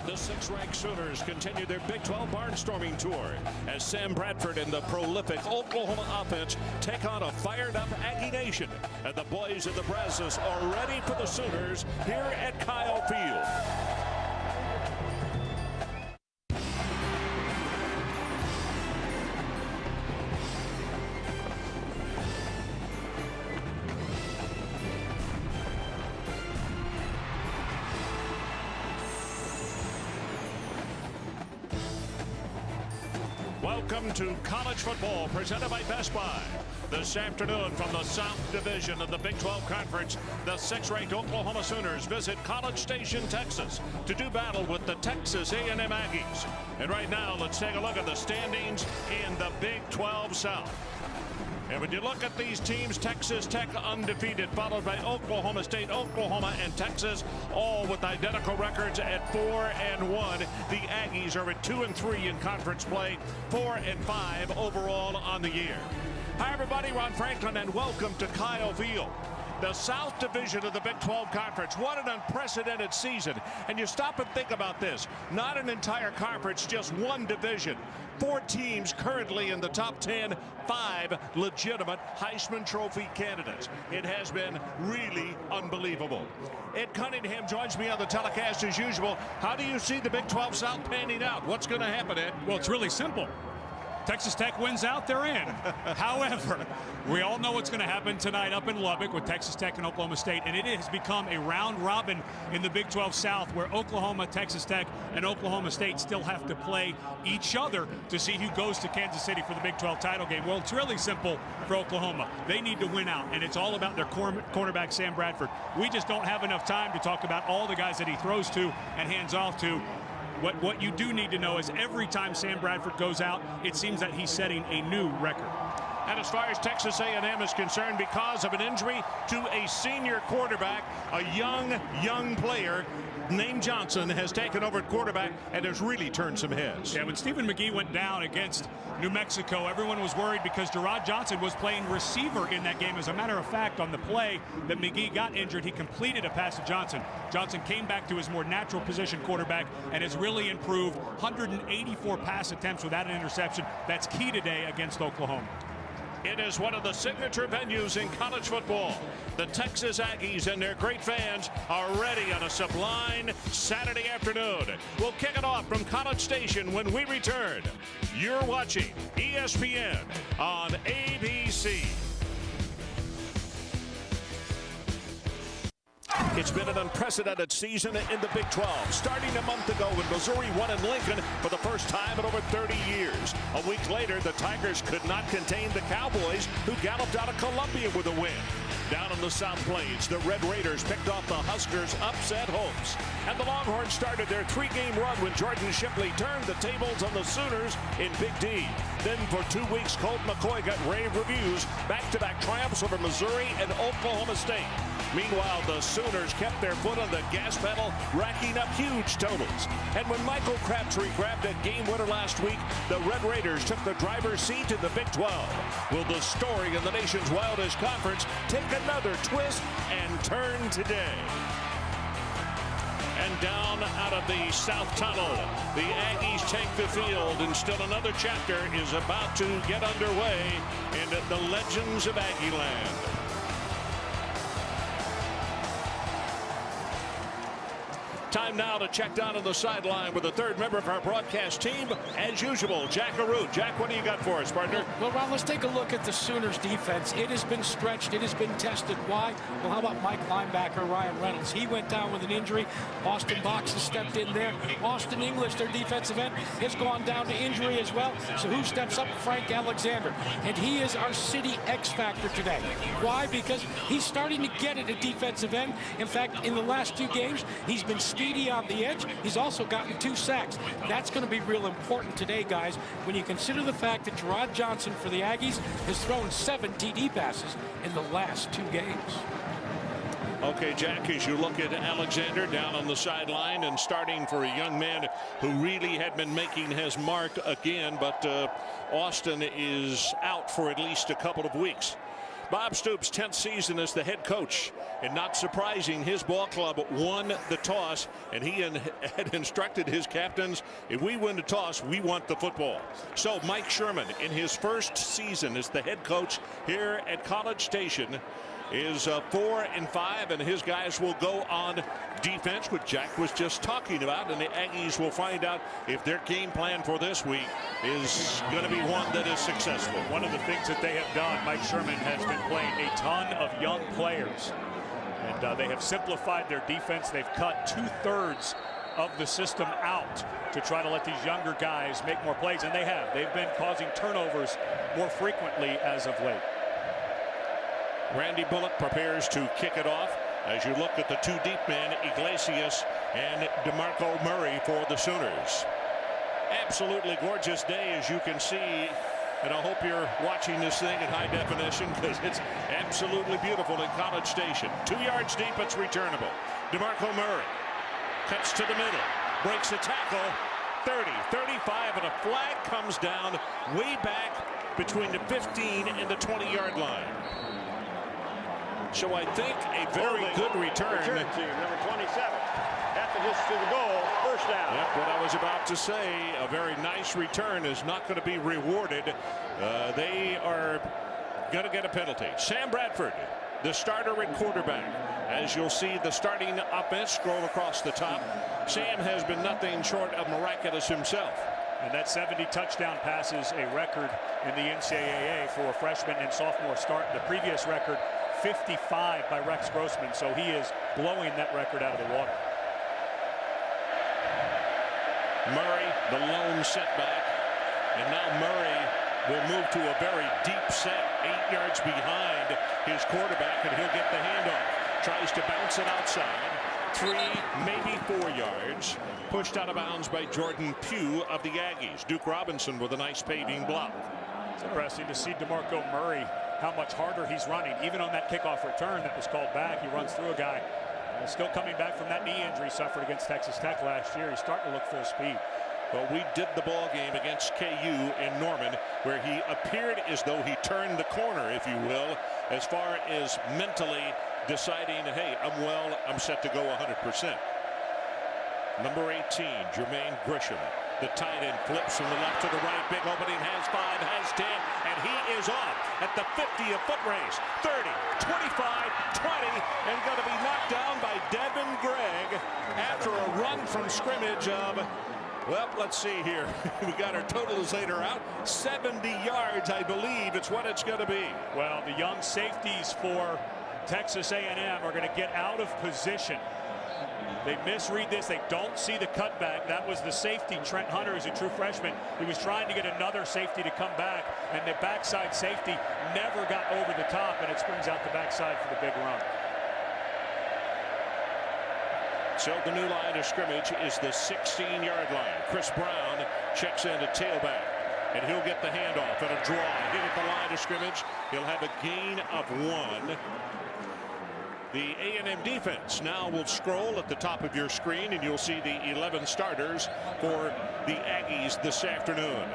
The sixth-ranked Sooners continue their Big 12 barnstorming tour as Sam Bradford and the prolific Oklahoma offense take on a fired-up Aggie Nation. And the boys of the Brazos are ready for the Sooners here at Kyle Field. Welcome to college football presented by Best Buy. This afternoon from the South Division of the Big 12 Conference, the sixth-ranked Oklahoma Sooners visit College Station, Texas to do battle with the Texas A&M Aggies. And right now, let's take a look at the standings in the Big 12 South. And when you look at these teams, Texas Tech undefeated, followed by Oklahoma State, Oklahoma, and Texas, all with identical records at 4-1. The Aggies are at 2-3 in conference play, 4-5 overall on the year. Hi, everybody. Ron Franklin, and welcome to Kyle Field. The South Division of the Big 12 Conference. What an unprecedented season. And you stop and think about this. Not an entire conference, just one division. 4 teams currently in the top 10, 5 legitimate Heisman Trophy candidates. It has been really unbelievable. Ed Cunningham joins me on the telecast as usual. How do you see the Big 12 South panning out? What's going to happen, Ed? Well, it's really simple. Texas Tech wins out, they're in. However, we all know what's going to happen tonight up in Lubbock with Texas Tech and Oklahoma State, and it has become a round robin in the Big 12 South where Oklahoma, Texas Tech, and Oklahoma State still have to play each other to see who goes to Kansas City for the Big 12 title game. Well, it's really simple for Oklahoma. They need to win out, and it's all about their cornerback, Sam Bradford. We just don't have enough time to talk about all the guys that he throws to and hands off to. What you do need to know is every time Sam Bradford goes out, it seems that he's setting a new record. And as far as Texas A&M is concerned, because of an injury to a senior quarterback, a young player named Johnson has taken over at quarterback and has really turned some heads. Yeah, when Stephen McGee went down against New Mexico, everyone was worried because Gerard Johnson was playing receiver in that game. As a matter of fact, on the play that McGee got injured, he completed a pass to Johnson. Johnson came back to his more natural position quarterback and has really improved. 184 pass attempts without an interception. That's key today against Oklahoma. It is one of the signature venues in college football. The Texas Aggies and their great fans are ready on a sublime Saturday afternoon. We'll kick it off from College Station when we return. You're watching ESPN on ABC. It's been an unprecedented season in the Big 12, starting a month ago when Missouri won in Lincoln for the first time in over 30 years. A week later, the Tigers could not contain the Cowboys, who galloped out of Columbia with a win. Down in the South Plains, the Red Raiders picked off the Huskers' upset hopes. And the Longhorns started their 3-game run when Jordan Shipley turned the tables on the Sooners in Big D. Then for 2 weeks, Colt McCoy got rave reviews, back-to-back triumphs over Missouri and Oklahoma State. Meanwhile, the Sooners kept their foot on the gas pedal, racking up huge totals. And when Michael Crabtree grabbed a game winner last week, the Red Raiders took the driver's seat in the Big 12. Will the story of the nation's wildest conference take another twist and turn today? And down out of the South Tunnel, the Aggies take the field, and still another chapter is about to get underway in the legends of Aggie land. Time now to check down on the sideline with the third member of our broadcast team, as usual, Jack Arute. Jack, what do you got for us, partner? Well, Ron, let's take a look at the Sooners defense. It has been stretched. It has been tested. Why? Well, how about Mike linebacker Ryan Reynolds? He went down with an injury. Austin Box has stepped in there. Austin English, their defensive end, has gone down to injury as well. So who steps up? Frank Alexander. And he is our city X factor today. Why? Because he's starting to get it at defensive end. In fact, in the last 2 games, he's been speedy on the edge. He's also gotten 2 sacks. That's going to be real important today, guys, when you consider the fact that Gerard Johnson for the Aggies has thrown 7 TD passes in the last 2 games. Okay, Jack, as you look at Alexander down on the sideline and starting for a young man who really had been making his mark again, but Austin is out for at least a couple of weeks. Bob Stoops' 10th season as the head coach, and not surprising, his ball club won the toss, and he had instructed his captains, if we win the toss, we want the football. So Mike Sherman, in his first season as the head coach here at College Station, is 4-5, and his guys will go on defense, which Jack was just talking about, and the Aggies will find out if their game plan for this week is going to be one that is successful. One of the things that they have done, Mike Sherman has been playing a ton of young players, and they have simplified their defense. They've cut 2/3 of the system out to try to let these younger guys make more plays, and they have. They've been causing turnovers more frequently as of late. Randy Bullock prepares to kick it off as you look at the two deep men, Iglesias and DeMarco Murray for the Sooners. Absolutely gorgeous day, as you can see, and I hope you're watching this thing in high definition because it's absolutely beautiful in College Station. 2 yards deep, it's returnable. DeMarco Murray cuts to the middle, breaks a tackle, 30, 35, and a flag comes down way back between the 15 and the 20-yard line. So I think a very good return. Return team, number 27. After this to the goal, first down. Yep, what I was about to say, a very nice return is not going to be rewarded. They are going to get a penalty. Sam Bradford, the starter at quarterback. As you'll see, the starting offense scroll across the top. Sam has been nothing short of miraculous himself. And that 70 touchdown pass is a record in the NCAA for a freshman and sophomore start. The previous record, 55 by Rex Grossman, so he is blowing that record out of the water. Murray, the lone setback, and now Murray will move to a very deep set, 8 yards behind his quarterback, and he'll get the handoff. Tries to bounce it outside, 3, maybe 4 yards, pushed out of bounds by Jordan Pugh of the Aggies. Duke Robinson with a nice paving block. It's interesting to see DeMarco Murray, how much harder he's running. Even on that kickoff return that was called back, he runs through a guy. Still coming back from that knee injury suffered against Texas Tech last year. He's starting to look full speed. Well, we did the ball game against KU in Norman, where he appeared as though he turned the corner, if you will, as far as mentally deciding, hey, I'm set to go 100%. Number 18, Jermaine Grisham. The tight end flips from the left to the right. Big opening, has 5, has 10, and he is off at the 50, a foot race. 30, 25, 20, and going to be knocked down by Devin Gregg after a run from scrimmage of, well, let's see here. We got our totalizator out. 70 yards, I believe. It's what it's going to be. Well, the young safeties for Texas A&M are going to get out of position. They misread this. They don't see the cutback. That was the safety. Trent Hunter is a true freshman. He was trying to get another safety to come back, and the backside safety never got over the top, and it springs out the backside for the big run. So the new line of scrimmage is the 16-yard line. Chris Brown checks in at tailback, and he'll get the handoff and a draw. Hit at the line of scrimmage. He'll have a gain of 1. The A&M defense now will scroll at the top of your screen, and you'll see the 11 starters for the Aggies this afternoon.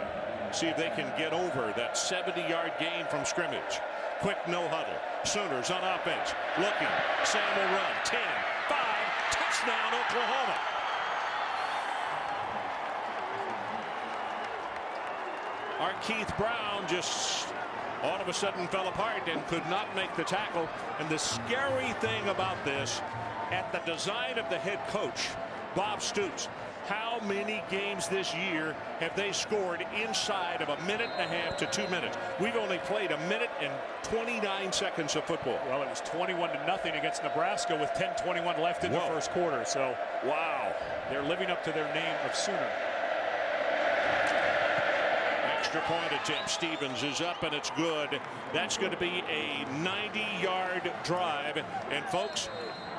See if they can get over that 70-yard gain from scrimmage. Quick no huddle. Sooners on offense. Looking. Sam will run. 10, 5, touchdown Oklahoma. Our Keith Brown just all of a sudden fell apart and could not make the tackle. And the scary thing about this, at the design of the head coach, Bob Stoops, how many games this year have they scored inside of 1.5 minutes to 2 minutes? We've only played 1 minute and 29 seconds of football. Well, it was 21-0 against Nebraska with 10:21 left in the first quarter. So, wow, they're living up to their name of Sooner. Extra point attempt. Stevens is up, and it's good. That's going to be a 90-yard drive. And folks,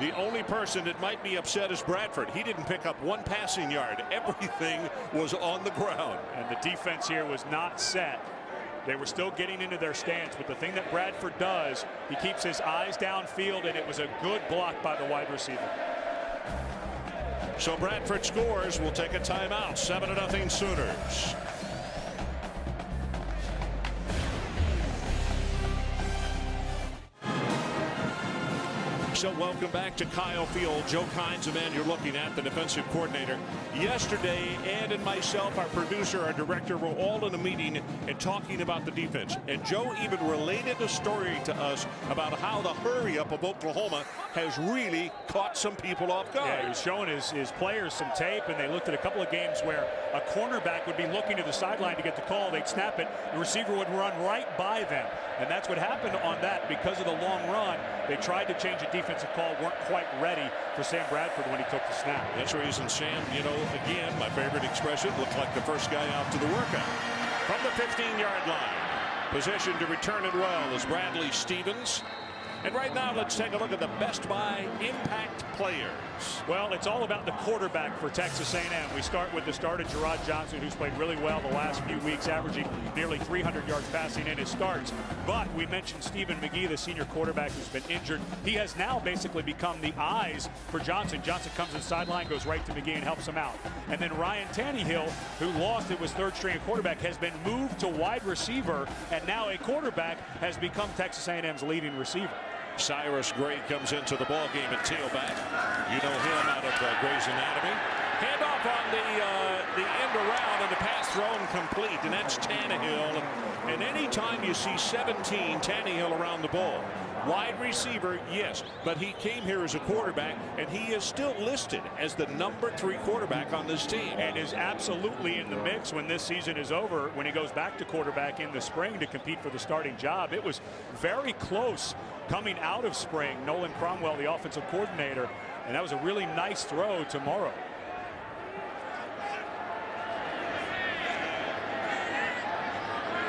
the only person that might be upset is Bradford. He didn't pick up 1 passing yard. Everything was on the ground. And the defense here was not set. They were still getting into their stance. But the thing that Bradford does, he keeps his eyes downfield, and it was a good block by the wide receiver. So Bradford scores. We'll take a timeout. 7-0 Sooners. So welcome back to Kyle Field. Joe Kynes, the man you're looking at, the defensive coordinator. Yesterday, Ed and myself, our producer, our director, were all in a meeting and talking about the defense. And Joe even related a story to us about how the hurry-up of Oklahoma has really caught some people off guard. Yeah, he was showing his players some tape, and they looked at a couple of games where a cornerback would be looking to the sideline to get the call. They'd snap it. The receiver would run right by them. And that's what happened on that. Because of the long run, they tried to change a defensive call, weren't quite ready for Sam Bradford when he took the snap. That's the reason Sam, again, my favorite expression, looked like the first guy out to the workout. From the 15-yard line, positioned to return it well is Bradley Stevens. And right now, let's take a look at the Best Buy impact players. Well, it's all about the quarterback for Texas A&M. We start with the starter, Gerard Johnson, who's played really well the last few weeks, averaging nearly 300 yards passing in his starts. But we mentioned Stephen McGee, the senior quarterback who's been injured. He has now basically become the eyes for Johnson. Johnson comes in sideline, goes right to McGee and helps him out. And then Ryan Tannehill, who lost it was third-string quarterback, has been moved to wide receiver, and now a quarterback has become Texas A&M's leading receiver. Cyrus Gray comes into the ball game at tailback. You know him out of Gray's Anatomy. Handoff on the end around, and the pass thrown complete, and that's Tannehill. And anytime you see 17 Tannehill around the ball, wide receiver, yes, but he came here as a quarterback, and he is still listed as the number 3 quarterback on this team. And is absolutely in the mix when this season is over, when he goes back to quarterback in the spring to compete for the starting job. It was very close coming out of spring. Nolan Cromwell, the offensive coordinator, and that was a really nice throw to Morrow.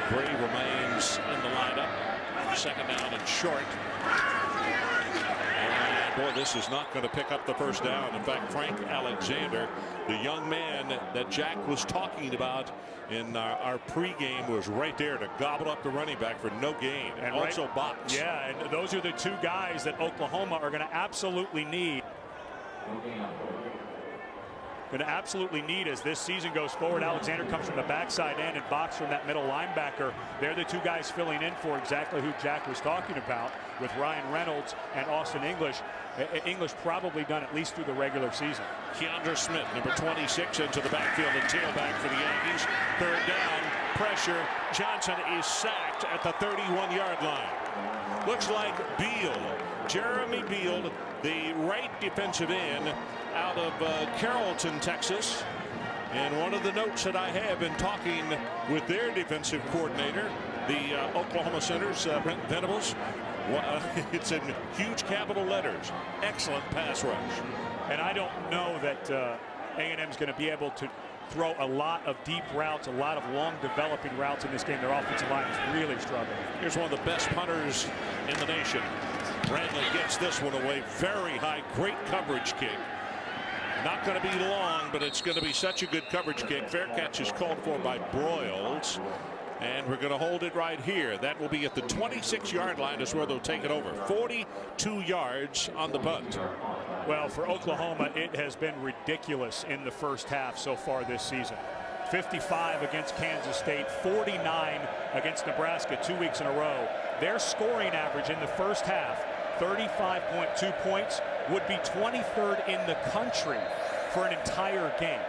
Gray remains in the lineup. Second down and short. And boy, this is not going to pick up the first down. In fact, Frank Alexander, the young man that Jack was talking about in our pregame, was right there to gobble up the running back for no gain. And also Box. Yeah, and those are the two guys that Oklahoma are going to absolutely need. As this season goes forward. Alexander comes from the backside end and Box from that middle linebacker. They're the two guys filling in for exactly who Jack was talking about, with Ryan Reynolds and Austin English. English probably done at least through the regular season. Keandre Smith, number 26, into the backfield and tailback for the Aggies. Third down, pressure. Johnson is sacked at the 31-yard line. Looks like Beal, Jeremy Beal, the right defensive end out of Carrollton, Texas. And one of the notes that I have in talking with their defensive coordinator, the Oklahoma Sooners, Brent Venables, it's in huge capital letters. Excellent pass rush. And I don't know that A&M is going to be able to throw a lot of deep routes, a lot of long developing routes in this game. Their offensive line is really struggling. Here's one of the best punters in the nation. Bradley gets this one away. Very high, great coverage kick. Not going to be long, but it's going to be such a good coverage kick. Fair catch is called for by Broyles. And we're going to hold it right here. That will be at the 26-yard line is where they'll take it over. 42 yards on the punt. Well, for Oklahoma, it has been ridiculous in the first half so far this season. 55 against Kansas State, 49 against Nebraska 2 weeks in a row. Their scoring average in the first half, 35.2 points, would be 23rd in the country for an entire game.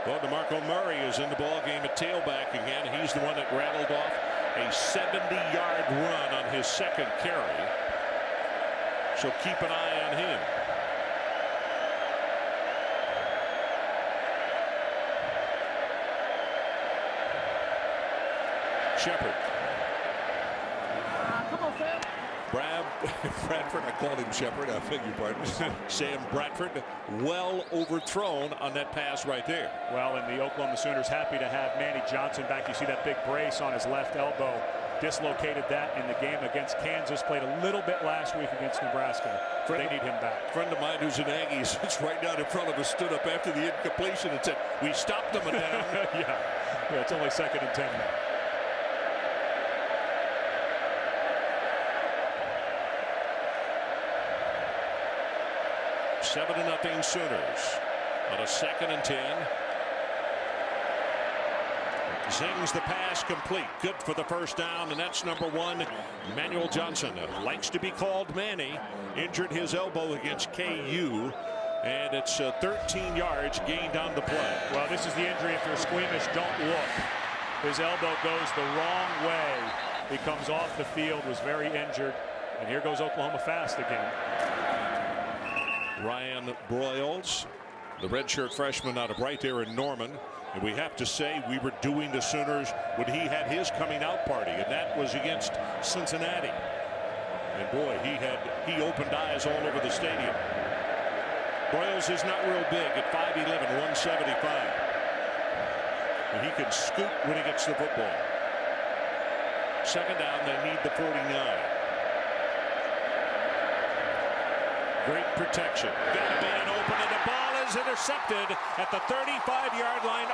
Well, DeMarco Murray is in the ball game at tailback again. He's the one that rattled off a 70-yard run on his second carry. So keep an eye on him. Shepard. Come on, Sam. Bradford, I called him Shepard. I beg your pardon. Sam Bradford, well overthrown on that pass right there. Well, and the Oklahoma Sooners happy to have Manny Johnson back. You see that big brace on his left elbow. Dislocated that in the game against Kansas. Played a little bit last week against Nebraska. They need him back. A friend of mine who's an Aggies, sits right down in front of us, stood up after the incompletion and said, "We stopped them down." Yeah, it's only 2nd and 10 now. Seven to nothing Sooners on a 2nd and 10. Zings the pass complete. Good for the first down, and that's number 1. Manuel Johnson likes to be called Manny. Injured his elbow against KU, and it's 13 yards gained on the play. Well, this is the injury. If you're squeamish, don't look. His elbow goes the wrong way. He comes off the field, was very injured, and here goes Oklahoma fast again. Ryan Broyles, the redshirt freshman out of right there in Norman. And we have to say, we were doing the Sooners when he had his coming out party, and that was against Cincinnati. And boy, he opened eyes all over the stadium. Broyles is not real big at 5'11", 175. And he can scoot when he gets the football. Second down, they need the 49. Great protection. Got a man open, and the ball is intercepted at the 35-yard line.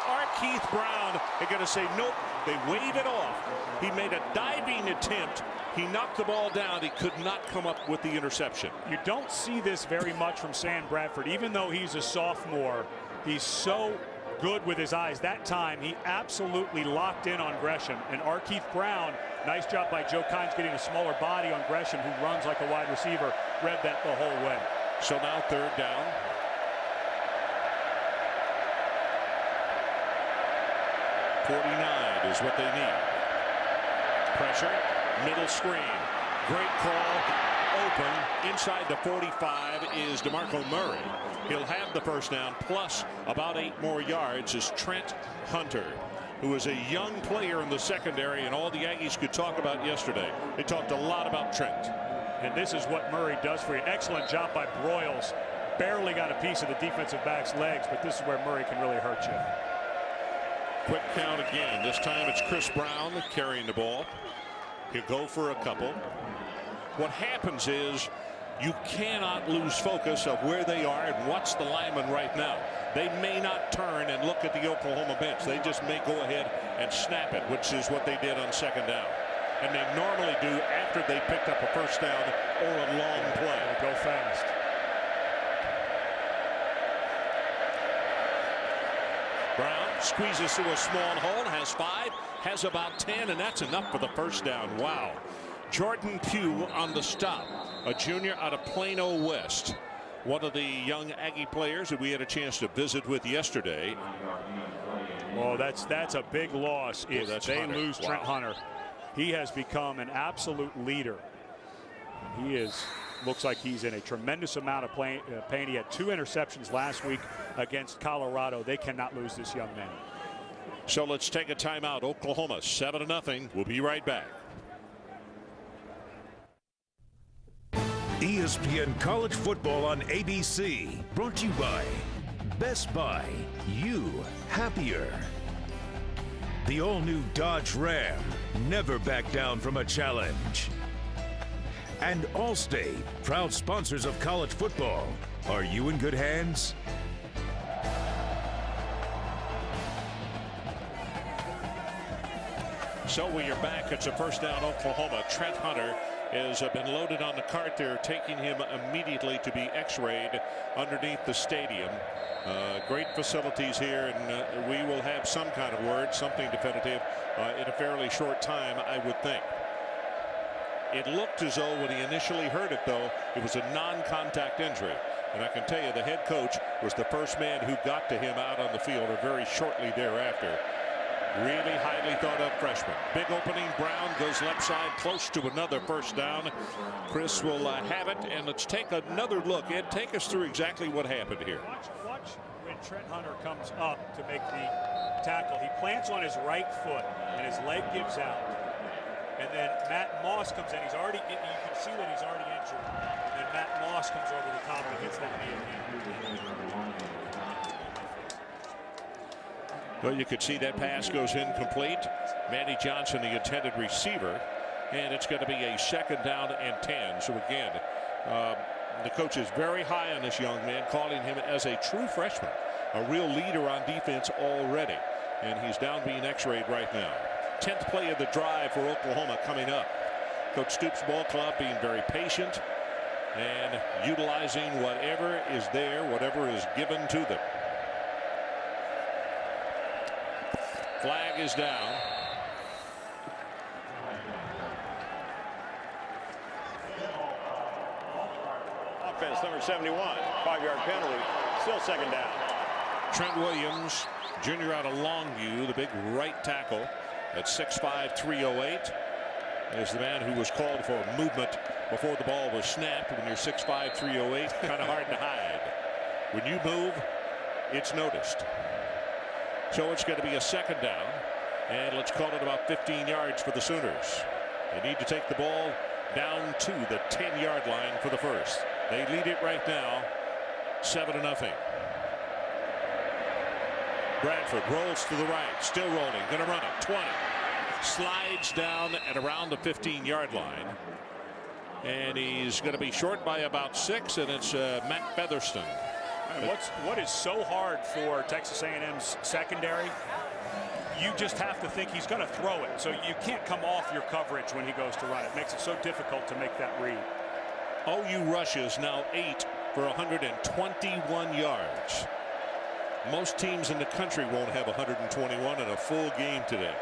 Keith Brown, they're going to say nope. They wave it off. He made a diving attempt. He knocked the ball down. He could not come up with the interception. You don't see this very much from Sam Bradford. Even though he's a sophomore, he's so good with his eyes. That time, he absolutely locked in on Gresham. And Keith Brown, nice job by Joe Kynes getting a smaller body on Gresham, who runs like a wide receiver, read that the whole way. So now third down. .49 is what they need. Pressure, middle screen. Great call. Open inside the 45 is DeMarco Murray. He'll have the first down, plus about 8 more yards is Trent Hunter, who is a young player in the secondary, and all the Aggies could talk about yesterday. They talked a lot about Trent. And this is what Murray does for you. Excellent job by Broyles. Barely got a piece of the defensive back's legs, but this is where Murray can really hurt you. Quick count again. This time it's Chris Brown carrying the ball. He'll go for a couple. What happens is you cannot lose focus of where they are and what's the lineman right now. They may not turn and look at the Oklahoma bench. They just may go ahead and snap it, which is what they did on second down. And they normally do after they picked up a first down or a long play. They go fast. Brown squeezes through a small hole, has 5, has about 10, and that's enough for the first down. Wow. Jordan Pugh on the stop, a junior out of Plano West. One of the young Aggie players that we had a chance to visit with yesterday. Well, that's a big loss if they Hunter. lose Trent Hunter. He has become an absolute leader. He looks like he's in a tremendous amount of pain. He had 2 interceptions last week against Colorado. They cannot lose this young man. So let's take a timeout. Oklahoma 7-0. We'll be right back. ESPN College Football on ABC. Brought to you by Best Buy. You happier. The all-new Dodge Ram. Never back down from a challenge. And Allstate, proud sponsors of college football. Are you in good hands? So when you're back, it's a first down Oklahoma. Trent Hunter has been loaded on the cart. They're taking him immediately to be x-rayed underneath the stadium. Great facilities here, and we will have some kind of word, something definitive in a fairly short time, I would think. It looked as though when he initially heard it, though, it was a non-contact injury. And I can tell you the head coach was the first man who got to him out on the field, or very shortly thereafter. Really highly thought of freshman. Big opening. Brown goes left side, close to another first down. Chris will have it, and let's take another look. Ed, take us through exactly what happened here. Watch when Trent Hunter comes up to make the tackle. He plants on his right foot, and his leg gives out. And then Matt Moss comes in. He's already, you can see that he's already injured. And then Matt Moss comes over the top and hits that knee again. Well, you could see that pass goes incomplete. Manny Johnson, the intended receiver, and it's going to be a second down and 10. So again, the coach is very high on this young man, calling him as a true freshman, a real leader on defense already. And he's down being x-rayed right now. 10th play of the drive for Oklahoma coming up. Coach Stoops' ball club being very patient and utilizing whatever is there, whatever is given to them. Flag is down. Offense number 71, 5-yard penalty, still second down. Trent Williams, junior out of Longview, the big right tackle at 6'5", 308, is the man who was called for a movement before the ball was snapped. When you're 6'5", 308, kind of hard to hide. When you move, it's noticed. So it's going to be a second down, and let's call it about 15 yards for the Sooners. They need to take the ball down to the 10-yard line for the first. They lead it right now, 7-0. Bradford rolls to the right, still rolling, going to run it, 20. Slides down at around the 15-yard line. And he's going to be short by about 6, and it's Matt Featherston. And what is so hard for Texas A&M's secondary, you just have to think he's going to throw it. So you can't come off your coverage when he goes to run. It makes it so difficult to make that read. OU rushes now 8 for 121 yards. Most teams in the country won't have 121 in a full game today.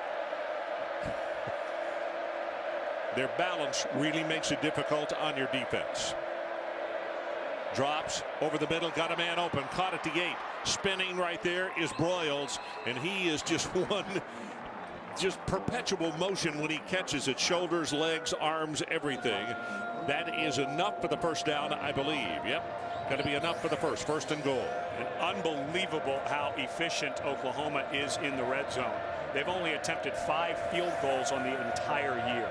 Their balance really makes it difficult on your defense. Drops over the middle, got a man open, caught at the 8. Spinning right there is Broyles, and he is just perpetual motion when he catches it. Shoulders, legs, arms, everything. That is enough for the first down, I believe. Yep, going to be enough for the first and goal. And unbelievable how efficient Oklahoma is in the red zone. They've only attempted 5 field goals on the entire year.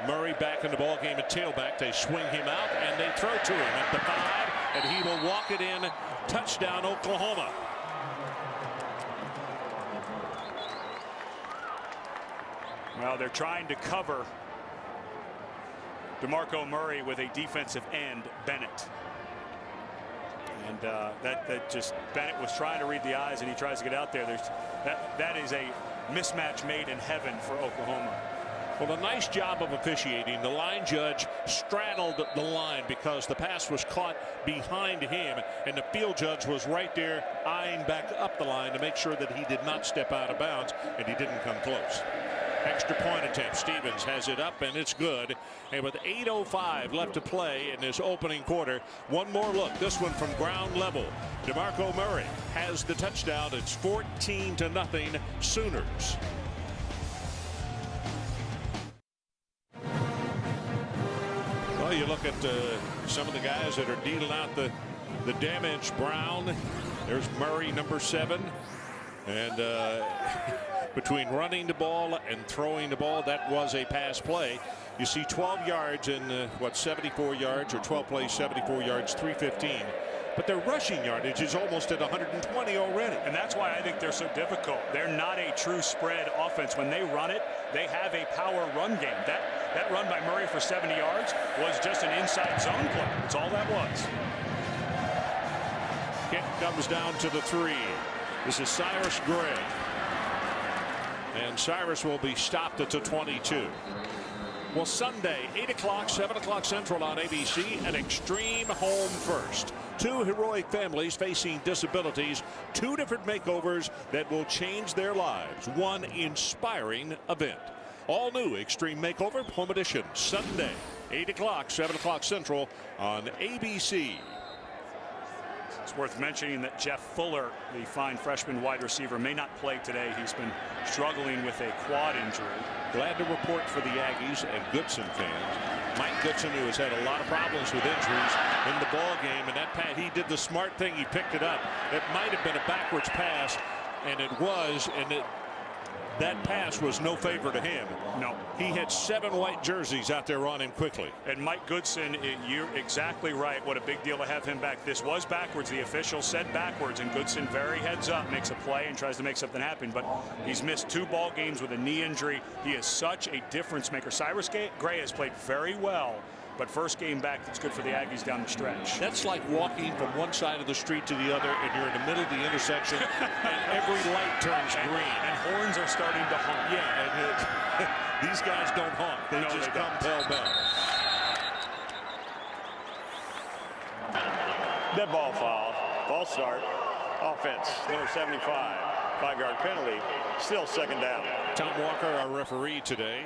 Murray back in the ball game at tailback. They swing him out and they throw to him at the 5, and he will walk it in. Touchdown, Oklahoma. Well, they're trying to cover DeMarco Murray with a defensive end, Bennett. And Bennett was trying to read the eyes, and he tries to get out there. That is a mismatch made in heaven for Oklahoma. Well, a nice job of officiating. The line judge straddled the line because the pass was caught behind him, and the field judge was right there eyeing back up the line to make sure that he did not step out of bounds, and he didn't come close. Extra point attempt. Stevens has it up, and it's good. And with 8:05 left to play in this opening quarter, one more look. This one from ground level. DeMarco Murray has the touchdown. It's 14-0 Sooners. Well, you look at some of the guys that are dealing out the damage. Brown, there's Murray, number 7, and between running the ball and throwing the ball, that was a pass play. You see 12 yards in 74 yards, or 12 plays, 74 yards, 315. But their rushing yardage is almost at 120 already. And that's why I think they're so difficult. They're not a true spread offense. When they run it, they have a power run game. That run by Murray for 70 yards was just an inside zone play. That's all that was. Kick comes down to the 3. This is Cyrus Gray. And Cyrus will be stopped at the 22. Well, Sunday, 8 o'clock, 7 o'clock Central on ABC, an Extreme Home First. 2 heroic families facing disabilities, 2 different makeovers that will change their lives. One inspiring event. All new Extreme Makeover Home Edition, Sunday, 8 o'clock, 7 o'clock Central on ABC. It's worth mentioning that Jeff Fuller, the fine freshman wide receiver, may not play today. He's been struggling with a quad injury. Glad to report for the Aggies and Goodson fans. Mike Goodson, who has had a lot of problems with injuries in the ball game, and that pass, he did the smart thing. He picked it up. It might have been a backwards pass, and it was, and that pass was no favor to him. No. He had 7 white jerseys out there on him quickly. And Mike Goodson, you're exactly right. What a big deal to have him back. This was backwards. The official said backwards, and Goodson very heads up, makes a play and tries to make something happen. But he's missed 2 ball games with a knee injury. He is such a difference maker. Cyrus Gray has played very well, but first game back, that's good for the Aggies down the stretch. That's like walking from one side of the street to the other, and you're in the middle of the intersection, and every light turns green. And horns are starting to honk. Yeah, and these guys don't honk. They just come pell-mell. Dead ball foul. False start. Offense, number 75. 5-yard penalty. Still second down. Tom Walker, our referee today.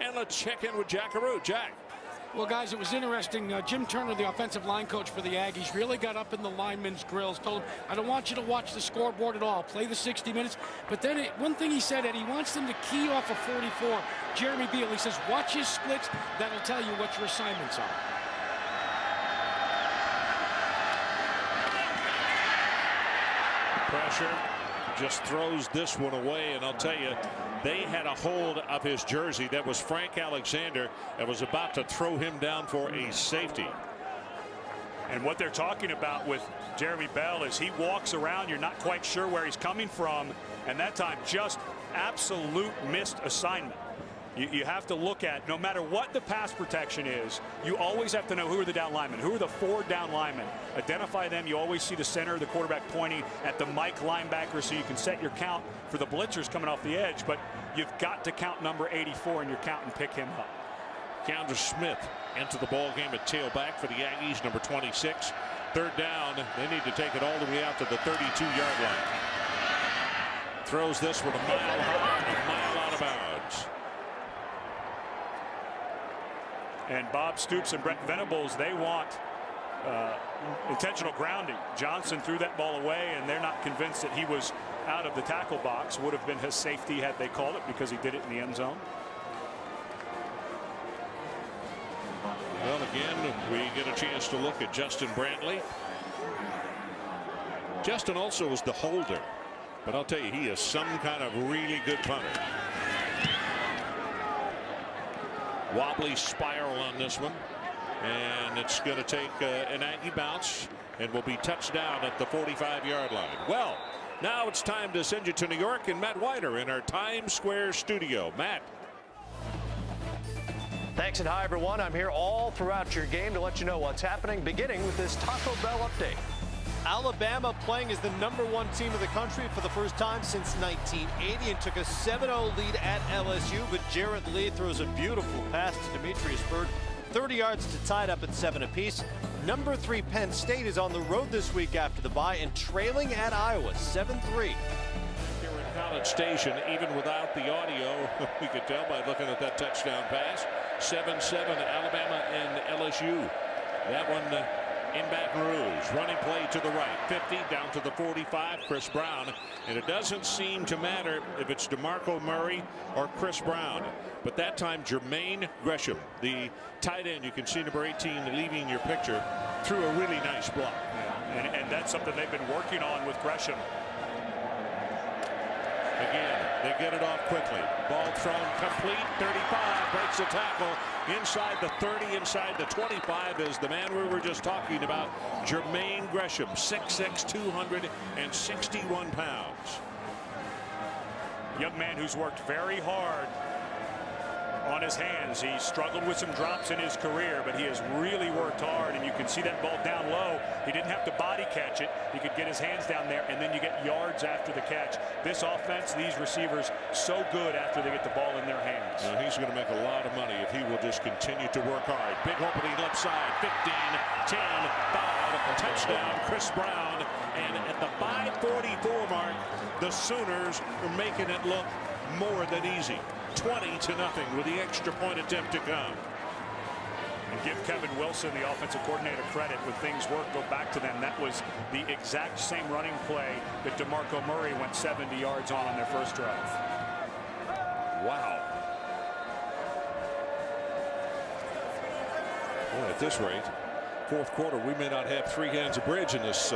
And let's check in with Jack Carew. Jack. Well, guys, it was interesting. Jim Turner, the offensive line coach for the Aggies, really got up in the linemen's grills, told them, I don't want you to watch the scoreboard at all. Play the 60 minutes. But then one thing he said, Ed, he wants them to key off of 44. Jeremy Beal, he says, watch his splits. That'll tell you what your assignments are. Pressure. Just throws this one away, and I'll tell you, they had a hold of his jersey. That was Frank Alexander and was about to throw him down for a safety. And what they're talking about with Jeremy Bell is he walks around, you're not quite sure where he's coming from, and that time just absolute missed assignment. You have to look at, no matter what the pass protection is, you always have to know who are the down linemen, who are the 4 down linemen. Identify them. You always see the center, the quarterback pointing at the Mike linebacker so you can set your count for the blitzers coming off the edge, but you've got to count number 84 in your count and pick him up. Keandre Smith into the ball game at tailback for the Aggies, number 26. 3rd down. They need to take it all the way out to the 32-yard line. Throws this one a mile high and a mile out of bounds. And Bob Stoops and Brent Venables, they want intentional grounding. Johnson threw that ball away, and they're not convinced that he was out of the tackle box. Would have been his safety had they called it, because he did it in the end zone. Well, again, we get a chance to look at Justin Brantley. Justin also was the holder, but I'll tell you, he is some kind of really good punter. Wobbly spiral on this one, and it's going to take an Aggie bounce and will be touchdown at the 45-yard line. Well, now it's time to send you to New York and Matt Wider in our Times Square studio. Matt. Thanks, and hi everyone. I'm here all throughout your game to let you know what's happening, beginning with this Taco Bell update. Alabama playing as the #1 team of the country for the first time since 1980 and took a 7-0 lead at LSU, but Jared Lee throws a beautiful pass to Demetrius Byrd, 30 yards to tie it up at 7 apiece. Number 3 Penn State is on the road this week after the bye and trailing at Iowa 7-3. Here in College Station, even without the audio, we could tell by looking at that touchdown pass. 7-7 Alabama and LSU. That one in Baton Rouge. Running play to the right. 50 down to the 45. Chris Brown. And it doesn't seem to matter if it's DeMarco Murray or Chris Brown. But that time, Jermaine Gresham, the tight end, you can see number 18 leaving your picture, threw a really nice block. Yeah. And that's something they've been working on with Gresham. Again, they get it off quickly. Ball thrown complete. 35 breaks the tackle. Inside the 30, inside the 25 is the man we were just talking about, Jermaine Gresham, 6'6", 261 pounds. Young man who's worked very hard on his hands. He struggled with some drops in his career, but he has really worked hard, and you can see that ball down low. He didn't have to body catch it. He could get his hands down there, and then you get yards after the catch. This offense, these receivers, so good after they get the ball in their hands. Now he's going to make a lot of money if he will just continue to work hard. Big opening left side, 15, 10, 5, touchdown, Chris Brown. And at the 5:44 mark, the Sooners are making it look more than easy. 20-0 with the extra point attempt to come. And give Kevin Wilson, the offensive coordinator, credit. When things work, go back to them. That was the exact same running play that DeMarco Murray went 70 yards on their first drive. Wow. Boy, at this rate, fourth quarter, we may not have 3 hands of bridge in this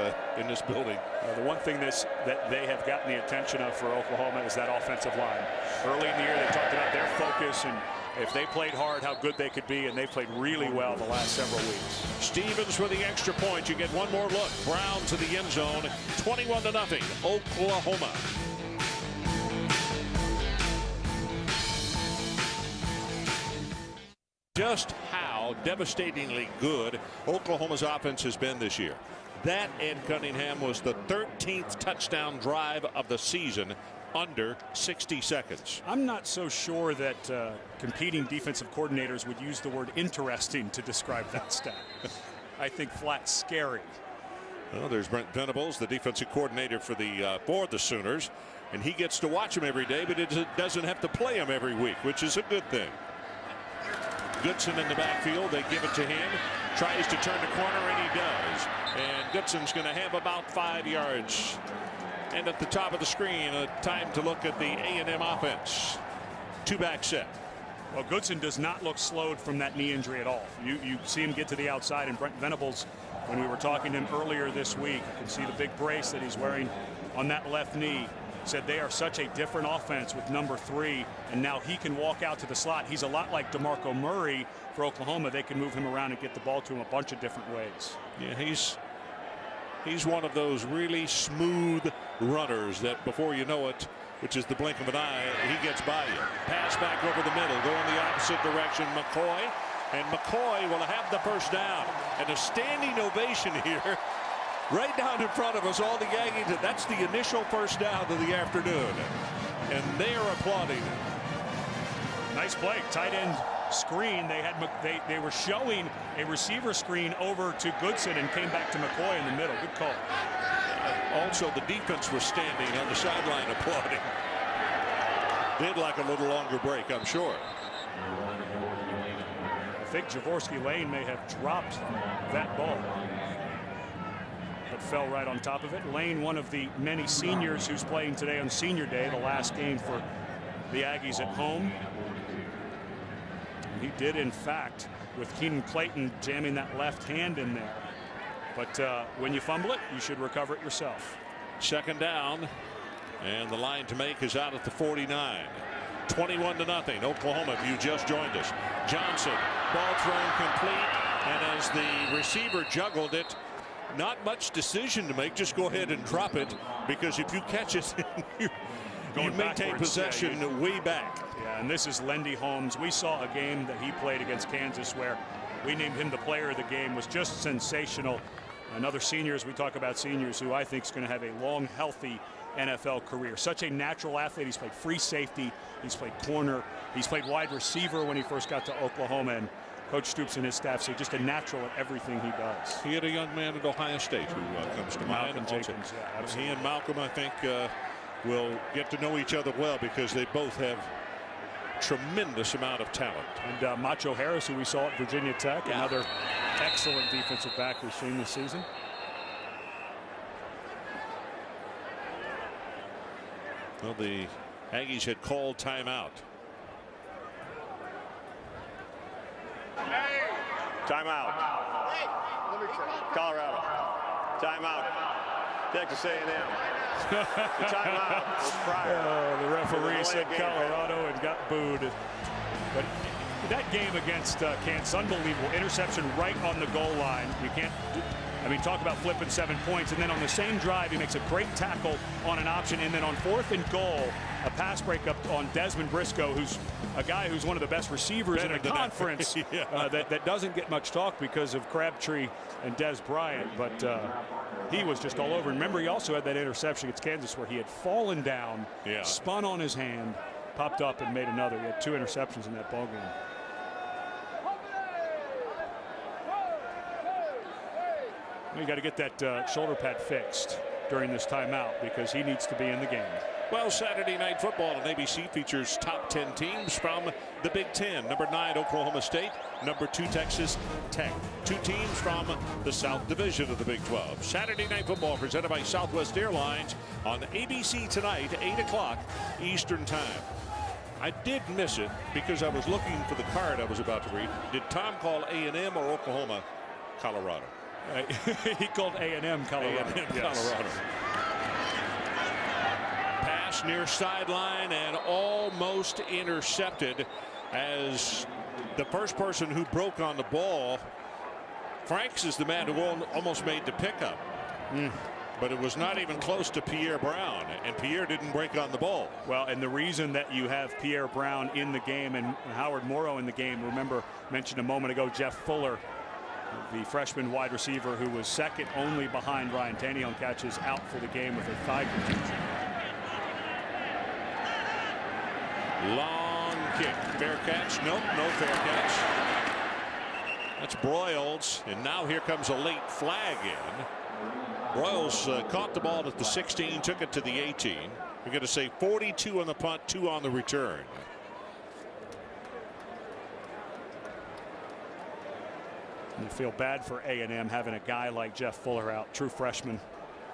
building. The one thing that they have gotten the attention of for Oklahoma is that offensive line. Early in the year, they talked about their focus and if they played hard, how good they could be, and they played really well the last several weeks. Stevens for the extra point. You get one more look. Brown to the end zone. 21-0, Oklahoma. Just how devastatingly good Oklahoma's offense has been this year. That, Ed Cunningham, was the 13th touchdown drive of the season, under 60 seconds. I'm not so sure that competing defensive coordinators would use the word interesting to describe that stat. I think flat scary. Well, there's Brent Venables, the defensive coordinator for the Sooners, and he gets to watch him every day, but it doesn't have to play him every week, which is a good thing. Goodson in the backfield. They give it to him. Tries to turn the corner, and he does. And Goodson's going to have about 5 yards. And at the top of the screen, time to look at the A&M offense. Two-back set. Well, Goodson does not look slowed from that knee injury at all. You see him get to the outside, and Brent Venables, when we were talking to him earlier this week, you can see the big brace that he's wearing on that left knee. Said they are such a different offense with number 3, and now he can walk out to the slot. He's a lot like DeMarco Murray for Oklahoma. They can move him around and get the ball to him a bunch of different ways. Yeah, he's one of those really smooth runners that before you know it, which is the blink of an eye, he gets by you. Pass back over the middle, go in the opposite direction. McCoy, and McCoy will have the first down. And a standing ovation here. Right down in front of us, all the Aggies. That's the initial first down of the afternoon. And they are applauding. Nice play. Tight end screen. They were showing a receiver screen over to Goodson and came back to McCoy in the middle. Good call. Also, the defense was standing on the sideline applauding. Did like a little longer break, I'm sure. I think Jaworski Lane may have dropped that ball, but fell right on top of it. Lane, one of the many seniors who's playing today on Senior Day, the last game for the Aggies at home. And he did, in fact, with Keenan Clayton jamming that left hand in there. But when you fumble it, you should recover it yourself. Second down, and the line to make is out at the 49. 21-0. Oklahoma, if you just joined us. Johnson, ball thrown complete, and as the receiver juggled it, not much decision to make. Just go ahead and drop it, because if you catch it, you maintain possession way back. Yeah, and this is Lendy Holmes. We saw a game that he played against Kansas where we named him the player of the game. Was just sensational. Another senior, as we talk about seniors, who I think is going to have a long, healthy NFL career. Such a natural athlete. He's played free safety. He's played corner. He's played wide receiver when he first got to Oklahoma. And Coach Stoops and his staff say just a natural at everything he does. He had a young man at Ohio State who comes to mind. Malcolm Jenkins, yeah, absolutely. He and Malcolm, I think, will get to know each other well because they both have tremendous amount of talent. And Macho Harris, who we saw at Virginia Tech, another excellent defensive back we've seen this season. Well, the Aggies had called timeout. Timeout. Colorado. Timeout. Texas A&M. The timeout was prior. The referee said Colorado and got booed. But that game against Kansas, unbelievable. Interception right on the goal line. You can't, I mean, talk about flipping 7 points. And then on the same drive, he makes a great tackle on an option. And then on 4th and goal, a pass breakup on Desmond Briscoe, who's a guy who's one of the best receivers in the conference. that doesn't get much talk because of Crabtree and Des Bryant. But he was just all over. And remember, he also had that interception against Kansas where he had fallen down, spun on his hand, popped up and made another. He had 2 interceptions in that ball game. You got to get that shoulder pad fixed during this timeout because he needs to be in the game. Well, Saturday Night Football on ABC features top 10 teams from the Big Ten. Number 9, Oklahoma State. Number 2, Texas Tech. 2 teams from the South Division of the Big 12. Saturday Night Football presented by Southwest Airlines on ABC tonight, 8 o'clock Eastern Time. I did miss it because I was looking for the card I was about to read. Did Tom call A&M or Oklahoma, Colorado? He called A&M Colorado. A&M Colorado. Pass near sideline and almost intercepted as the first person who broke on the ball. Franks is the man who almost made the pickup. But it was not even close to Pierre Brown, and Pierre didn't break on the ball. Well, and the reason that you have Pierre Brown in the game and Howard Morrow in the game, remember, mentioned a moment ago, Jeff Fuller, the freshman wide receiver who was second only behind Ryan Tannehill on catches, out for the game with a thigh contusion. Long kick. Fair catch? Nope, no fair catch. That's Broyles, and now here comes a late flag in. Royals caught the ball at the 16, took it to the 18. We're going to say 42 on the punt, 2 on the return. You feel bad for A&M having a guy like Jeff Fuller out, true freshman,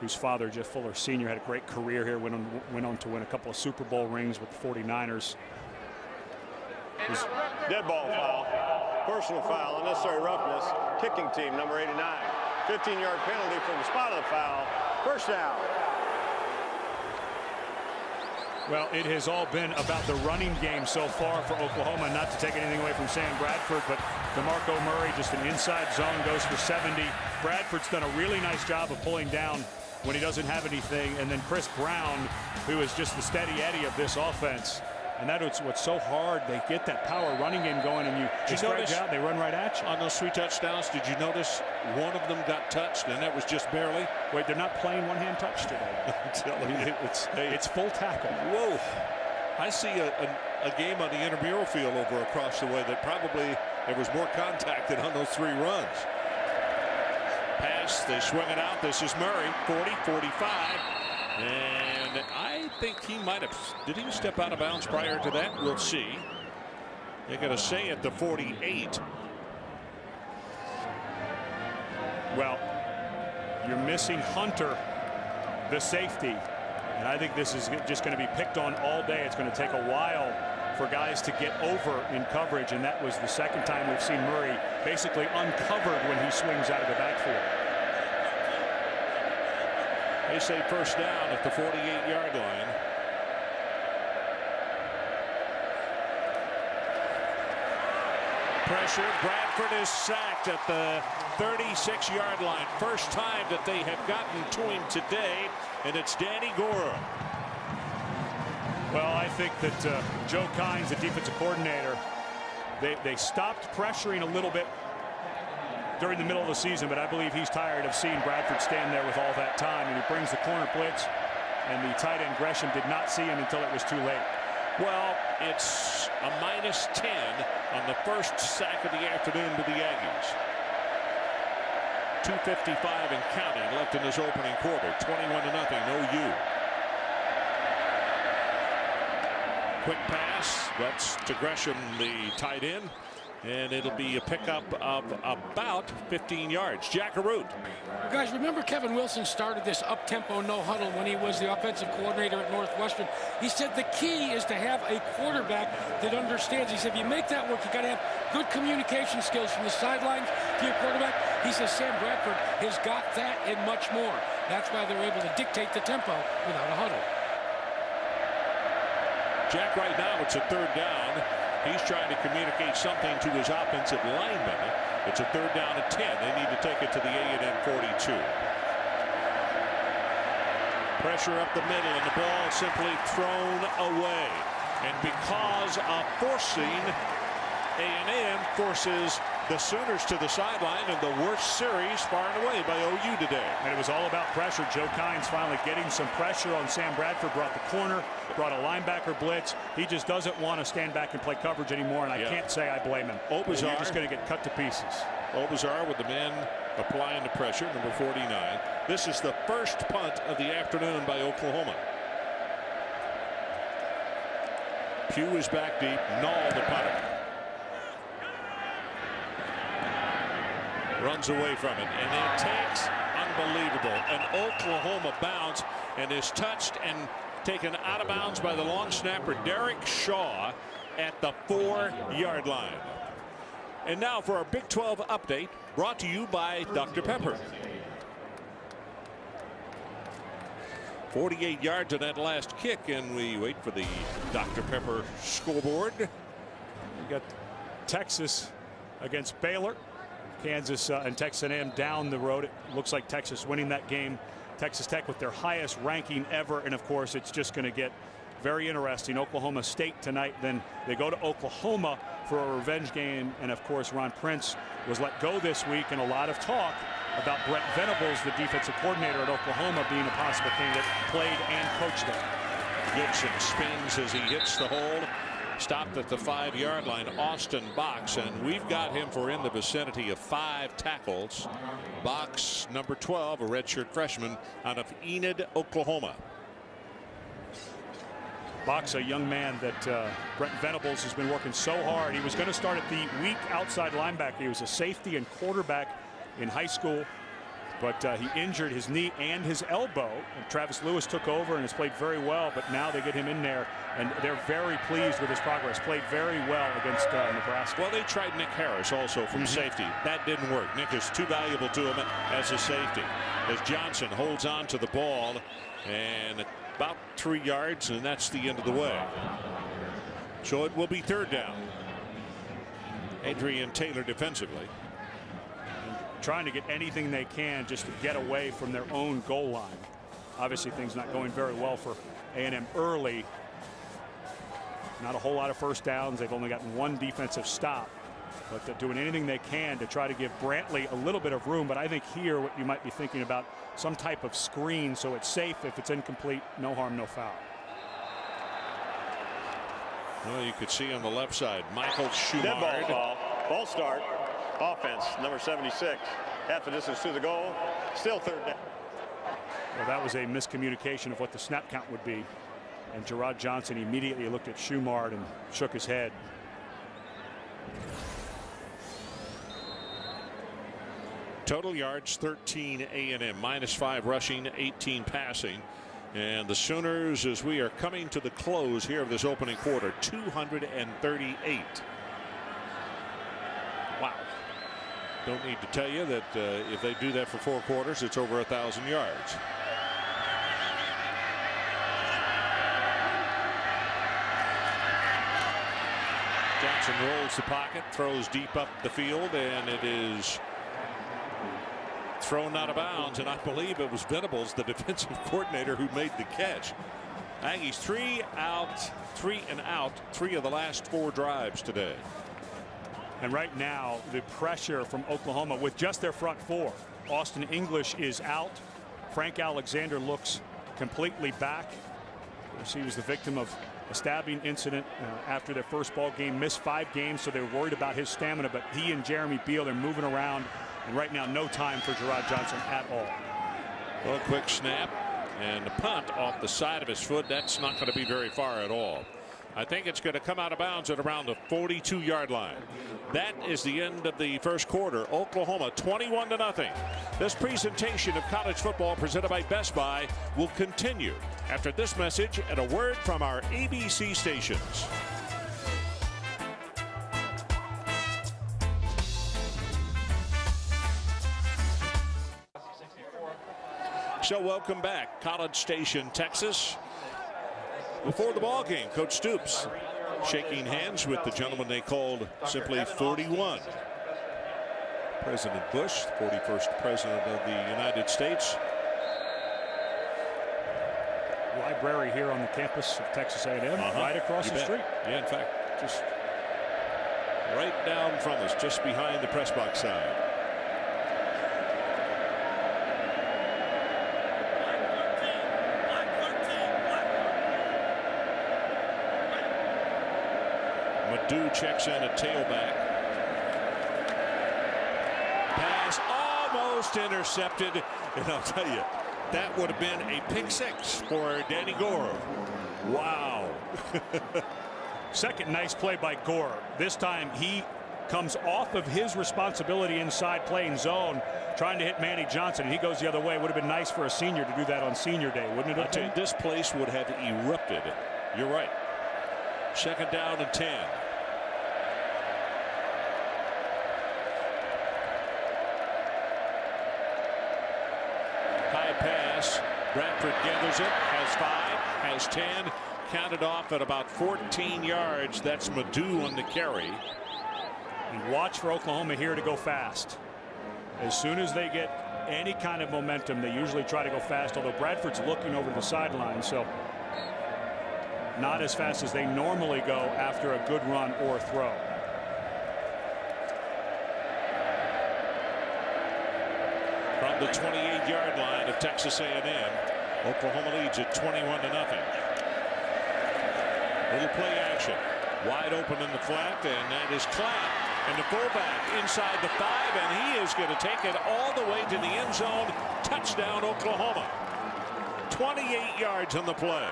whose father, Jeff Fuller Sr., had a great career here, went on to win a couple of Super Bowl rings with the 49ers. Dead ball foul. Personal foul, unnecessary roughness. Kicking team, number 89. 15-yard penalty from the spot of the foul. First down. Well, it has all been about the running game so far for Oklahoma. Not to take anything away from Sam Bradford, but DeMarco Murray, just an inside zone, goes for 70. Bradford's done a really nice job of pulling down when he doesn't have anything. And then Chris Brown, who is just the steady Eddie of this offense. And that's what's so hard. They get that power running game going, and you spread out, they run right at you. On those 3 touchdowns, did you notice one of them got touched, and that was just barely? Wait, they're not playing one-hand touch today. I'm telling you, It's full tackle. Whoa. I see a game on the intramural field over across the way that probably there was more contact than on those 3 runs. Pass, they swing it out. This is Murray, 40, 45. And I think he might have. Did he step out of bounds prior to that? We'll see. They're going to say at the 48. Well, you're missing Hunter, the safety. And I think this is just going to be picked on all day. It's going to take a while for guys to get over in coverage. And that was the second time we've seen Murray basically uncovered when he swings out of the backfield. They say first down at the 48-yard line. Pressure. Bradford is sacked at the 36-yard line. First time that they have gotten to him today, and it's Danny Gora. Well, I think that Joe Kynes, the defensive coordinator, they stopped pressuring a little bit during the middle of the season, but I believe he's tired of seeing Bradford stand there with all that time, and he brings the corner blitz, and the tight end Gresham did not see him until it was too late. Well, it's a -10 on the first sack of the afternoon to the Aggies. 2:55 and counting left in this opening quarter. 21-0 OU. Quick pass. That's to Gresham, the tight end. And it'll be a pickup of about 15 yards. Jackaroot. Guys, remember Kevin Wilson started this up-tempo no-huddle when he was the offensive coordinator at Northwestern. He said the key is to have a quarterback that understands. He said if you make that work, you got to have good communication skills from the sidelines to your quarterback. He says Sam Bradford has got that and much more. That's why they're able to dictate the tempo without a huddle. Jack, right now it's a 3rd down. He's trying to communicate something to his offensive lineman. It's a 3rd down and 10. They need to take it to the A&M 42. Pressure up the middle, and the ball simply thrown away. And because of forcing, A&M forces the Sooners to the sideline in the worst series far and away by OU today. And it was all about pressure. Joe Kynes finally getting some pressure on Sam Bradford, brought the corner, brought a linebacker blitz. He just doesn't want to stand back and play coverage anymore, and I can't say I blame him. Obazar, you're just going to get cut to pieces. Obazar with the man applying the pressure, number 49. This is the first punt of the afternoon by Oklahoma. Pugh is back deep. Nall, the punter, runs away from it, and then takes, unbelievable, an Oklahoma bounce, and is touched and taken out of bounds by the long snapper Derek Shaw at the 4-yard line. And now for our Big 12 update, brought to you by Dr. Pepper. 48 yards on that last kick, and we wait for the Dr. Pepper scoreboard. We got Texas against Baylor. Kansas and Texas A&M down the road. It looks like Texas winning that game. Texas Tech with their highest ranking ever, and of course it's just going to get very interesting. Oklahoma State tonight, then they go to Oklahoma for a revenge game, and of course Ron Prince was let go this week, and a lot of talk about Brent Venables, the defensive coordinator at Oklahoma, being a possible candidate. Played and coached them. Gibson spins as he hits the hold. stopped at the 5-yard line, Austin Box, and we've got him for in the vicinity of 5 tackles. Box, number 12, a redshirt freshman out of Enid, Oklahoma. Box, a young man that Brent Venables has been working so hard. He was going to start at the weak outside linebacker. He was a safety and quarterback in high school, but he injured his knee and his elbow. And Travis Lewis took over and has played very well, but now they get him in there, and they're very pleased with his progress. Played very well against Nebraska. Well, they tried Nick Harris also from safety. That didn't work. Nick is too valuable to him as a safety. As Johnson holds on to the ball, and about 3 yards, and that's the end of the way. So it will be 3rd down. Adrian Taylor defensively. Trying to get anything they can just to get away from their own goal line. Obviously things not going very well for A&M early. Not a whole lot of first downs. They've only gotten 1 defensive stop, but they're doing anything they can to try to give Brantley a little bit of room. But I think here what you might be thinking about, some type of screen so it's safe. If it's incomplete, no harm, no foul. Well, you could see on the left side, Michael Dead Schumard. Ball start. Offense, number 76. Half a distance to the goal. Still 3rd down. Well, that was a miscommunication of what the snap count would be. And Gerard Johnson immediately looked at Schumard and shook his head. Total yards 13 A&M, -5 rushing, 18 passing. And the Sooners, as we are coming to the close here of this opening quarter, 238. Wow. Don't need to tell you that if they do that for 4 quarters, it's over 1,000 yards. Johnson rolls the pocket, throws deep up the field, and it is thrown out of bounds, and I believe it was Venables, the defensive coordinator, who made the catch. Aggies 3 and out, 3 of the last 4 drives today. And right now the pressure from Oklahoma with just their front 4. Austin English is out. Frank Alexander looks completely back. He was the victim of a stabbing incident after their first ball game, missed 5 games, so they were worried about his stamina, but he and Jeremy Beal, they're moving around. And right now, no time for Gerard Johnson at all. Well, quick snap and the punt off the side of his foot. That's not going to be very far at all. I think it's going to come out of bounds at around the 42-yard line. That is the end of the first quarter. Oklahoma 21-0. This presentation of college football presented by Best Buy will continue after this message and a word from our ABC stations. So welcome back, College Station, Texas. Before the ball game, Coach Stoops shaking hands with the gentleman they called simply 41. President Bush, 41st President of the United States. Library here on the campus of Texas A&M, right across the street. Yeah, in fact, just right down from us, just behind the press box side. Madu checks in at tailback. Pass almost intercepted, and I'll tell you, that would have been a pick 6 for Danny Gore. Wow. Second nice play by Gore. This time he comes off of his responsibility inside playing zone, trying to hit Manny Johnson, and he goes the other way. Would have been nice for a senior to do that on senior day, wouldn't it? I'll tell you, this place would have erupted. You're right. 2nd down and 10. High pass. Bradford gathers it, has 5, has 10, counted off at about 14 yards. That's Madu on the carry. And watch for Oklahoma here to go fast. As soon as they get any kind of momentum, they usually try to go fast, although Bradford's looking over the sideline, so not as fast as they normally go after a good run or throw. From the 28-yard line of Texas A&M, Oklahoma leads at 21-0. Little play action. Wide open in the flat, and that is Clapp. And the fullback inside the 5, and he is going to take it all the way to the end zone. Touchdown, Oklahoma. 28 yards on the play.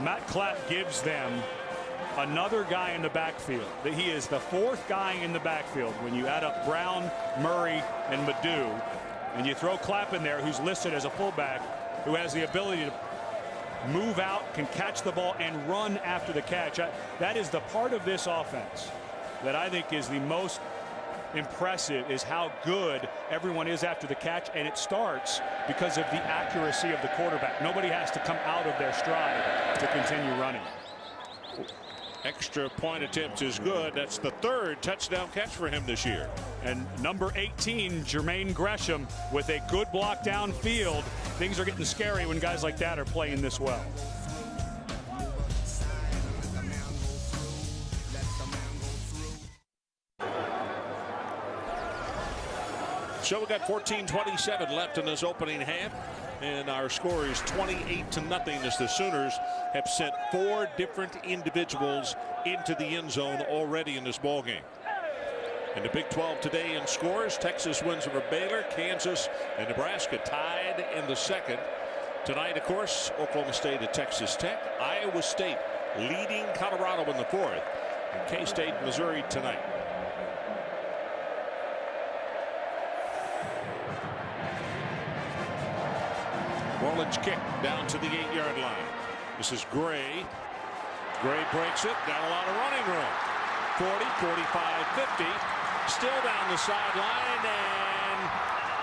Matt Clapp gives them another guy in the backfield. He is the 4th guy in the backfield. When you add up Brown, Murray, and Madu, and you throw Clapp in there, who's listed as a fullback, who has the ability to move out, can catch the ball, and run after the catch. That is the part of this offense that I think is the most impressive, is how good everyone is after the catch, and it starts because of the accuracy of the quarterback. Nobody has to come out of their stride to continue running. Extra point attempts is good. That's the 3rd touchdown catch for him this year. And number 18, Jermaine Gresham, with a good block downfield. Things are getting scary when guys like that are playing this well. So we got 14:27 left in this opening half, and our score is 28-0 as the Sooners have sent 4 different individuals into the end zone already in this ball game. In the Big 12 today in scores, Texas wins over Baylor, Kansas and Nebraska tied in the 2nd. Tonight, of course, Oklahoma State at Texas Tech, Iowa State leading Colorado in the 4th, and K-State, Missouri tonight. Orland's kick down to the 8-yard line. This is Gray. Gray breaks it. Got a lot of running room. 40, 45, 50. Still down the sideline and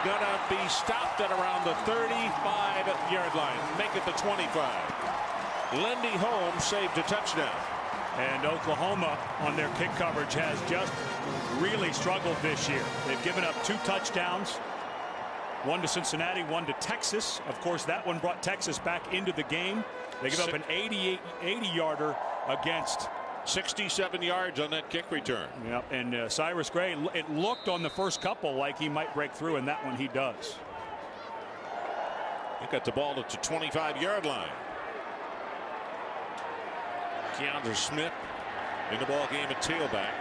gonna be stopped at around the 35-yard line. Make it the 25. Lindy Holmes saved a touchdown. And Oklahoma on their kick coverage has just really struggled this year. They've given up 2 touchdowns. One to Cincinnati, one to Texas. Of course, that one brought Texas back into the game. They give up an 80-yarder against 67 yards on that kick return. Yep, and Cyrus Gray, it looked on the first couple like he might break through, and that one he does. He got the ball at the 25-yard line. Keandre Smith in the ball game at tailback.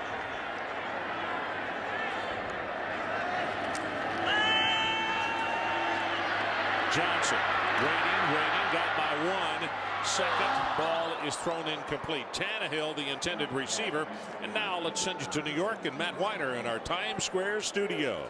Johnson waiting, got by 1. Second ball is thrown incomplete. Tannehill, the intended receiver. And now let's send you to New York and Matt Weiner in our Times Square studio.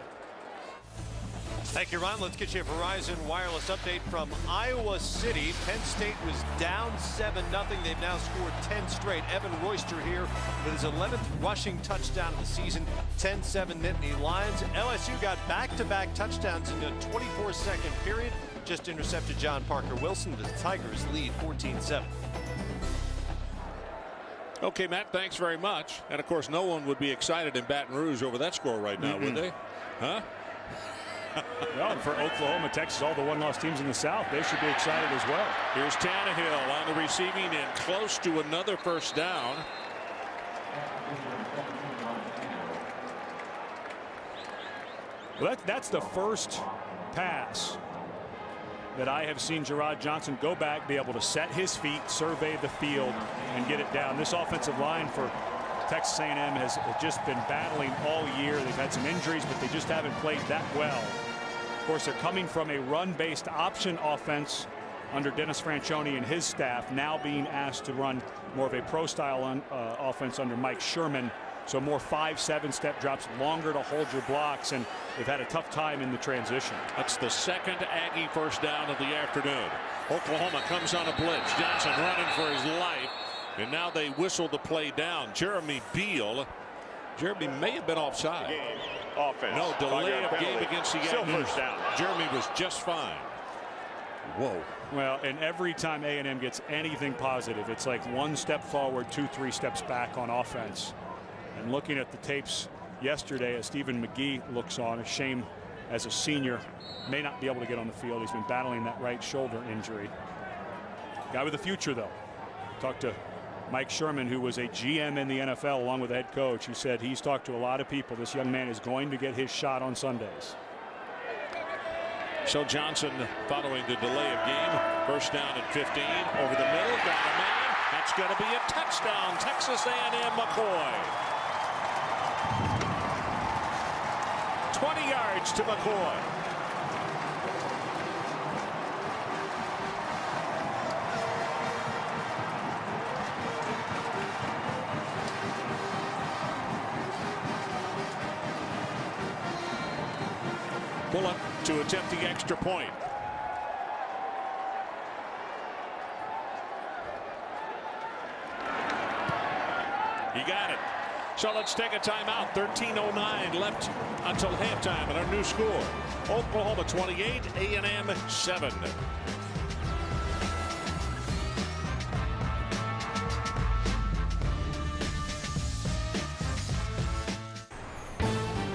Thank you, Ron. Let's get you a Verizon Wireless update from Iowa City. Penn State was down 7-0. They've now scored 10 straight. Evan Royster here with his 11th rushing touchdown of the season. 10-7 Nittany Lions. LSU got back-to-back touchdowns in a 24-second period. Just intercepted John Parker Wilson. The Tigers lead 14-7. Okay, Matt, thanks very much. And, of course, no one would be excited in Baton Rouge over that score right now, would they? Huh? Well, and for Oklahoma, Texas, all the one-loss teams in the South, they should be excited as well. Here's Tannehill on the receiving end, close to another first down. Well, that's the first pass that I have seen Gerard Johnson go back, be able to set his feet, survey the field, and get it down. This offensive line for Texas A&M has just been battling all year. They've had some injuries, but they just haven't played that well. Of course, they're coming from a run-based option offense under Dennis Franchione and his staff, now being asked to run more of a pro-style offense under Mike Sherman. So more 5-7 step drops, longer to hold your blocks, and they've had a tough time in the transition. That's the second Aggie first down of the afternoon. Oklahoma comes on a blitz. Johnson running for his life, and now they whistle the play down. Jeremy Beal. Jeremy may have been offside. Game. Offense. No, delay of game against the Still Aggies. first down. Jeremy was just fine. Whoa. Well, and every time A&M gets anything positive, it's like 1 step forward, 2-3 steps back on offense. And looking at the tapes yesterday as Stephen McGee looks on, a shame as a senior, may not be able to get on the field. He's been battling that right shoulder injury. Guy with a future, though. Talked to Mike Sherman, who was a GM in the NFL along with the head coach. He said he's talked to a lot of people. This young man is going to get his shot on Sundays. So Johnson, following the delay of game, first down at 15, over the middle, got a man, That's going to be a touchdown. Texas A&M McCoy. 20 yards to McCoy. Bullock to attempt the extra point. He got it. So let's take a timeout. 13:09 left until halftime, and our new score: Oklahoma 28, A&M 7.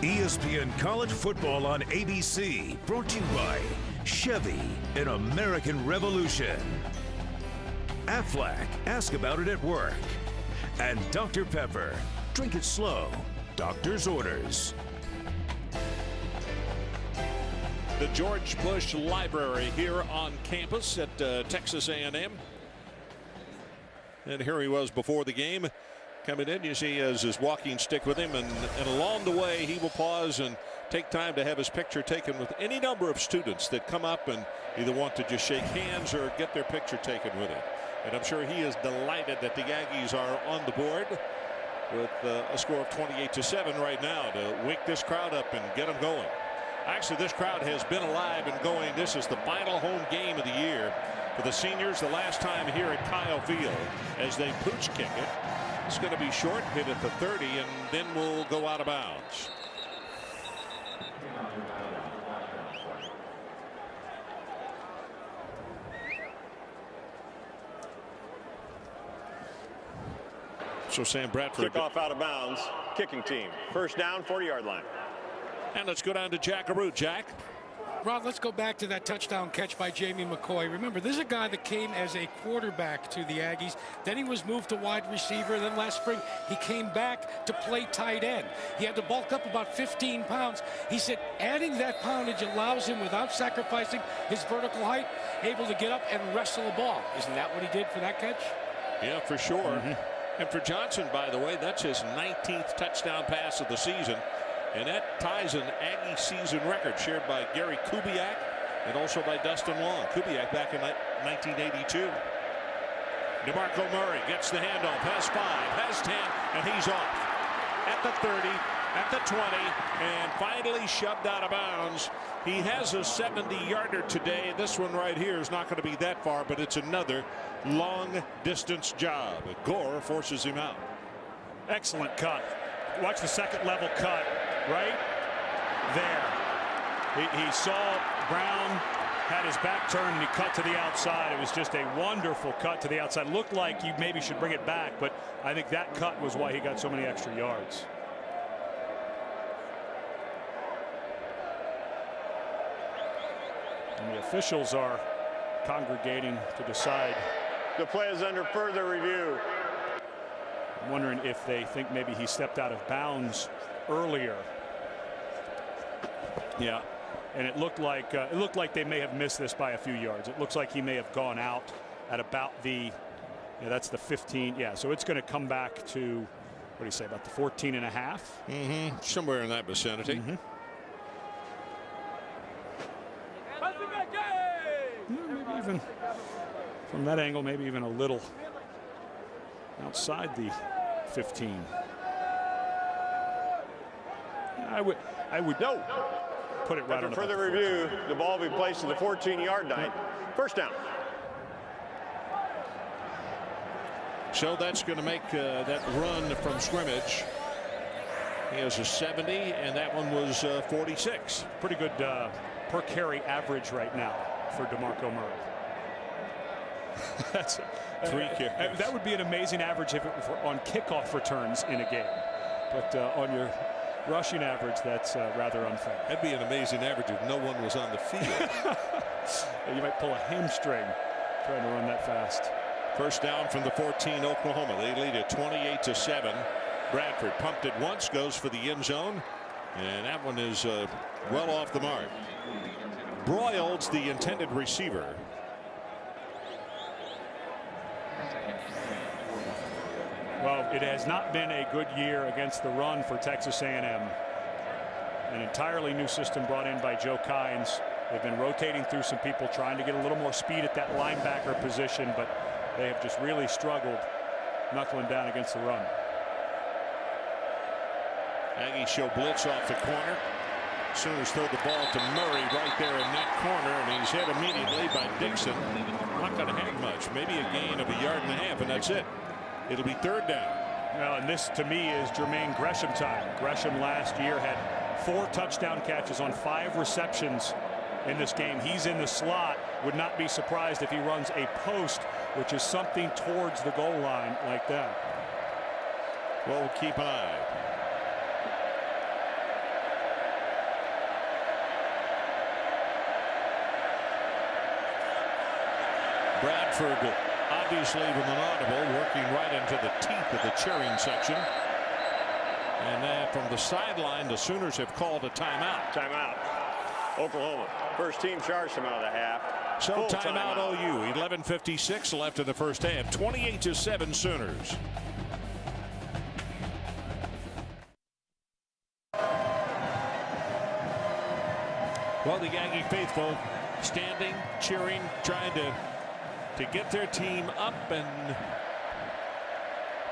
ESPN College Football on ABC, brought to you by Chevy, an American Revolution. Aflac, ask about it at work. And Dr. Pepper, drink it slow. Doctor's orders. The George Bush Library here on campus at Texas A&M. And here he was before the game. Coming in, you see as his walking stick with him, and along the way he will pause and take time to have his picture taken with any number of students that come up and either want to just shake hands or get their picture taken with him. And I'm sure he is delighted that the Aggies are on the board with a score of 28-7 right now to wake this crowd up and get them going. Actually, this crowd has been alive and going. This is the final home game of the year for the seniors, the last time here at Kyle Field as they pooch kick it. It's going to be short, hit at the 30, and then we'll go out of bounds. So Sam Bradford. Kickoff out of bounds. Kicking team. First down, 40-yard line. And let's go down to Jackaroo. Jack. Rod, let's go back to that touchdown catch by Jamie McCoy. Remember, this is a guy that came as a quarterback to the Aggies. Then he was moved to wide receiver. Then last spring, he came back to play tight end. He had to bulk up about 15 pounds. He said adding that poundage allows him, without sacrificing his vertical height, able to get up and wrestle a ball. Isn't that what he did for that catch? Yeah, for sure. And for Johnson, by the way, that's his 19th touchdown pass of the season. And that ties an Aggie season record shared by Gary Kubiak and also by Dustin Long. Kubiak back in 1982. DeMarco Murray gets the handoff, has 5, has 10, and he's off. At the 30, at the 20, and finally shoved out of bounds. He has a 70-yarder today. This one right here is not going to be that far, but it's another long-distance job. Gore forces him out. Excellent cut. Watch the second level cut. Right there. He saw Brown, had his back turned, and he cut to the outside. It was just a wonderful cut to the outside. Looked like you maybe should bring it back, but I think that cut was why he got so many extra yards. And the officials are congregating to decide. The play is under further review. I'm wondering if they think maybe he stepped out of bounds earlier. Yeah, and it looked like they may have missed this by a few yards. It looks like he may have gone out at about the, yeah, that's the 15. Yeah, so it's going to come back to, what do you say, about the 14 and a half? Somewhere in that vicinity. Maybe even from that angle, maybe even a little outside the 15. I would put it right After on further review, the ball will be placed at the 14-yard line. First down. So that's going to make that run from scrimmage. He has a 70, and that one was 46. Pretty good per carry average right now for DeMarco Murray. That's 3 carries. That would be an amazing average if it were on kickoff returns in a game, but on your rushing average, that's rather unfair. That'd be an amazing average if no one was on the field. You might pull a hamstring trying to run that fast. First down from the 14, Oklahoma. They lead it 28-7. Bradford pumped it once, goes for the end zone, and that one is well off the mark. Broyles, the intended receiver. Well, it has not been a good year against the run for Texas A&M. An entirely new system brought in by Joe Kynes. They've been rotating through some people, trying to get a little more speed at that linebacker position, but they have just really struggled knuckling down against the run. Aggies show blitz off the corner. Sooners throw the ball to Murray right there in that corner, and he's hit immediately by Dixon. Not going to have much, maybe a gain of 1.5 yards, and that's it. It'll be 3rd down. Well, and this to me is Jermaine Gresham time. Gresham last year had 4 touchdown catches on 5 receptions in this game. He's in the slot. Would not be surprised if he runs a post, which is something towards the goal line like that. Well, we'll keep an eye. Bradford obviously with an audible, working right into the teeth of the cheering section. And then from the sideline, the Sooners have called a timeout. Timeout. Oklahoma. First team charged them out of the half. So timeout OU. 11:56 left in the first half. 28-7 Sooners. Well, the Aggie faithful standing, cheering, trying to get their team up and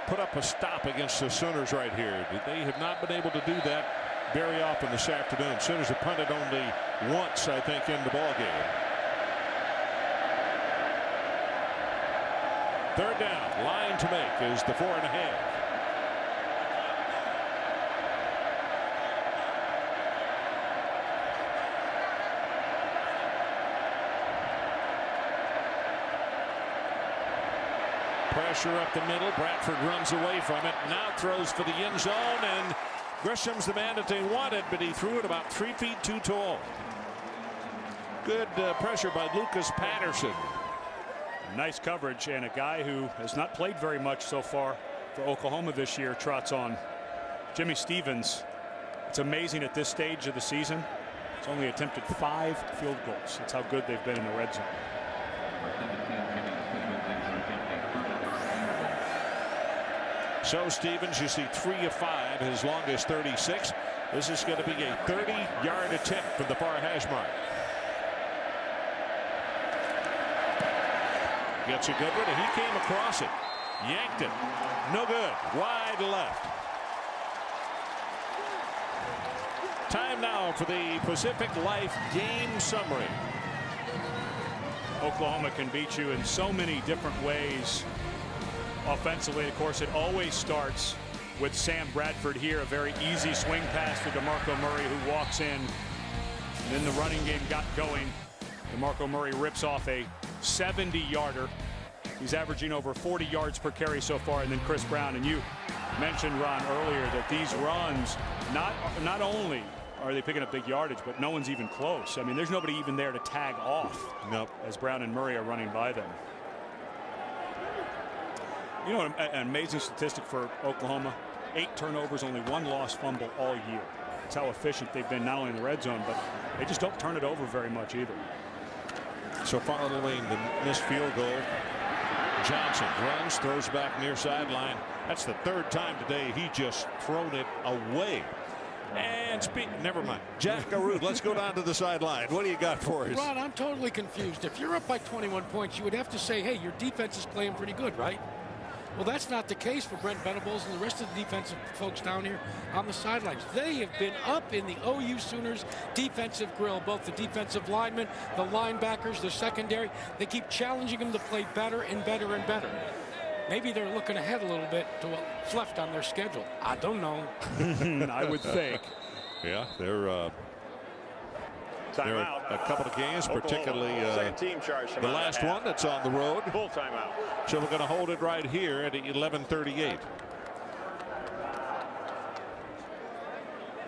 put up a stop against the Sooners right here. They have not been able to do that very often this afternoon. Sooners have punted only once, I think, in the ball game. 3rd down, line to make is the 4.5. Pressure up the middle. Bradford runs away from it. Now throws for the end zone, and Gresham's the man that they wanted, but he threw it about 3 feet too tall. Good pressure by Lucas Patterson. Nice coverage, and a guy who has not played very much so far for Oklahoma this year trots on. Jimmy Stevens. It's amazing at this stage of the season. He's only attempted 5 field goals. That's how good they've been in the red zone. So Stevens, you see 3 of 5, his longest 36. This is going to be a 30-yard attempt from the far hash mark. Gets a good one, and he came across it. Yanked it. No good. Wide left. Time now for the Pacific Life game summary. Oklahoma can beat you in so many different ways. Offensively, of course, it always starts with Sam Bradford here. A very easy swing pass to DeMarco Murray, who walks in. And then the running game got going. DeMarco Murray rips off a 70-yarder. He's averaging over 40 yards per carry so far. And then Chris Brown, and you mentioned, Ron, earlier that these runs, not only are they picking up big yardage, but no one's even close. I mean, there's nobody even there to tag off. Nope. As Brown and Murray are running by them. You know, an amazing statistic for Oklahoma: 8 turnovers, only 1 lost fumble all year. That's how efficient they've been, not only in the red zone, but they just don't turn it over very much either. So following the missed field goal, Johnson runs, throws back near sideline. That's the 3rd time today he just thrown it away. And never mind. Jack Garud, let's go down to the sideline. What do you got for us? Ron, I'm totally confused. If you're up by 21 points, you would have to say, hey, your defense is playing pretty good, right? Well, that's not the case for Brent Venables and the rest of the defensive folks down here on the sidelines. They have been up in the OU Sooners defensive grill, both the defensive linemen, the linebackers, the secondary. They keep challenging them to play better and better and better. Maybe they're looking ahead a little bit to what's left on their schedule. I don't know. I would think. Yeah, they're a couple of games, Oklahoma. particularly Second team charged the last one that's on the road. Full timeout. So we're going to hold it right here at 11:38.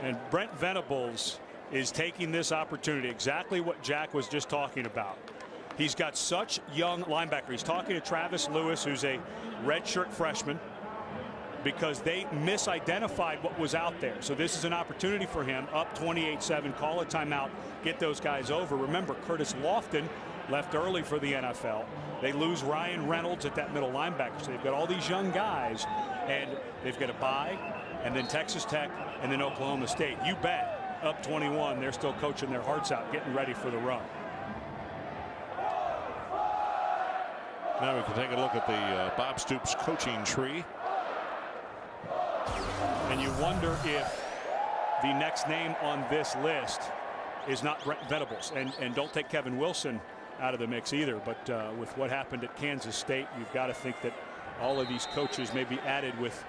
And Brent Venables is taking this opportunity, exactly what Jack was just talking about. He's got such young linebacker. He's talking to Travis Lewis, who's a redshirt freshman, because they misidentified what was out there. So this is an opportunity for him, up 28-7, call a timeout, get those guys over. Remember, Curtis Lofton left early for the NFL. They lose Ryan Reynolds at that middle linebacker. So they've got all these young guys, and they've got a bye, and then Texas Tech, and then Oklahoma State. You bet, up 21, they're still coaching their hearts out, getting ready for the run. Now we can take a look at the Bob Stoops coaching tree. And you wonder if the next name on this list is not Brent Venables. And don't take Kevin Wilson out of the mix either. But with what happened at Kansas State, you've got to think that all of these coaches may be added with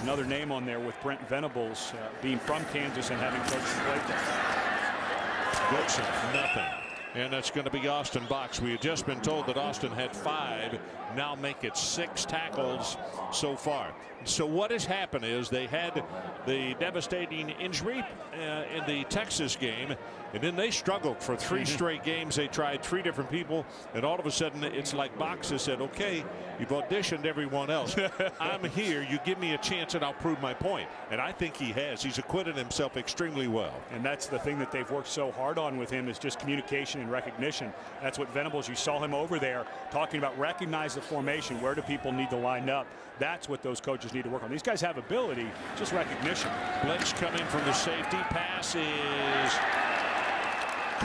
another name on there, with Brent Venables being from Kansas and having coached played there. Wilson, nothing. And that's going to be Austin Box. We had just been told that Austin had 5, now make it 6 tackles so far. So what has happened is they had the devastating injury in the Texas game, and then they struggled for 3 straight games. They tried 3 different people, and all of a sudden it's like Box has said, okay, you've auditioned everyone else. I'm here. You give me a chance and I'll prove my point. And I think he has. He's acquitted himself extremely well. And that's the thing that they've worked so hard on with him, is just communication and recognition. That's what Venables, you saw him over there talking about, recognize the formation. Where do people need to line up? That's what those coaches need to work on. These guys have ability, just recognition. Blitz coming from the safety. Pass is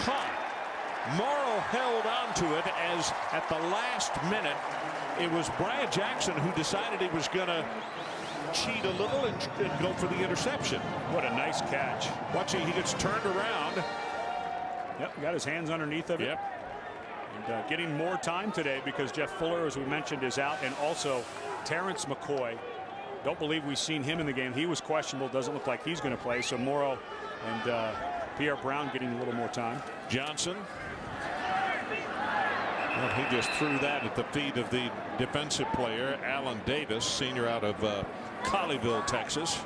caught. Morrow held on to it, as at the last minute it was Brian Jackson who decided he was going to cheat a little and go for the interception. What a nice catch. Watching, he gets turned around. Yep, got his hands underneath of it. Yep. And getting more time today because Jeff Fuller, as we mentioned, is out, and also Terrence McCoy. Don't believe we've seen him in the game. He was questionable. Doesn't look like he's going to play. So Morrow and Pierre Brown getting a little more time. Johnson. Well, he just threw that at the feet of the defensive player, Alan Davis, senior out of Colleyville, Texas.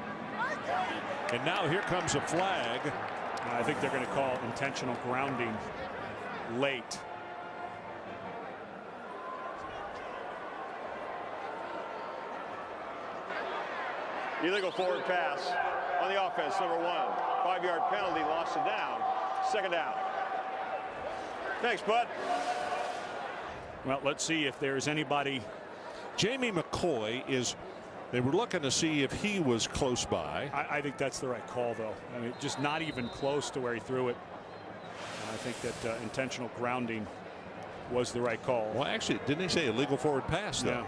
And now here comes a flag. I think they're going to call intentional grounding late. Illegal forward pass on the offense, number 1. 5-yard penalty, lost it down. 2nd down. Thanks, bud. Well, let's see if there's anybody. Jamie McCoy is, they were looking to see if he was close by. I think that's the right call, though. I mean, just not even close to where he threw it. And I think that intentional grounding was the right call. Well, actually, didn't he say illegal forward pass, though? Yeah.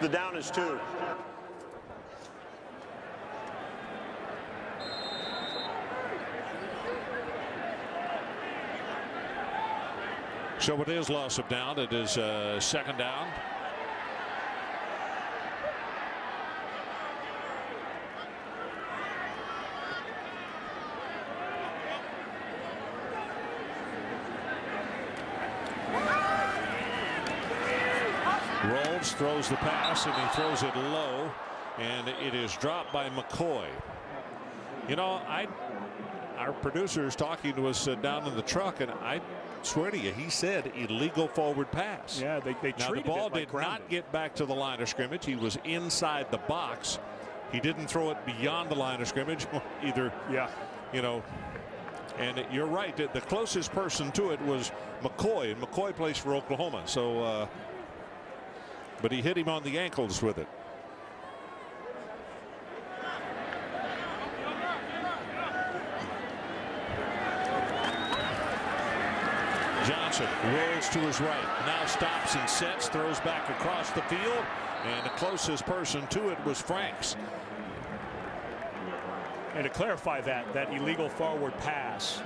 The down is 2. So it is loss of down. It is 2nd down. Rolls, throws the pass, and he throws it low, and it is dropped by McCoy. You know, our producer is talking to us down in the truck, and I swear to you, he said illegal forward pass. Yeah, they now treated the ball it like did not get back to the line of scrimmage. He was inside the box. He didn't throw it beyond the line of scrimmage either. Yeah, you know. And you're right. The closest person to it was McCoy, and McCoy plays for Oklahoma. So, but he hit him on the ankles with it. Johnson rolls to his right, now stops and sets, throws back across the field, and the closest person to it was Franks. and to clarify that illegal forward pass,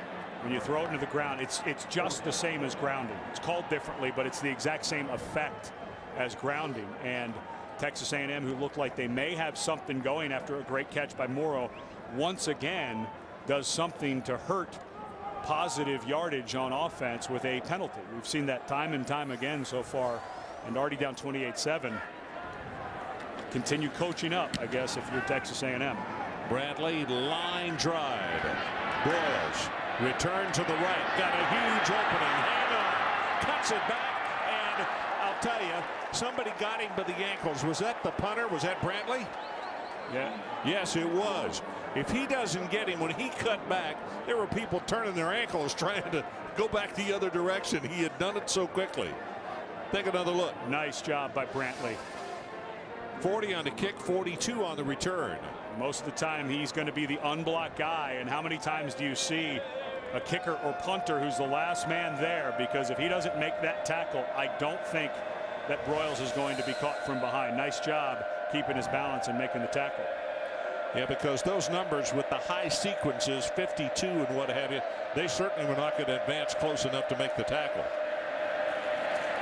when you throw it into the ground, it's just the same as grounding. It's called differently, but it's the exact same effect as grounding. And Texas A&M, who looked like they may have something going after a great catch by Morrow, once again does something to hurt positive yardage on offense with a penalty. We've seen that time and time again so far, and already down 28-7. continue coaching up, I guess, if you're Texas A&M. Bradley, line drive. Broyles, return to the right. Got a huge opening. Hang on. Cuts it back. And I'll tell you, somebody got him by the ankles. Was that the punter? Was that Brantley? Yeah. Yes, it was. If he doesn't get him when he cut back, there were people turning their ankles trying to go back the other direction. He had done it so quickly. Take another look. Nice job by Brantley. 40 on the kick, 42 on the return. Most of the time he's going to be the unblocked guy, and how many times do you see a kicker or punter who's the last man there? Because if he doesn't make that tackle, I don't think that Broyles is going to be caught from behind. Nice job keeping his balance and making the tackle. Yeah, because those numbers with the high sequences, 52 and what have you, they certainly were not going to advance close enough to make the tackle.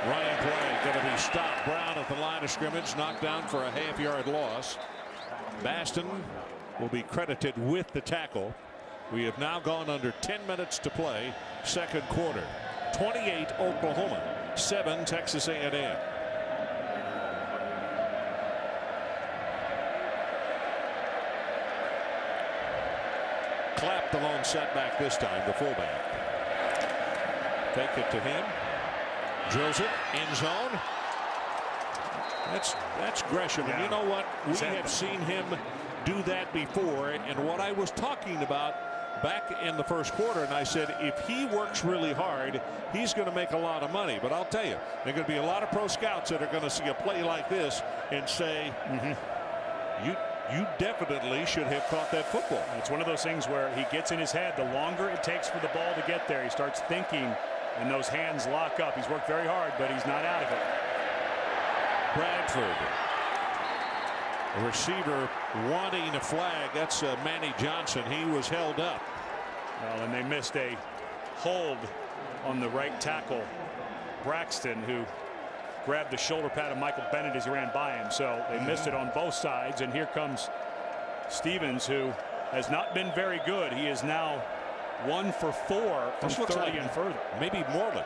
Ryan Clay going to be stopped. Brown at the line of scrimmage, knocked down for a half-yard loss. Baston will be credited with the tackle. We have now gone under 10 minutes to play, second quarter. 28 Oklahoma, 7 Texas A&M. Clapped the lone setback this time, the fullback. Take it to him. Drills it, end zone. That's Gresham. And you know what? We have seen him do that before. And what I was talking about back in the first quarter, and I said if he works really hard, he's going to make a lot of money. But I'll tell you, there are going to be a lot of pro scouts that are going to see a play like this and say, you definitely should have caught that football. It's one of those things where he gets in his head. The longer it takes for the ball to get there, he starts thinking, and those hands lock up. He's worked very hard, but he's not out of it. Bradford. A receiver wanting a flag. That's Manny Johnson. He was held up. Well, and they missed a hold on the right tackle, Braxton, who grabbed the shoulder pad of Michael Bennett as he ran by him. So they missed it on both sides. And here comes Stevens, who has not been very good. He is now 1 for 4 from 30 and further. Maybe Moreland.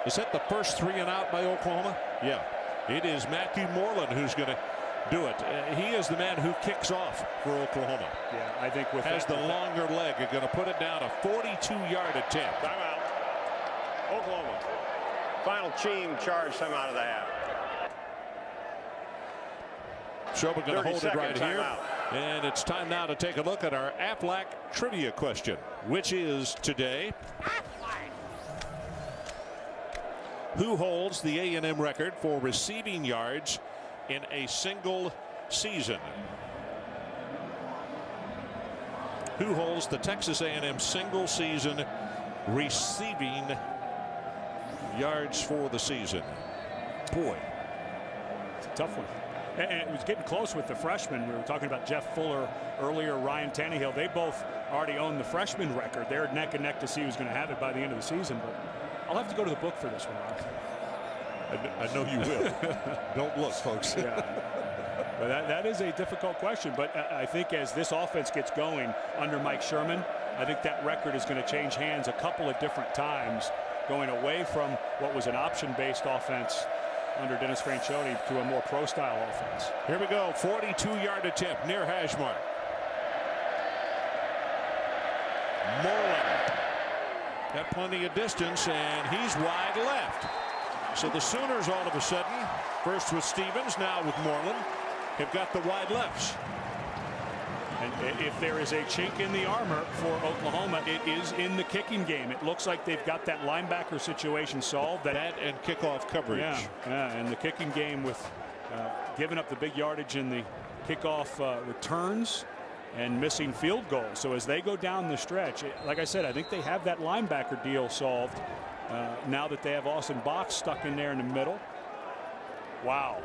Is that the first 3 and out by Oklahoma? Yeah. It is Matthew Moreland who's going to do it. He is the man who kicks off for Oklahoma. Yeah, I think with has the longer leg. You're going to put it down a 42-yard attempt. Timeout. Oklahoma. Final team charge timeout of the half. Schober going to hold it right here. Timeout. And it's time now to take a look at our Aflac trivia question, which is today. Who holds the A&M record for receiving yards in a single season? Who holds the Texas A&M single season receiving yards for the season? Boy, it's a tough one. And it was getting close with the freshmen. We were talking about Jeff Fuller earlier, Ryan Tannehill. They both already own the freshman record. They're neck and neck to see who's going to have it by the end of the season. But I'll have to go to the book for this one, Ron. I know you will. Don't look, folks. Yeah. But that is a difficult question. But I think as this offense gets going under Mike Sherman, I think that record is going to change hands a couple of different times, going away from what was an option-based offense under Dennis Franchione to a more pro-style offense. Here we go. 42-yard attempt near hash mark. Moreland got plenty of distance, and he's wide left. So the Sooners all of a sudden, first with Stevens, now with Moreland, have got the wide lefts. And if there is a chink in the armor for Oklahoma, it is in the kicking game. It looks like they've got that linebacker situation solved. That and kickoff coverage. Yeah, and the kicking game with giving up the big yardage in the kickoff returns and missing field goals. So as they go down the stretch, like I said, I think they have that linebacker deal solved now that they have Austin Box stuck in there in the middle. Wow.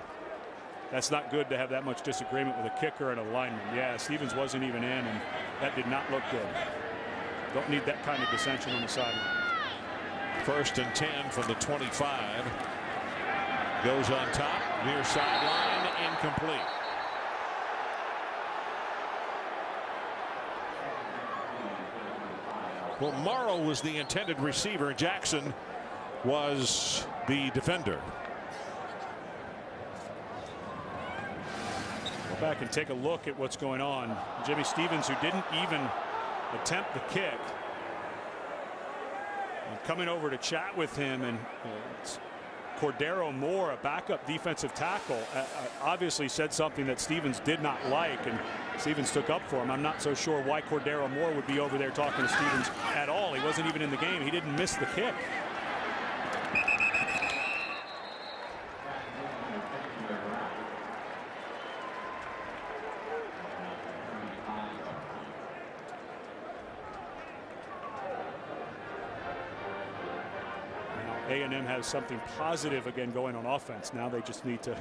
That's not good to have that much disagreement with a kicker and a lineman. Yeah, Stevens wasn't even in, and that did not look good. Don't need that kind of dissension on the sideline. 1st and 10 from the 25. Goes on top, near sideline, incomplete. Well, Morrow was the intended receiver. Jackson was the defender. back and take a look at what's going on. Jimmy Stevens, who didn't even attempt the kick, and coming over to chat with him, and Cordero Moore, a backup defensive tackle, obviously said something that Stevens did not like, and Stevens took up for him. I'm not so sure why Cordero Moore would be over there talking to Stevens at all. He wasn't even in the game. He didn't miss the kick. A&M has something positive again going on offense. Now they just need to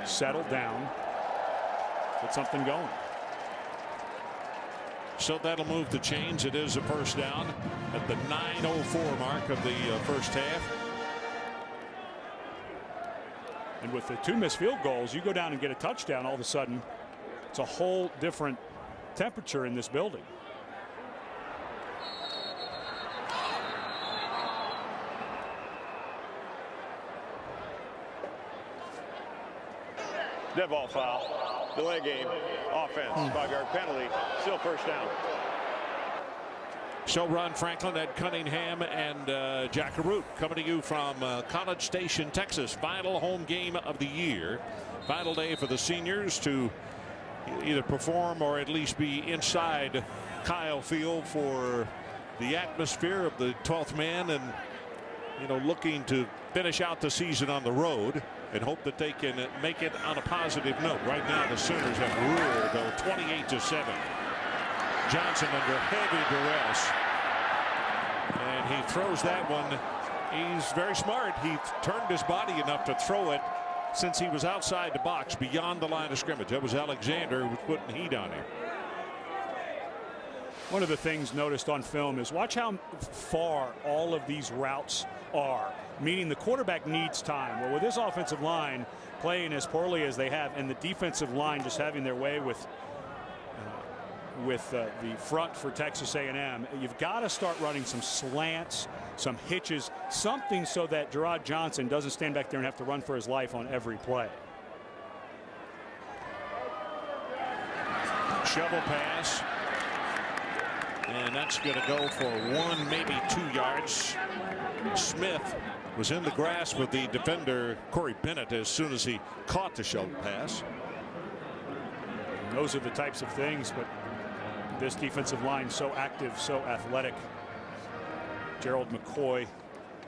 settle down, get something going. So that'll move the chains. It is a first down at the 9:04 mark of the first half. And with the 2 missed field goals, you go down and get a touchdown, all of a sudden it's a whole different temperature in this building. Dead ball foul. Delay game. Offense. 5-yard penalty. Still first down. So Ron Franklin, Ed Cunningham, and Jack Arute coming to you from College Station, Texas. Final home game of the year. Final day for the seniors to either perform or at least be inside Kyle Field for the atmosphere of the 12th man, and looking to finish out the season on the road and hope that they can make it on a positive note. Right now the Sooners have ruled, though, 28-7. Johnson under heavy duress, and he throws that one. He's very smart. He turned his body enough to throw it since he was outside the box beyond the line of scrimmage. That was Alexander who was putting heat on him. One of the things noticed on film is watch how far all of these routes are, meaning the quarterback needs time. Well, with this offensive line playing as poorly as they have, and the defensive line just having their way with the front for Texas A&M, you've got to start running some slants, some hitches, something so that Gerard Johnson doesn't stand back there and have to run for his life on every play. Shovel pass. And that's going to go for 1, maybe 2 yards. Smith was in the grasp with the defender Corey Bennett as soon as he caught the shovel pass. And those are the types of things, but this defensive line so active, so athletic. Gerald McCoy,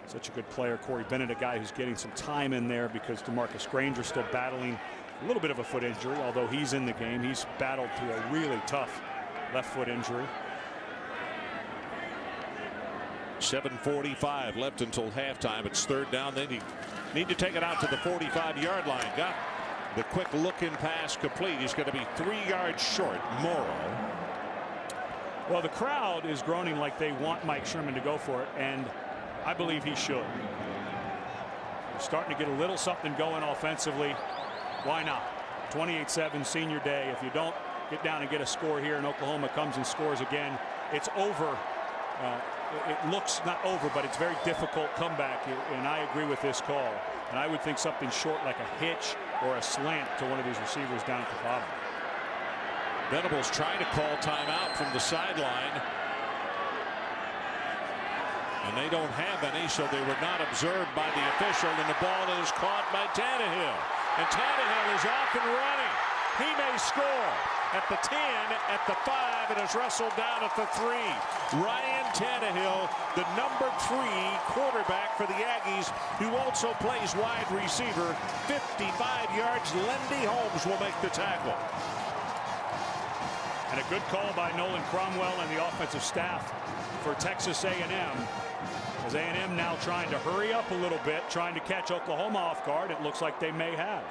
such a good player. Corey Bennett, a guy who's getting some time in there because DeMarcus Granger still battling a little bit of a foot injury, although he's in the game. He's battled through a really tough left foot injury. 7:45 left until halftime. It's third down. They need to take it out to the 45-yard line. Got the quick look-in pass complete. He's going to be 3 yards short. Morrow. Well, the crowd is groaning like they want Mike Sherman to go for it, and I believe he should. We're starting to get a little something going offensively. Why not? 28-7 senior day. If you don't get down and get a score here and Oklahoma comes and scores again, it's over. It looks not over, but it's very difficult comeback, and I agree with this call. And I would think something short like a hitch or a slant to one of these receivers down at the bottom. Venables trying to call timeout from the sideline, and they don't have any, so they were not observed by the official, and the ball is caught by Tannehill, and Tannehill is off and running. He may score at the 10, at the 5, and is wrestled down at the 3. Ryan Tannehill, the number 3 quarterback for the Aggies, who also plays wide receiver. 55 yards. Lendy Holmes will make the tackle. And a good call by Nolan Cromwell and the offensive staff for Texas A&M. As A&M now trying to hurry up a little bit, trying to catch Oklahoma off guard. It looks like they may have.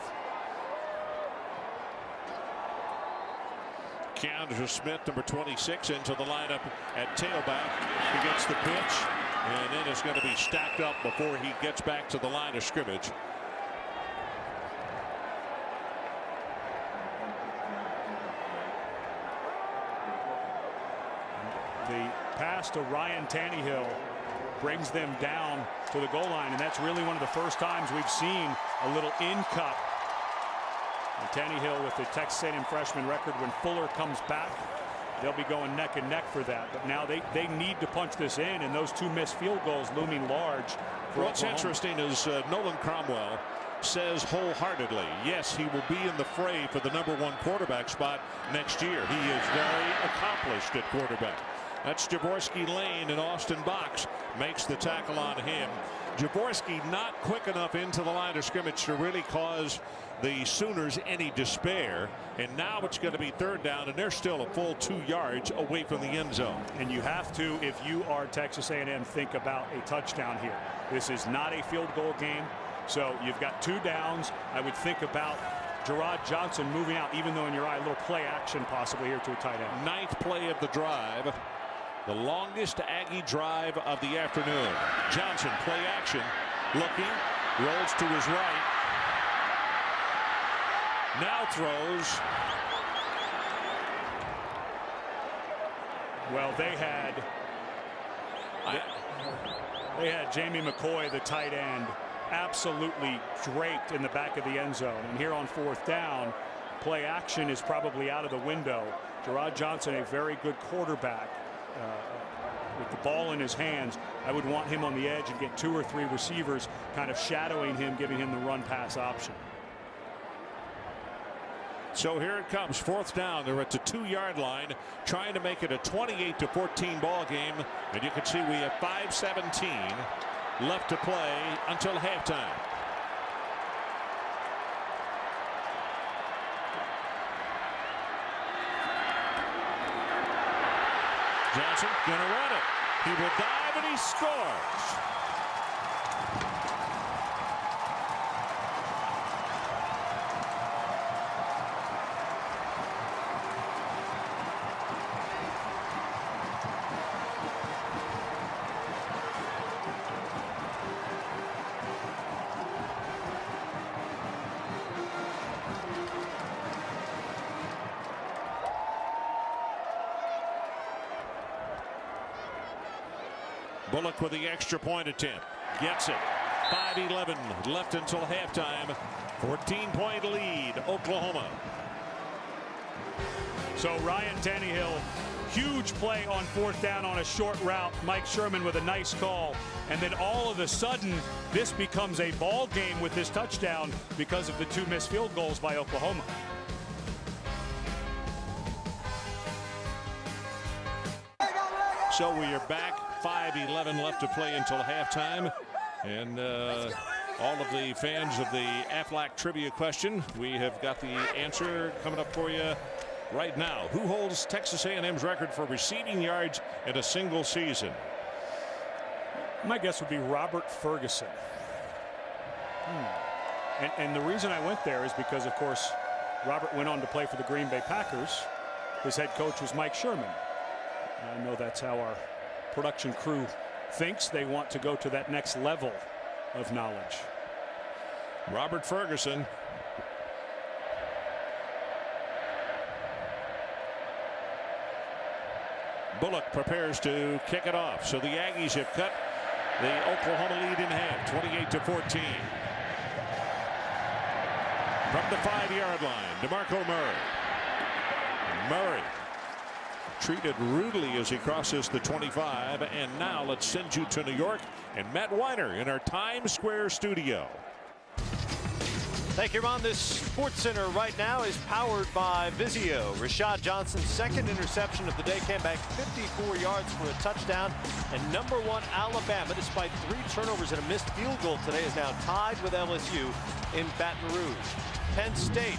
Keandre Smith, number 26, into the lineup at tailback. He gets the pitch, and then it's going to be stacked up before he gets back to the line of scrimmage. The pass to Ryan Tannehill brings them down to the goal line, and that's really one of the first times we've seen a little in-cut And Tannehill with the Texas A&M freshman record, when Fuller comes back, they'll be going neck and neck for that. But now they need to punch this in, and those 2 missed field goals looming large. What's interesting is Nolan Cromwell says wholeheartedly, yes, he will be in the fray for the #1 quarterback spot next year. He is very accomplished at quarterback. That's Jaworski Lane, and Austin Box makes the tackle on him. Jaworski not quick enough into the line of scrimmage to really cause the Sooners any despair. And now it's going to be 3rd down, and they're still a full 2 yards away from the end zone. And you have to, if you are Texas A&M, think about a touchdown here. This is not a field goal game. So you've got 2 downs. I would think about Gerard Johnson moving out, even though in your eye, a little play action possibly here to a tight end. 9th play of the drive. The longest Aggie drive of the afternoon. Johnson, play action, looking, rolls to his right. Now throws. Well, they had Jamie McCoy, the tight end, absolutely draped in the back of the end zone. And here on 4th down, play action is probably out of the window. Gerard Johnson, a very good quarterback. With the ball in his hands, I would want him on the edge and get 2 or 3 receivers kind of shadowing him, giving him the run pass option. So here it comes, 4th down. They're at the 2-yard line, trying to make it a 28-14 ball game. And you can see we have 5:17 left to play until halftime. Johnson going to run it. He will dive, and he scores. Bullock with the extra point attempt. Gets it. 5:11 left until halftime. 14-point lead, Oklahoma. So Ryan Tannehill, huge play on 4th down on a short route. Mike Sherman with a nice call. And then all of a sudden, this becomes a ball game with this touchdown because of the 2 missed field goals by Oklahoma. So we are back. 5:11 left to play until halftime. And all of the fans of the Aflac trivia question, we have got the answer coming up for you right now. Who holds Texas A&M's record for receiving yards in a single season? My guess would be Robert Ferguson. And the reason I went there is because, of course, Robert went on to play for the Green Bay Packers. His head coach was Mike Sherman. And I know that's how our production crew thinks. They want to go to that next level of knowledge. Robert Ferguson. Bullock prepares to kick it off. So the Aggies have cut the Oklahoma lead in half, 28-14. From the 5-yard line, DeMarco Murray. Murray treated rudely as he crosses the 25. And now let's send you to New York and Matt Weiner in our Times Square studio. Thank you, Ron. This Sports Center right now is powered by Vizio. Rashad Johnson's 2nd interception of the day came back 54 yards for a touchdown. And #1 Alabama, despite 3 turnovers and a missed field goal today, is now tied with LSU in Baton Rouge. Penn State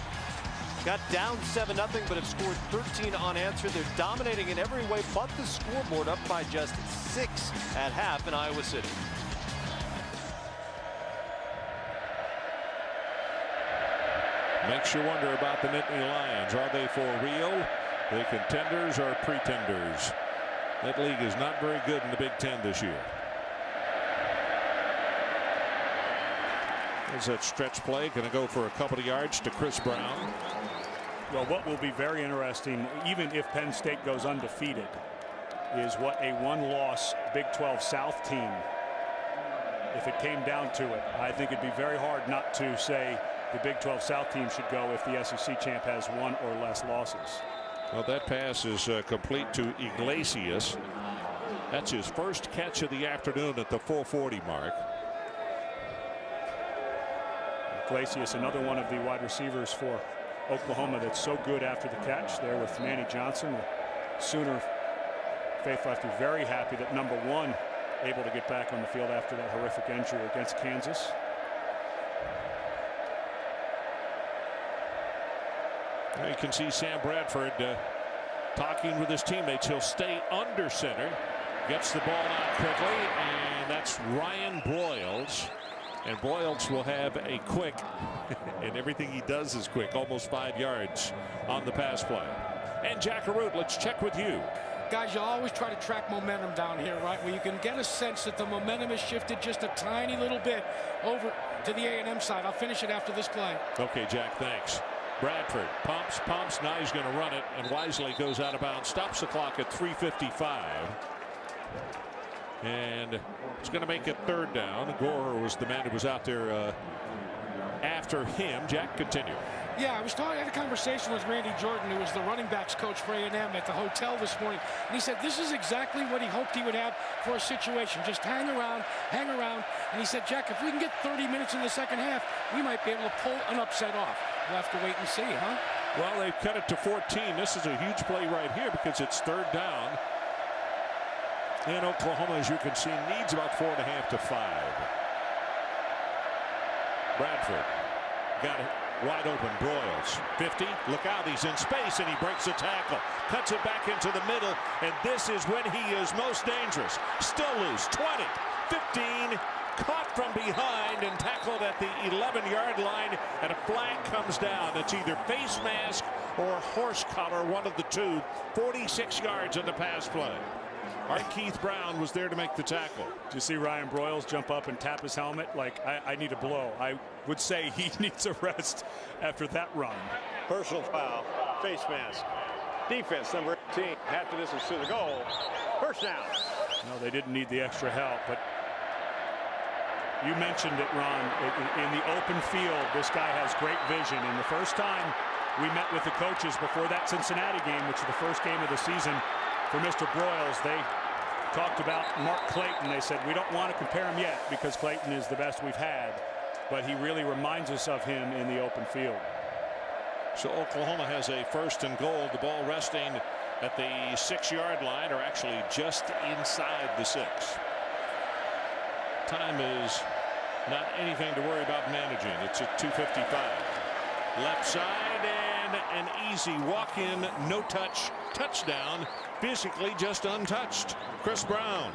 got down 7-0, but have scored 13 unanswered. They're dominating in every way but the scoreboard, up by just 6 at half in Iowa City. Makes you wonder about the Nittany Lions. Are they for real? The contenders or pretenders? That league is not very good in the Big Ten this year. There's that stretch play, going to go for a couple of yards to Chris Brown. Well, what will be very interesting, even if Penn State goes undefeated, is what a 1-loss Big 12 South team, if it came down to it, I think it'd be very hard not to say the Big 12 South team should go if the SEC champ has 1 or less losses. Well, that pass is complete to Iglesias. That's his first catch of the afternoon at the 440 mark. Iglesias, another one of the wide receivers for Oklahoma that's so good after the catch there with Manny Johnson. The Sooner faithful have to be very happy that number 1 able to get back on the field after that horrific injury against Kansas. You can see Sam Bradford talking with his teammates. He'll stay under center. Gets the ball out quickly, and that's Ryan Broyles. And Broyles will have a quick, and everything he does is quick, almost 5 yards on the pass play. And Jack Arute, let's check with you. Guys, you always try to track momentum down here, right? Where you can get a sense that the momentum has shifted just a tiny little bit over to the A&M side. I'll finish it after this play. Okay, Jack, thanks. Bradford pumps. Now he's going to run it, and wisely goes out of bounds. Stops the clock at 3:55. And it's going to make it 3rd down. Gore was the man who was out there after him. Jack, continue. Yeah, I had a conversation with Randy Jordan, who was the running backs coach for A&M, at the hotel this morning. And he said this is exactly what he hoped he would have for a situation. Just hang around. And he said, Jack, if we can get 30 minutes in the second half, we might be able to pull an upset off. We'll have to wait and see, huh? Well, they've cut it to 14. This is a huge play right here because it's 3rd down. And Oklahoma, as you can see, needs about 4.5 to 5. Bradford got it wide open. Broyles 50. Look out, he's in space, and he breaks a tackle. Cuts it back into the middle, and this is when he is most dangerous. Still loose. 20, 15. Caught from behind and tackled at the 11-yard line, and a flag comes down. It's either face mask or horse collar, one of the two. 46 yards on the pass play. Art Keith Brown was there to make the tackle. Did you see Ryan Broyles jump up and tap his helmet like, I need a blow? I would say he needs a rest after that run. Personal foul, face mask. Defense number 18. Half the distance to the goal. First down. No, they didn't need the extra help, but you mentioned it, Ron. In the open field, this guy has great vision. And the first time we met with the coaches before that Cincinnati game, which is the first game of the season for Mr. Broyles, they talked about Mark Clayton. They said, we don't want to compare him yet because Clayton is the best we've had, but he really reminds us of him in the open field. So Oklahoma has a 1st and goal. The ball resting at the 6-yard line, or actually just inside the 6. Time is not anything to worry about managing. It's at 2:55. Left side, and an easy walk-in, no touch touchdown. Physically just untouched. Chris Brown.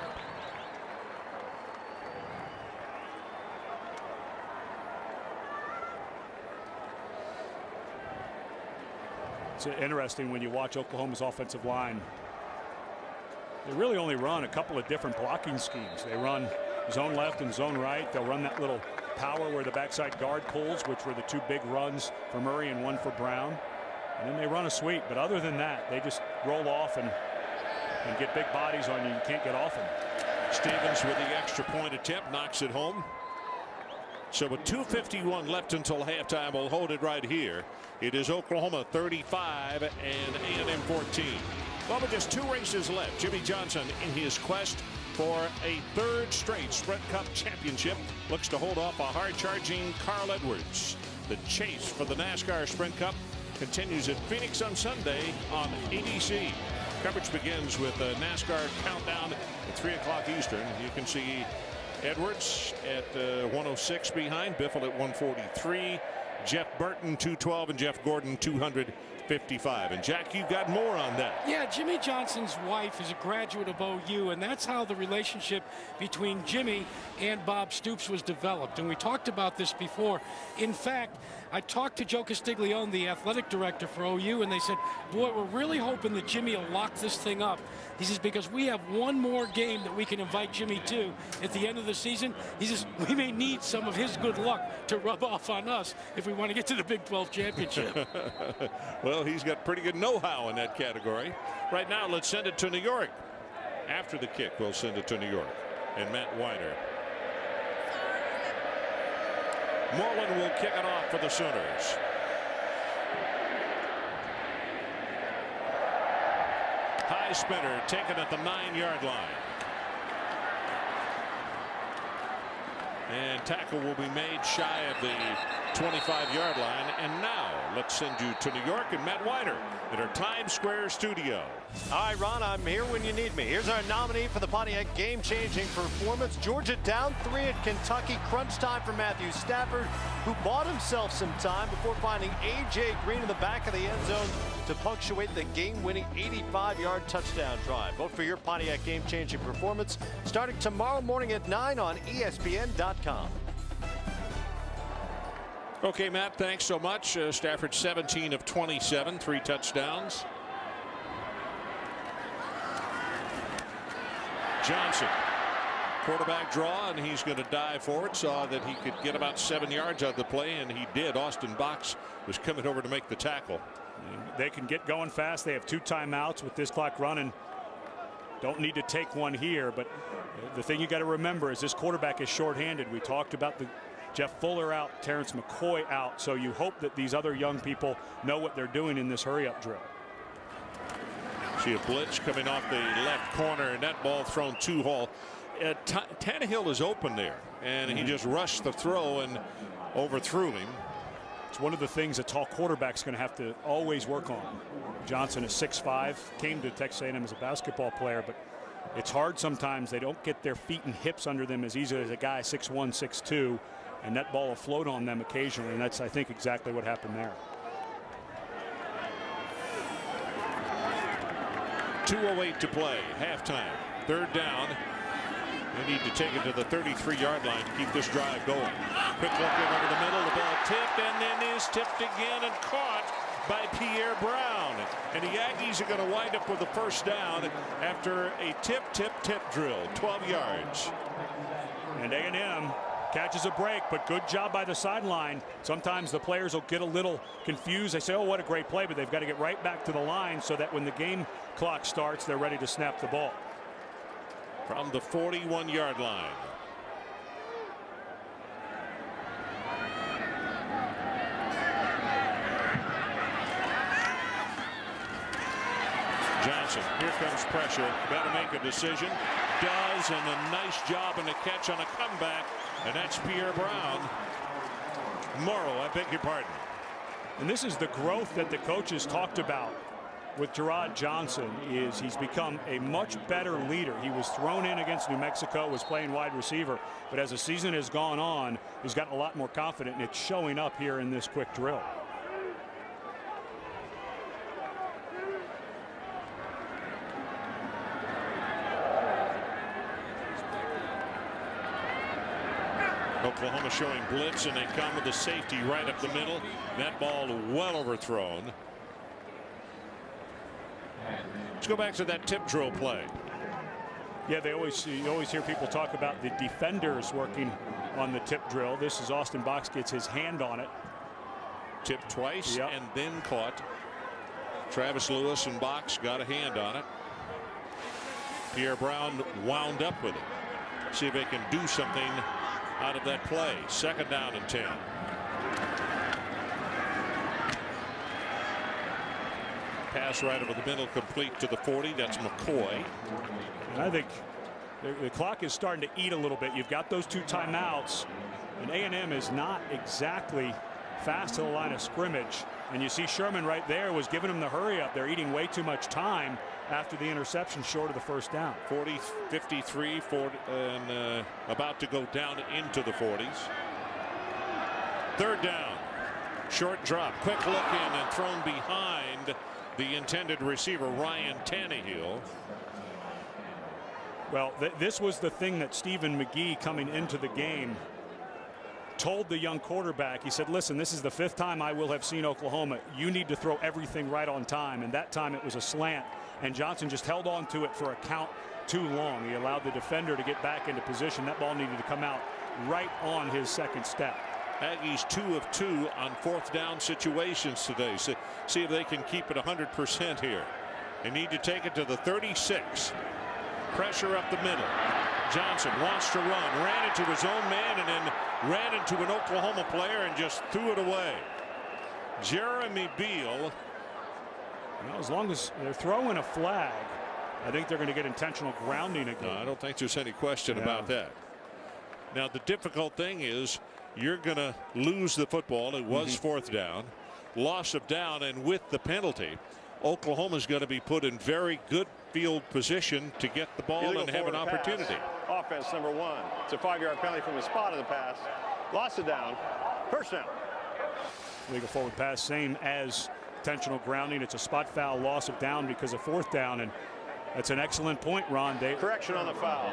It's interesting when you watch Oklahoma's offensive line. They really only run a couple of different blocking schemes. They run zone left and zone right. They'll run that little power where the backside guard pulls, which were the 2 big runs for Murray and 1 for Brown. And then they run a sweep. But other than that, they just roll off and get big bodies on you. You can't get off them. Stevens with the extra point attempt knocks it home. So with 2:51 left until halftime, we'll hold it right here. It is Oklahoma 35 and A&M 14. Well, with just 2 races left, Jimmy Johnson, in his quest for a 3rd straight Sprint Cup championship, looks to hold off a hard-charging Carl Edwards. The chase for the NASCAR Sprint Cup continues at Phoenix on Sunday on ABC. Coverage begins with a NASCAR countdown at 3 o'clock Eastern. You can see Edwards at 106 behind, Biffle at 143, Jeff Burton 212, and Jeff Gordon 255. And Jack, you've got more on that. Yeah, Jimmy Johnson's wife is a graduate of OU, and that's how the relationship between Jimmy and Bob Stoops was developed. And we talked about this before. In fact, I talked to Joe Castiglione, the athletic director for OU, and they said, boy, we're really hoping that Jimmy will lock this thing up. He says, because we have one more game that we can invite Jimmy to at the end of the season. He says, we may need some of his good luck to rub off on us if we want to get to the Big 12 championship. Well, he's got pretty good know-how in that category. Right now, let's send it to New York. After the kick, we'll send it to New York. And Matt Wider. Moreland will kick it off for the Sooners. High spinner taken at the 9-yard line. And tackle will be made shy of the 25-yard line. And now let's send you to New York and Matt Weiner at our Times Square studio. All right, Ron, I'm here when you need me. Here's our nominee for the Pontiac game-changing performance. Georgia down 3 at Kentucky. Crunch time for Matthew Stafford, who bought himself some time before finding A.J. Green in the back of the end zone to punctuate the game-winning 85-yard touchdown drive. Vote for your Pontiac game-changing performance starting tomorrow morning at 9 on ESPN.com. Okay, Matt, thanks so much. Stafford 17 of 27, 3 touchdowns. Johnson, quarterback draw, and he's going to dive forward. Saw that he could get about 7 yards out of the play, and he did. Austin Box was coming over to make the tackle. They can get going fast. They have 2 timeouts with this clock running. Don't need to take one here, but the thing you got to remember is this quarterback is shorthanded. We talked about the Jeff Fuller out, Terrence McCoy out, so you hope that these other young people know what they're doing in this hurry-up drill. See a blitz coming off the left corner, and that ball thrown to Hall. Tannehill is open there, and he just rushed the throw and overthrew him. It's one of the things a tall quarterback's going to have to always work on. Johnson is 6'5", came to Texas A&M as a basketball player, but it's hard sometimes. They don't get their feet and hips under them as easily as a guy 6'1", 6'2", and that ball will float on them occasionally, and that's, I think, exactly what happened there. 2:08 to play, halftime. 3rd down. They need to take it to the 33-yard line to keep this drive going. Quick look in over the middle. The ball tipped and then is tipped again and caught by Pierre Brown. And the Aggies are going to wind up with the 1st down after a tip drill. 12 yards. And A&M catches a break, but good job by the sideline. Sometimes the players will get a little confused. They say, oh, what a great play, but they've got to get right back to the line so that when the game clock starts, they're ready to snap the ball. From the 41-yard line. Johnson, here comes pressure. Got to make a decision. Does, and a nice job in the catch on a comeback. And that's Pierre Brown. Morrow, I beg your pardon. And this is the growth that the coaches talked about with Gerard Johnson. Is he's become a much better leader. He was thrown in against New Mexico, was playing wide receiver, but as the season has gone on, he's gotten a lot more confident, and it's showing up here in this quick drill. Oklahoma showing blitz, and they come with the safety right up the middle. That ball well overthrown. Let's go back to that tip drill play. Yeah, you always hear people talk about the defenders working on the tip drill. This is Austin Box gets his hand on it. Tipped twice and then caught. Travis Lewis and Box got a hand on it. Pierre Brown wound up with it. See if they can do something out of that play. 2nd down and 10. Pass right over the middle, complete to the 40. That's McCoy. And I think the clock is starting to eat a little bit. You've got those 2 timeouts, and A&M is not exactly fast to the line of scrimmage. And you see Sherman right there was giving them the hurry up. They're eating way too much time after the interception short of the 1st down. 40, 53, 40, and about to go down into the 40s. 3rd down. Short drop. Quick look in and thrown behind the intended receiver, Ryan Tannehill. Well, this was the thing that Stephen McGee, coming into the game, told the young quarterback. He said, listen, this is the 5th time I will have seen Oklahoma. You need to throw everything right on time. And that time it was a slant, and Johnson just held on to it for a count too long. He allowed the defender to get back into position. That ball needed to come out right on his 2nd step. Aggies 2 of 2 on 4th down situations today. So see if they can keep it 100% here. They need to take it to the 36. Pressure up the middle. Johnson wants to run, ran into his own man, and then ran into an Oklahoma player and just threw it away. Jeremy Beal. Well, as long as they're throwing a flag, I think they're going to get intentional grounding again. No, I don't think there's any question about that. Now, the difficult thing is you're going to lose the football. It was fourth down, loss of down, and with the penalty, Oklahoma's going to be put in very good field position to get the ball and have an opportunity. Offense number 1. It's a 5-yard penalty from the spot of the pass. Loss of down. First down. Legal forward pass, same as intentional grounding. It's a spot foul, loss of down because of fourth down, and that's an excellent point, Ron. Correction on the foul.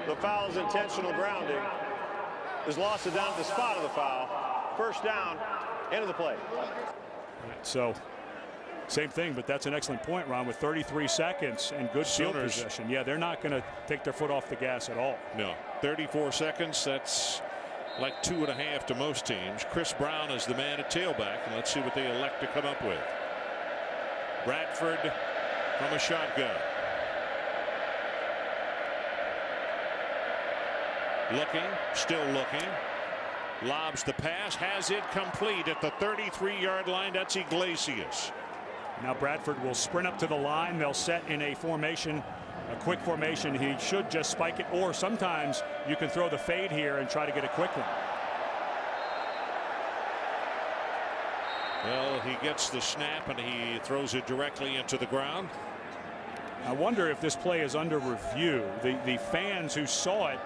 The foul is intentional grounding. There's loss of down at the spot of the foul. First down. End of the play. So same thing, but that's an excellent point, Ron, with 33 seconds and good field possession. Yeah, they're not going to take their foot off the gas at all. No, 34 seconds. That's like 2.5 to most teams. Chris Brown is the man at tailback, and let's see what they elect to come up with. Bradford from a shotgun. Looking, still looking. Lobs the pass, has it complete at the 33-yard line. That's Iglesias. Now Bradford will sprint up to the line. They'll set in a formation, a quick formation. He should just spike it, or sometimes you can throw the fade here and try to get a quick one. Well, he gets the snap and he throws it directly into the ground. I wonder if this play is under review. The fans who saw it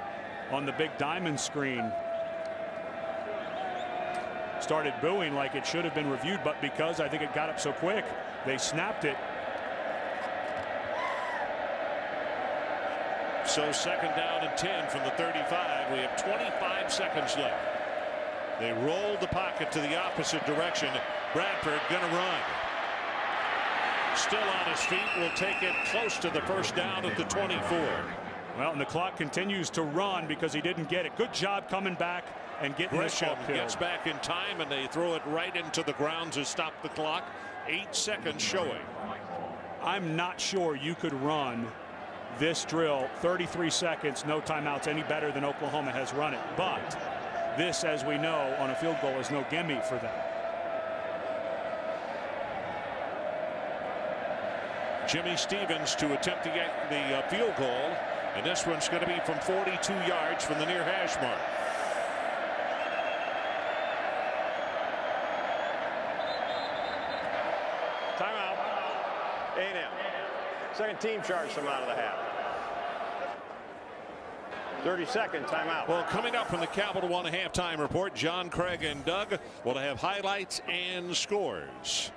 on the big diamond screen started booing like it should have been reviewed, but because I think it got up so quick, they snapped it. So second down and 10 from the 35. We have 25 seconds left. They roll the pocket to the opposite direction. Bradford gonna run. Still on his feet, will take it close to the first down at the 24. Well, and the clock continues to run because he didn't get it. Good job coming back and getting this ball killed. Gets back in time, and they throw it right into the ground to stop the clock. 8 seconds showing. I'm not sure you could run this drill 33 seconds, no timeouts, any better than Oklahoma has run it. But this, as we know, on a field goal is no gimme for them. Jimmy Stevens to attempt to get the field goal, and this one's going to be from 42 yards from the near hash mark. Timeout. A&M. Second team charge them out of the half. 30-second timeout. Well, coming up from the Capital One halftime report, John, Craig, and Doug will have highlights and scores.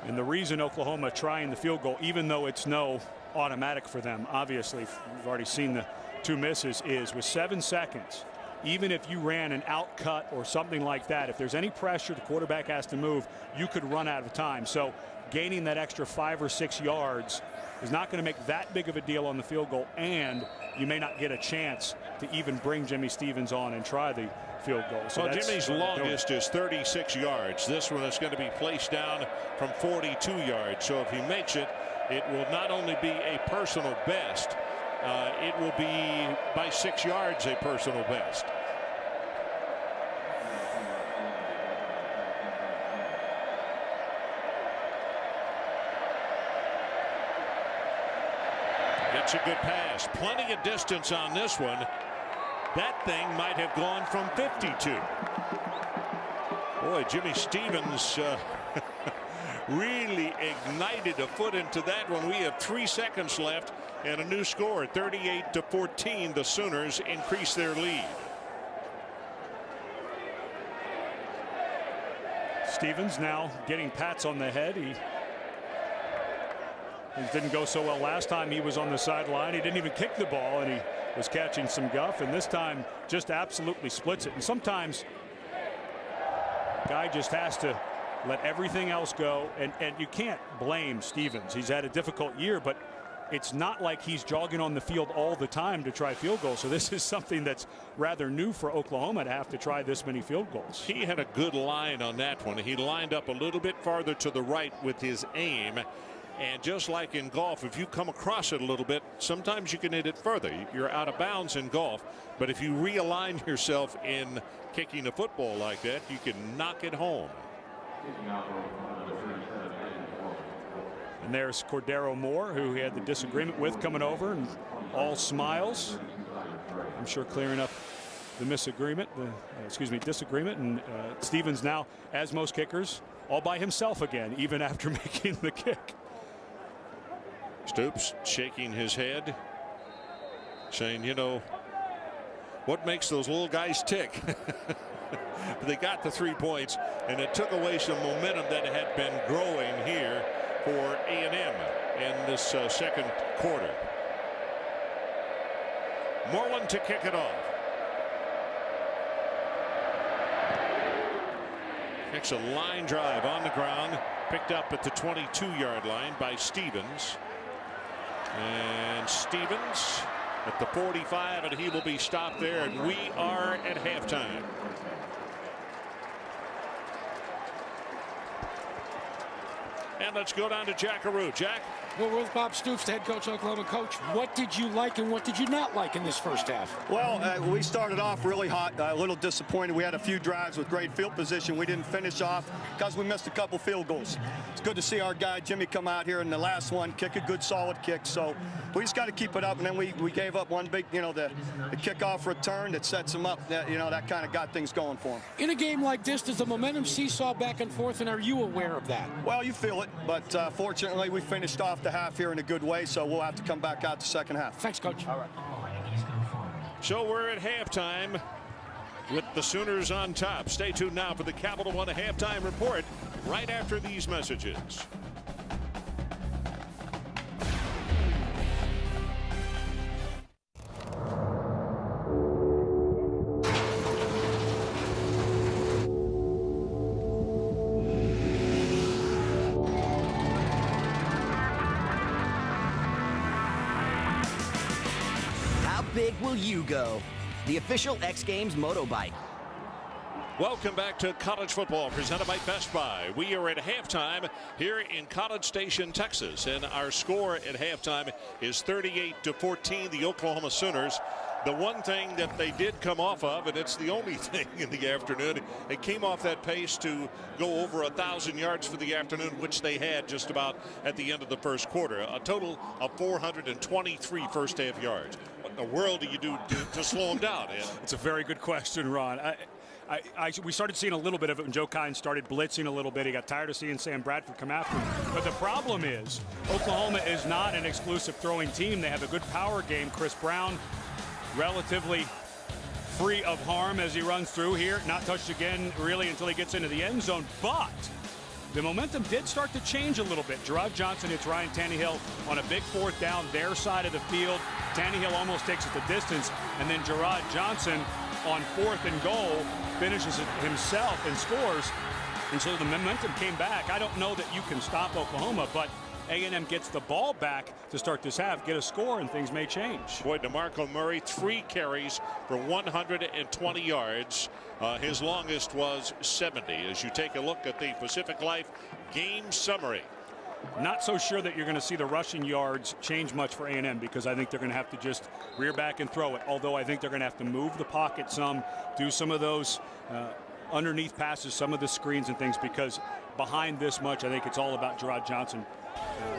And the reason Oklahoma trying the field goal, even though it's no automatic for them, obviously we've already seen the 2 misses, is with 7 seconds, even if you ran an out cut or something like that, if there's any pressure the quarterback has to move, you could run out of time. So gaining that extra 5 or 6 yards is not going to make that big of a deal on the field goal, and you may not get a chance to even bring Jimmy Stevens on and try the field goal. So well, Jimmy's longest is 36 yards. This one is going to be placed down from 42 yards. So if he makes it, it will not only be a personal best, it will be by 6 yards a personal best. Gets a good pass. Plenty of distance on this one. That thing might have gone from 52. Boy, Jimmy Stevens really ignited a foot into that one. We have 3 seconds left and a new score. 38-14. The Sooners increase their lead. Stevens now getting pats on the head. He didn't go so well last time he was on the sideline. He didn't even kick the ball, and he was catching some guff, and this time just absolutely splits it. And sometimes guy just has to let everything else go, and you can't blame Stevens. He's had a difficult year, but it's not like he's jogging on the field all the time to try field goals. So this is something that's rather new for Oklahoma, to have to try this many field goals. He had a good line on that one. He lined up a little bit farther to the right with his aim, And just like in golf, if you come across it a little bit, sometimes you can hit it further. You're out of bounds in golf, but if you realign yourself in kicking a football like that, you can knock it home. And there's Cordero Moore, who he had the disagreement with, coming over, and all smiles. I'm sure clearing up the disagreement. And Stevens now, as most kickers, all by himself again, even after making the kick. Stoops shaking his head, saying, you know, what makes those little guys tick? They got the 3 points, and it took away some momentum that had been growing here for A&M in this second quarter. Moreland to kick it off. Kicks a line drive on the ground, picked up at the 22-yard line by Stevens. And Stevens at the 45, and he will be stopped there, and we are at halftime. And let's go down to Jack Arute. Jack? Well, with Bob Stoops, the head coach of Oklahoma. Coach, what did you like and what did you not like in this first half? Well, we started off really hot, a little disappointed. We had a few drives with great field position. We didn't finish off because we missed a couple field goals. It's good to see our guy Jimmy come out here in the last one, kick a good solid kick. So we just got to keep it up. And then we gave up one big, you know, the kickoff return that sets him up. That, you know, that kind of got things going for him. In a game like this, does the momentum seesaw back and forth, and are you aware of that? Well, you feel it, but fortunately we finished off the half here in a good way, so we'll have to come back out the second half. Thanks, Coach. All right. So we're at halftime with the Sooners on top. Stay tuned now for the Capital One halftime report right after these messages. Big will you go? The official X Games motorbike. Welcome back to college football presented by Best Buy. We are at halftime here in College Station, Texas, and our score at halftime is 38-14, the Oklahoma Sooners. The one thing that they did come off of, and it's the only thing in the afternoon, they came off that pace to go over 1,000 yards for the afternoon, which they had just about at the end of the first quarter. A total of 423 first half yards. What in the world do you do to slow them down, Ed? It's a very good question, Ron. We started seeing a little bit of it when Joe Kine started blitzing a little bit. He got tired of seeing Sam Bradford come after him. But the problem is Oklahoma is not an exclusive throwing team. They have a good power game. Chris Brown, relatively free of harm as he runs through here. Not touched again really until he gets into the end zone. But the momentum did start to change a little bit. Gerard Johnson hits Ryan Tannehill on a big fourth down, their side of the field. Tannehill almost takes it the distance. And then Gerard Johnson on 4th and goal finishes it himself and scores. And so the momentum came back. I don't know that you can stop Oklahoma, but A&M gets the ball back to start this half, get a score, and things may change. Boy, DeMarco Murray, 3 carries for 120 yards. His longest was 70. As you take a look at the Pacific Life game summary. Not so sure that you're going to see the rushing yards change much for A&M, because I think they're going to have to just rear back and throw it. Although I think they're going to have to move the pocket some, do some of those underneath passes, some of the screens and things, because behind this much, I think it's all about Gerard Johnson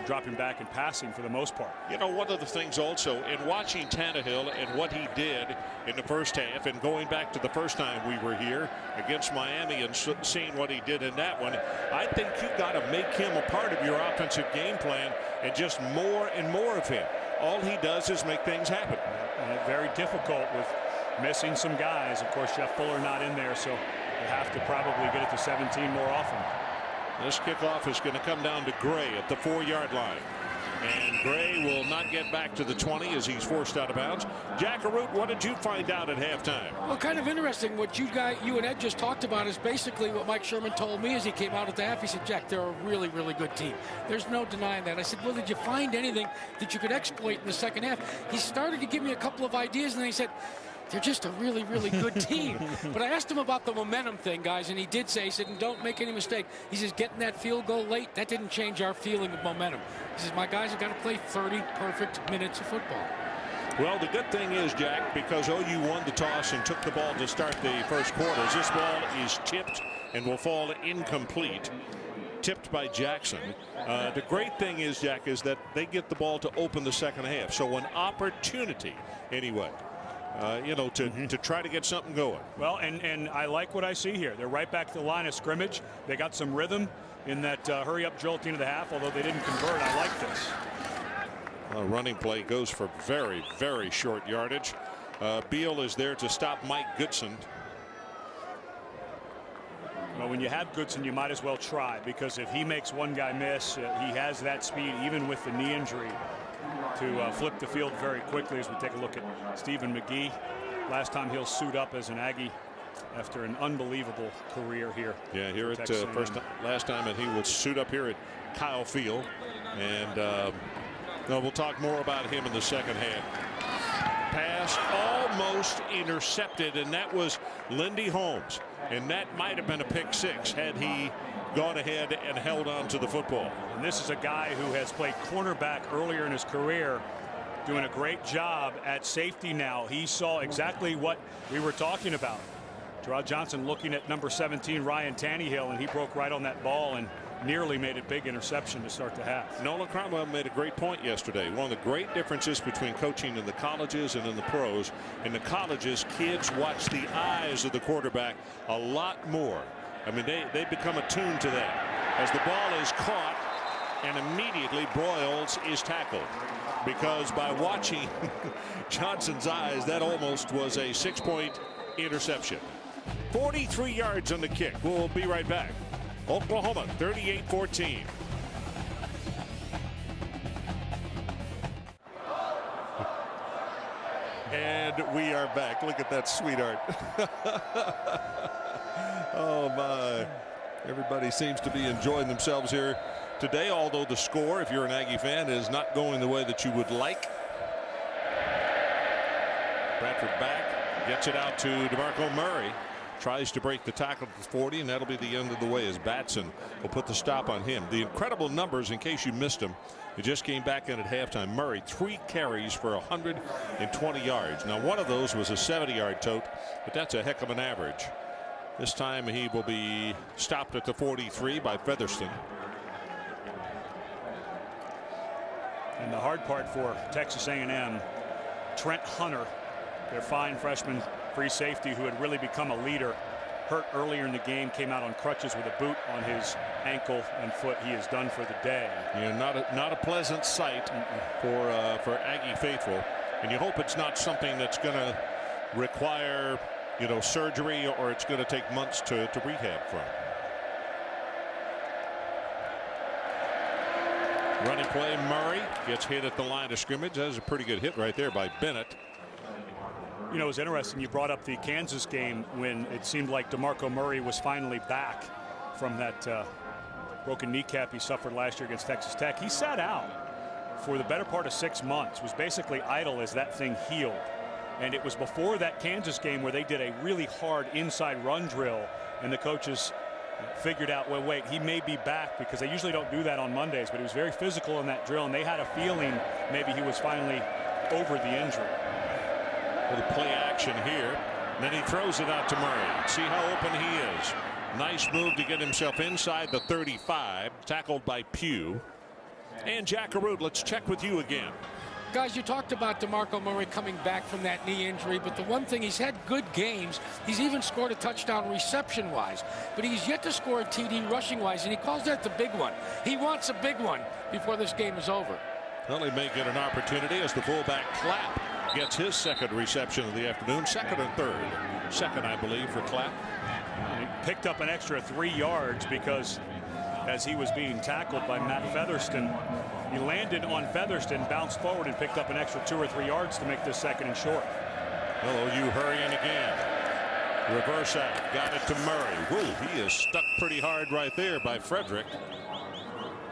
dropping back and passing for the most part. You know, one of the things also in watching Tannehill and what he did in the first half, and going back to the first time we were here against Miami and seeing what he did in that one, I think you've got to make him a part of your offensive game plan and just more and more of him. All he does is make things happen. And very difficult with missing some guys. Of course, Jeff Fuller not in there, so you have to probably get it to 17 more often. This kickoff is going to come down to Gray at the 4-yard line. And Gray will not get back to the 20 as he's forced out of bounds. Jack Arute, what did you find out at halftime? Well, kind of interesting. What you and Ed just talked about is basically what Mike Sherman told me as he came out at the half. He said, Jack, they're a really, really good team. There's no denying that. I said, well, did you find anything that you could exploit in the second half? He started to give me a couple of ideas, and then he said, they're just a really, really good team. But I asked him about the momentum thing, guys, and he did say, he said, don't make any mistake. He says, getting that field goal late, that didn't change our feeling of momentum. He says, my guys have got to play 30 perfect minutes of football. Well, the good thing is, Jack, because OU won the toss and took the ball to start the first quarter, this ball is tipped and will fall incomplete. Tipped by Jackson. The great thing is, Jack, is that they get the ball to open the second half. So an opportunity, anyway, to try to get something going. Well, and I like what I see here. They're right back to the line of scrimmage. They got some rhythm in that hurry-up jolting of the half, although they didn't convert. I like this. Running play goes for very, very short yardage. Beal is there to stop Mike Goodson. Well, when you have Goodson, you might as well try, because if he makes one guy miss, he has that speed, even with the knee injury, to flip the field very quickly. As we take a look at Stephen McGee, last time he'll suit up as an Aggie after an unbelievable career here. Yeah, here at last time, and he will suit up here at Kyle Field, and we'll talk more about him in the second half. Pass almost intercepted, and that was Lindy Holmes, and that might have been a pick six had he gone ahead and held on to the football. And this is a guy who has played cornerback earlier in his career, doing a great job at safety now. He saw exactly what we were talking about. Gerard Johnson looking at number 17, Ryan Tannehill, and he broke right on that ball and nearly made a big interception to start the half. Nolan Cromwell made a great point yesterday. One of the great differences between coaching in the colleges and in the pros. In the colleges, kids watch the eyes of the quarterback a lot more. I mean, they become attuned to that. As the ball is caught, and immediately Broyles is tackled, because by watching Johnson's eyes, that almost was a 6-point interception. 43 yards on the kick. We'll be right back. Oklahoma 38-14. And we are back. Look at that sweetheart. Oh my. Everybody seems to be enjoying themselves here today, although the score, if you're an Aggie fan, is not going the way that you would like. Bradford back, gets it out to DeMarco Murray. Tries to break the tackle to 40, and that'll be the end of the way as Batson will put the stop on him. The incredible numbers, in case you missed them, he just came back in at halftime. Murray, 3 carries for 120 yards. Now, one of those was a 70-yard tote, but that's a heck of an average. This time he will be stopped at the 43 by Featherston. And the hard part for Texas A&M, Trent Hunter, their fine freshman free safety who had really become a leader, hurt earlier in the game, came out on crutches with a boot on his ankle and foot. He is done for the day. Yeah, not a pleasant sight for Aggie faithful, and you hope it's not something that's going to require, surgery, or it's going to take months to rehab from. Running play, Murray gets hit at the line of scrimmage. That was a pretty good hit right there by Bennett. It was interesting you brought up the Kansas game when it seemed like DeMarco Murray was finally back from that broken kneecap he suffered last year against Texas Tech. He sat out for the better part of 6 months, was basically idle as that thing healed. And it was before that Kansas game where they did a really hard inside run drill, and the coaches figured out, well, wait, he may be back, because they usually don't do that on Mondays, but he was very physical in that drill, and they had a feeling maybe he was finally over the injury. Little play action here. Then he throws it out to Murray. See how open he is. Nice move to get himself inside the 35. Tackled by Pugh. And Jack Arute, let's check with you again. Guys, you talked about DeMarco Murray coming back from that knee injury, but the one thing, he's had good games. He's even scored a touchdown reception-wise, but he's yet to score a TD rushing-wise, and he calls that the big one. He wants a big one before this game is over. Well, he may get an opportunity as the fullback Clapp gets his second reception of the afternoon. Second and third. Second, I believe, for Clapp. He picked up an extra 3 yards because as he was being tackled by Matt Featherston, he landed on Featherston, bounced forward, and picked up an extra 2 or 3 yards to make this second and short. OU hurrying again. Reverse out. Got it to Murray. Woo, he is stuck pretty hard right there by Frederick.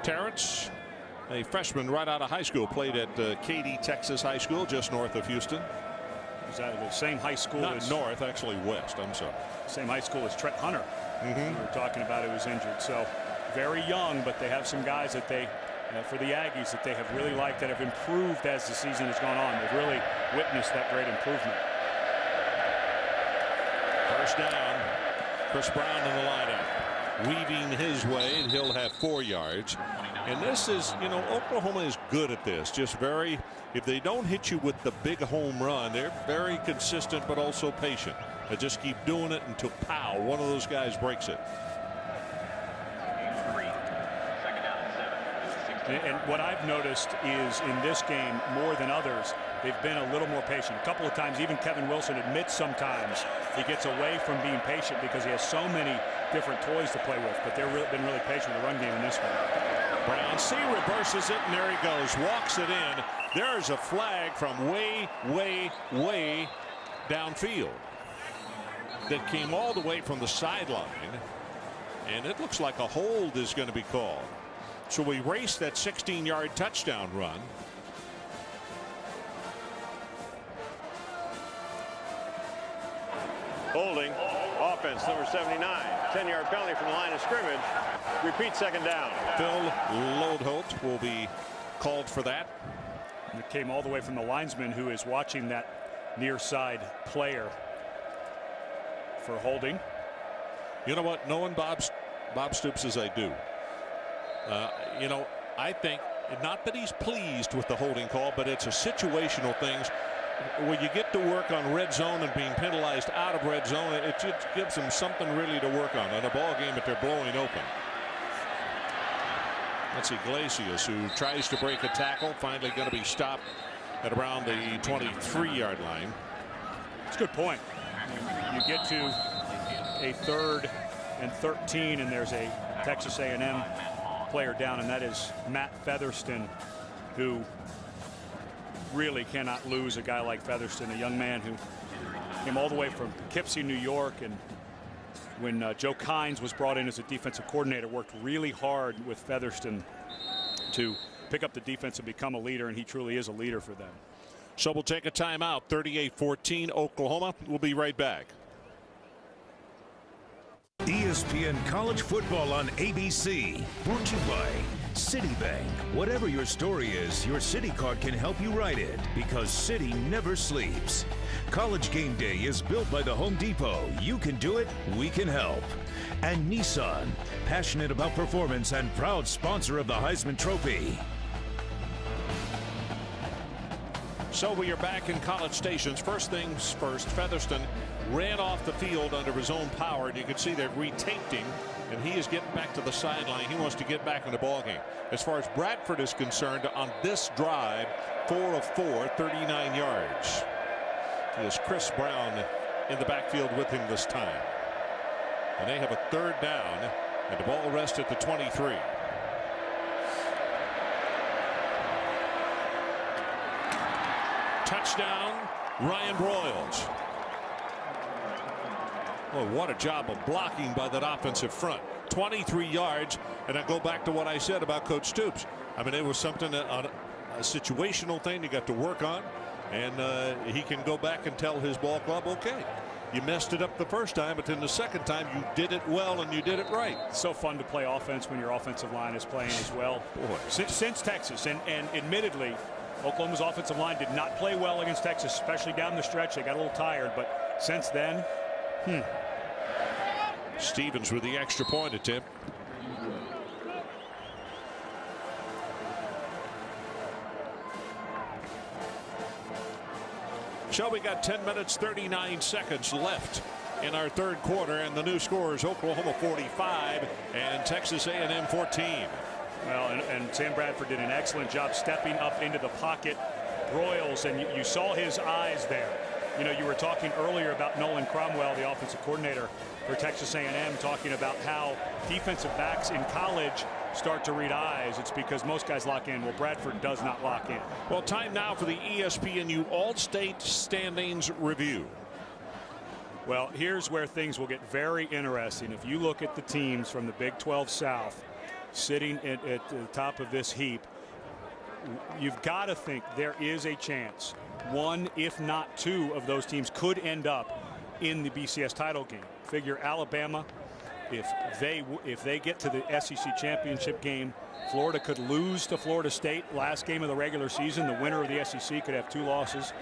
Terrence, a freshman right out of high school, played at Katy, Texas High School, just north of Houston. Is that the same high school? Not North, actually West. I'm sorry. Same high school as Trent Hunter. We were talking about who was injured. So very young, but they have some guys that they, for the Aggies, that they have really liked, that have improved as the season has gone on. They've really witnessed that great improvement. First down. Chris Brown in the lineup, weaving his way, and he'll have 4 yards. And this is, you know, Oklahoma is good at this. Just very, if they don't hit you with the big home run, they're very consistent, but also patient. They just keep doing it until pow, one of those guys breaks it. And what I've noticed is in this game, more than others, they've been a little more patient. A couple of times, even Kevin Wilson admits sometimes he gets away from being patient because he has so many different toys to play with. But they've been really patient with the run game in this one. Brown reverses it, and there he goes, walks it in. There's a flag from way, way, way downfield that came all the way from the sideline. And it looks like a hold is going to be called. So we race that 16-yard touchdown run. Holding. Offense, number 79. 10-yard penalty from the line of scrimmage. Repeat, second down. Phil Lodholt will be called for that. And it came all the way from the linesman who is watching that near side player for holding. You know what? Knowing Bob Stoops as I do, you know, I think not that he's pleased with the holding call, but it's a situational thing. When you get to work on red zone and being penalized out of red zone, it just gives them something really to work on in a ball game that they're blowing open. That's Iglesias, who tries to break a tackle, finally going to be stopped at around the 23-yard line. It's a good point. You get to a 3rd and 13, and there's a Texas A&M player down, and that is Matt Featherston, who really cannot lose a guy like Featherston, a young man who came all the way from Poughkeepsie, New York, and when Joe Kynes was brought in as a defensive coordinator, worked really hard with Featherston to pick up the defense and become a leader, and he truly is a leader for them. So we'll take a timeout. 38-14 Oklahoma. We'll be right back. ESPN College Football on ABC. Brought to you by Citibank. Whatever your story is, your Citi card can help you write it because Citi never sleeps. College Game Day is built by the Home Depot. You can do it, we can help. And Nissan, passionate about performance and proud sponsor of the Heisman Trophy. So we are back in College Stations. First things first, Featherston ran off the field under his own power, and you can see they've retaped him, and he is getting back to the sideline. He wants to get back in the ballgame. As far as Bradford is concerned, on this drive, 4 of 4, 39 yards. There's Chris Brown in the backfield with him this time. And they have a 3rd down, and the ball rests at the 23. Touchdown, Ryan Broyles. Oh, what a job of blocking by that offensive front. 23 yards, and I go back to what I said about Coach Stoops. I mean, it was something, a situational thing you got to work on, and he can go back and tell his ball club, okay, you messed it up the first time, but then the second time you did it well and you did it right. So fun to play offense when your offensive line is playing as well. Boy. Since Texas, and admittedly, Oklahoma's offensive line did not play well against Texas, especially down the stretch. They got a little tired, but since then, Stevens with the extra point attempt. So we got 10 minutes, 39 seconds left in our 3rd quarter, and the new score is Oklahoma 45 and Texas A&M 14. Well, and Sam Bradford did an excellent job stepping up into the pocket. Broyles, and you saw his eyes there. You know, you were talking earlier about Nolan Cromwell, the offensive coordinator for Texas A&M, talking about how defensive backs in college start to read eyes. It's because most guys lock in. Well, Bradford does not lock in. Well, time now for the ESPNU All-State Standings Review. Well, here's where things will get very interesting. If you look at the teams from the Big 12 South sitting at the top of this heap, you've got to think there is a chance one, if not two, of those teams could end up in the BCS title game. Figure Alabama, if they get to the SEC championship game, Florida could lose to Florida State last game of the regular season. The winner of the SEC could have 2 losses.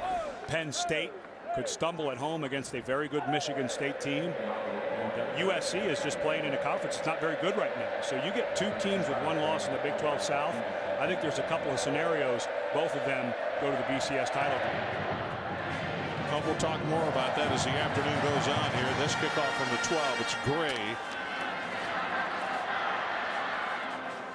Penn State could stumble at home against a very good Michigan State team. And USC is just playing in a conference it's not very good right now. So you get 2 teams with 1 loss in the Big 12 South. I think there's a couple of scenarios, both of them go to the BCS title game. Well, we'll talk more about that as the afternoon goes on here. This kickoff from the 12. It's Gray.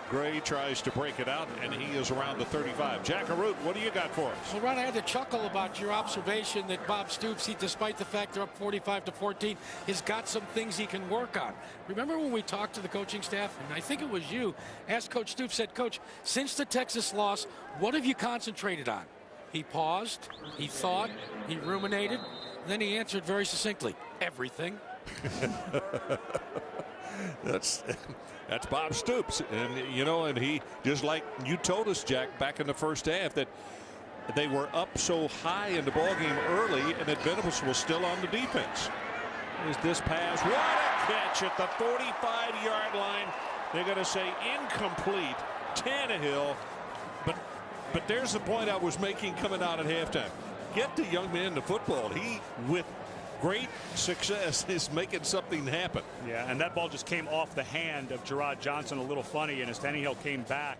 Gray tries to break it out, and he is around the 35. Jack Arute, what do you got for us? Well, Ron, I had to chuckle about your observation that Bob Stoops, despite the fact they're up 45-14, has got some things he can work on. Remember when we talked to the coaching staff, and I think it was you, asked Coach Stoops, said, Coach, since the Texas loss, what have you concentrated on? He paused, he thought, he ruminated, then he answered very succinctly, everything. That's Bob Stoops, and you know, and he, just like you told us, Jack, back in the first half, that they were up so high in the ball game early, and that Venables was still on the defense. Is this pass? What a catch at the 45-yard line! They're going to say incomplete. Tannehill, but there's the point I was making coming out at halftime. Get the young man the football. He, with great success, is making something happen. Yeah, and that ball just came off the hand of Gerard Johnson a little funny, and as Tannehill came back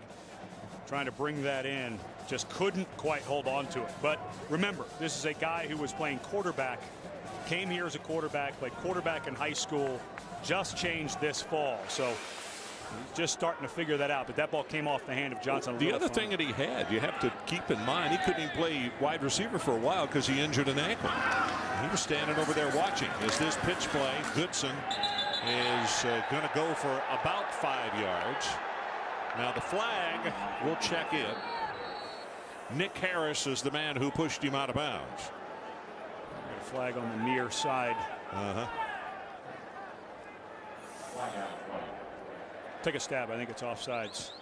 trying to bring that in, just couldn't quite hold on to it. But remember, this is a guy who was playing quarterback, came here as a quarterback, played quarterback in high school, just changed this fall. So he's just starting to figure that out, but that ball came off the hand of Johnson. The other thing that he had, you have to keep in mind, he couldn't even play wide receiver for a while because he injured an ankle. He was standing over there watching as this pitch play. Goodson is going to go for about 5 yards. Now the flag will check it. Nick Harris is the man who pushed him out of bounds. Flag on the near side. Take a stab. I think it's offsides.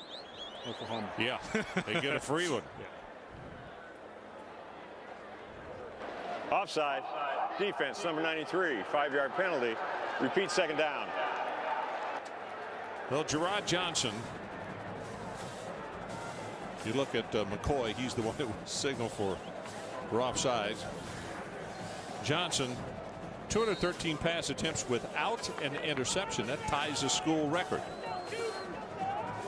Oklahoma. Yeah, they get a free one. Yeah. Offside. Defense, number 93. 5-yard penalty. Repeat, second down. Well, Gerard Johnson. You look at McCoy. He's the one that would signal for offsides. Johnson, 213 pass attempts without an interception. That ties the school record.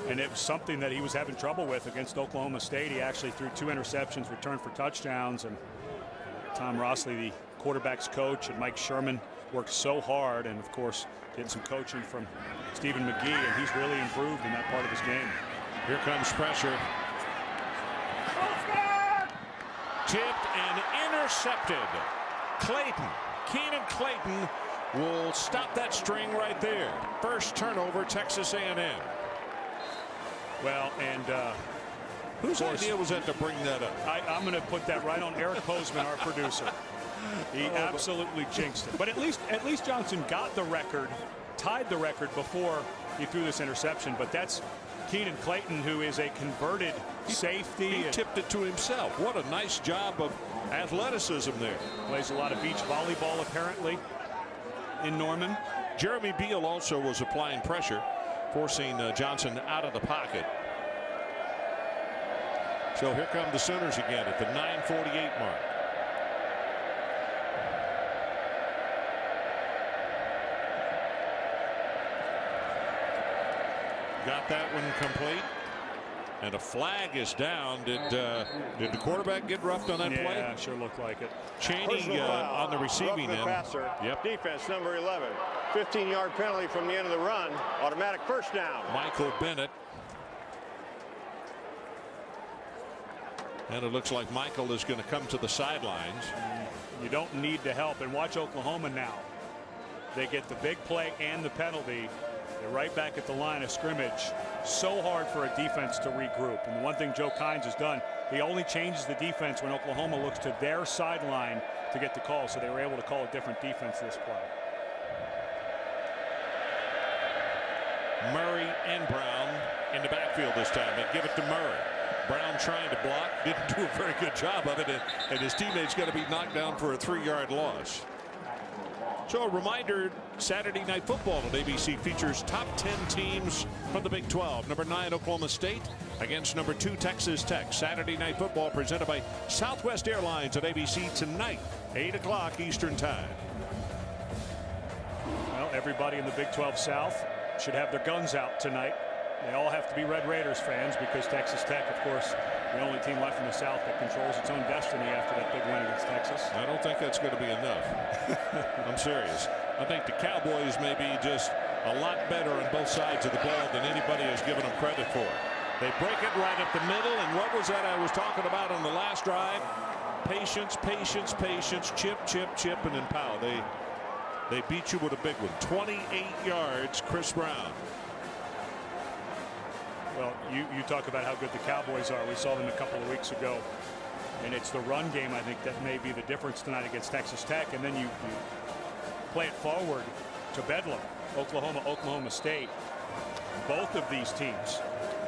And it was something that he was having trouble with against Oklahoma State. He actually threw 2 interceptions, returned for touchdowns. And Tom Rossley, the quarterback's coach, and Mike Sherman worked so hard. And, of course, getting some coaching from Stephen McGee. And he's really improved in that part of his game. Here comes pressure. Tipped and intercepted. Keenan Clayton will stop that string right there. First turnover, Texas A&M. Well, and whose idea was that to bring that up? I'm going to put that right on Eric Posman, our producer. He absolutely jinxed it. But at least Johnson got the record, tied the record before he threw this interception. But that's Keenan Clayton, who is a converted safety. He tipped it to himself. What a nice job of athleticism there. Plays a lot of beach volleyball, apparently, in Norman. Jeremy Beal also was applying pressure, forcing Johnson out of the pocket. So here come the Sooners again at the 9:48 mark. Got that one complete. And a flag is down. Did the quarterback get roughed on that play? Yeah, sure looked like it. Cheney on the receiving end. Passer. Yep. Defense, number 11. 15-yard penalty from the end of the run. Automatic first down. Michael Bennett. And it looks like Michael is going to come to the sidelines. You don't need to help. And watch Oklahoma now. They get the big play and the penalty. They're right back at the line of scrimmage. So hard for a defense to regroup. And the one thing Joe Kynes has done, he only changes the defense when Oklahoma looks to their sideline to get the call. So they were able to call a different defense this play. Murray and Brown in the backfield this time. They give it to Murray. Brown trying to block, didn't do a very good job of it, and his teammate's going to be knocked down for a 3-yard loss. So a reminder, Saturday Night Football on ABC features top 10 teams from the Big 12. Number 9 Oklahoma State against number 2 Texas Tech. Saturday Night Football presented by Southwest Airlines at ABC tonight, 8 o'clock Eastern Time. Well, everybody in the Big 12 South should have their guns out tonight. They all have to be Red Raiders fans because Texas Tech, of course, the only team left in the South that controls its own destiny after that big win against Texas. I don't think that's going to be enough. I'm serious. I think the Cowboys may be just a lot better on both sides of the ball than anybody has given them credit for. They break it right up the middle, and what was that I was talking about on the last drive? Patience, patience, patience, chip, chip, chip, and then pow. They beat you with a big one. 28 yards, Chris Brown. Well, you talk about how good the Cowboys are. We saw them a couple of weeks ago. And it's the run game, I think, that may be the difference tonight against Texas Tech. And then you play it forward to Bedlam, Oklahoma State. Both of these teams,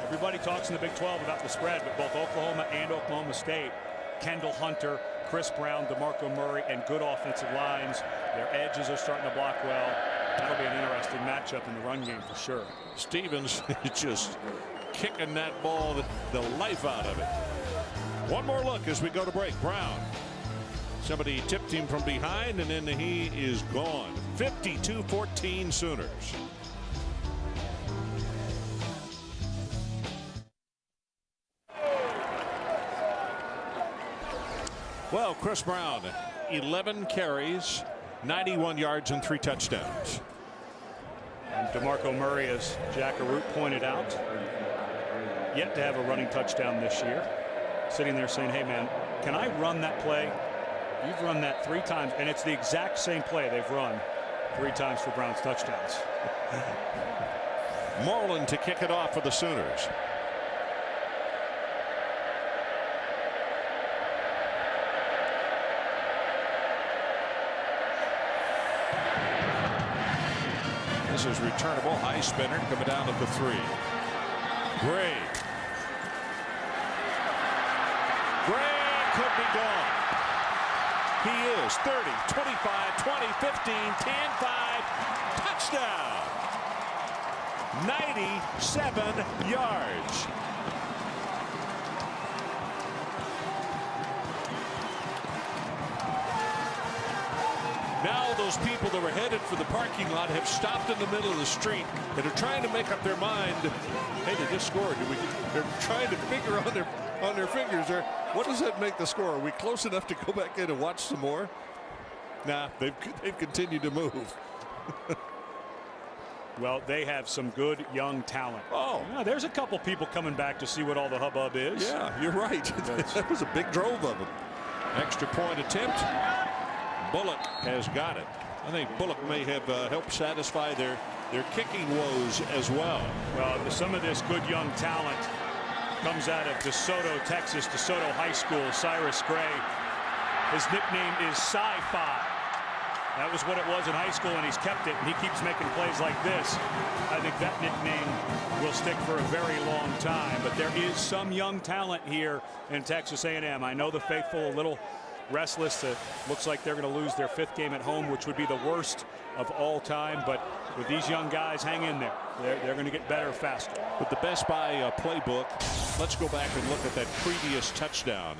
everybody talks in the Big 12 about the spread, but both Oklahoma and Oklahoma State, Kendall Hunter, Chris Brown, DeMarco Murray, and good offensive lines. Their edges are starting to block well. That'll be an interesting matchup in the run game for sure. Stevens just kicking that ball, the life out of it. One more look as we go to break. Brown. Somebody tipped him from behind, and then he is gone. 52-14 Sooners. Well, Chris Brown, 11 carries, 91 yards, and 3 touchdowns. And DeMarco Murray, as Jack Arute pointed out, yet to have a running touchdown this year. Sitting there saying, hey, man, can I run that play? You've run that 3 times, and it's the exact same play they've run 3 times for Brown's touchdowns. Moreland to kick it off for the Sooners. This is returnable. High spinner coming down at the 3. Gray. Gray could be gone. He is 30, 25, 20, 15, 10, 5. Touchdown. 97 yards. Now those people that were headed for the parking lot have stopped in the middle of the street and are trying to make up their mind. Hey, they just scored. They're trying to figure on their fingers there. What does that make the score? Are we close enough to go back in and watch some more? Nah, they've continued to move. Well, they have some good young talent. Oh, yeah, there's a couple people coming back to see what all the hubbub is. Yeah, you're right. That was a big drove of them. Extra point attempt. Bullock has got it. I think Bullock may have helped satisfy their kicking woes as well. Well, some of this good young talent comes out of DeSoto, Texas, DeSoto High School. Cyrus Gray. His nickname is Sci-Fi. That was what it was in high school, and he's kept it, and he keeps making plays like this. I think that nickname will stick for a very long time. But there is some young talent here in Texas A&M. I know the faithful a little restless. It looks like they're going to lose their 5th game at home, which would be the worst of all time. But with these young guys, hang in there. They're going to get better faster. With the Best Buy playbook, let's go back and look at that previous touchdown.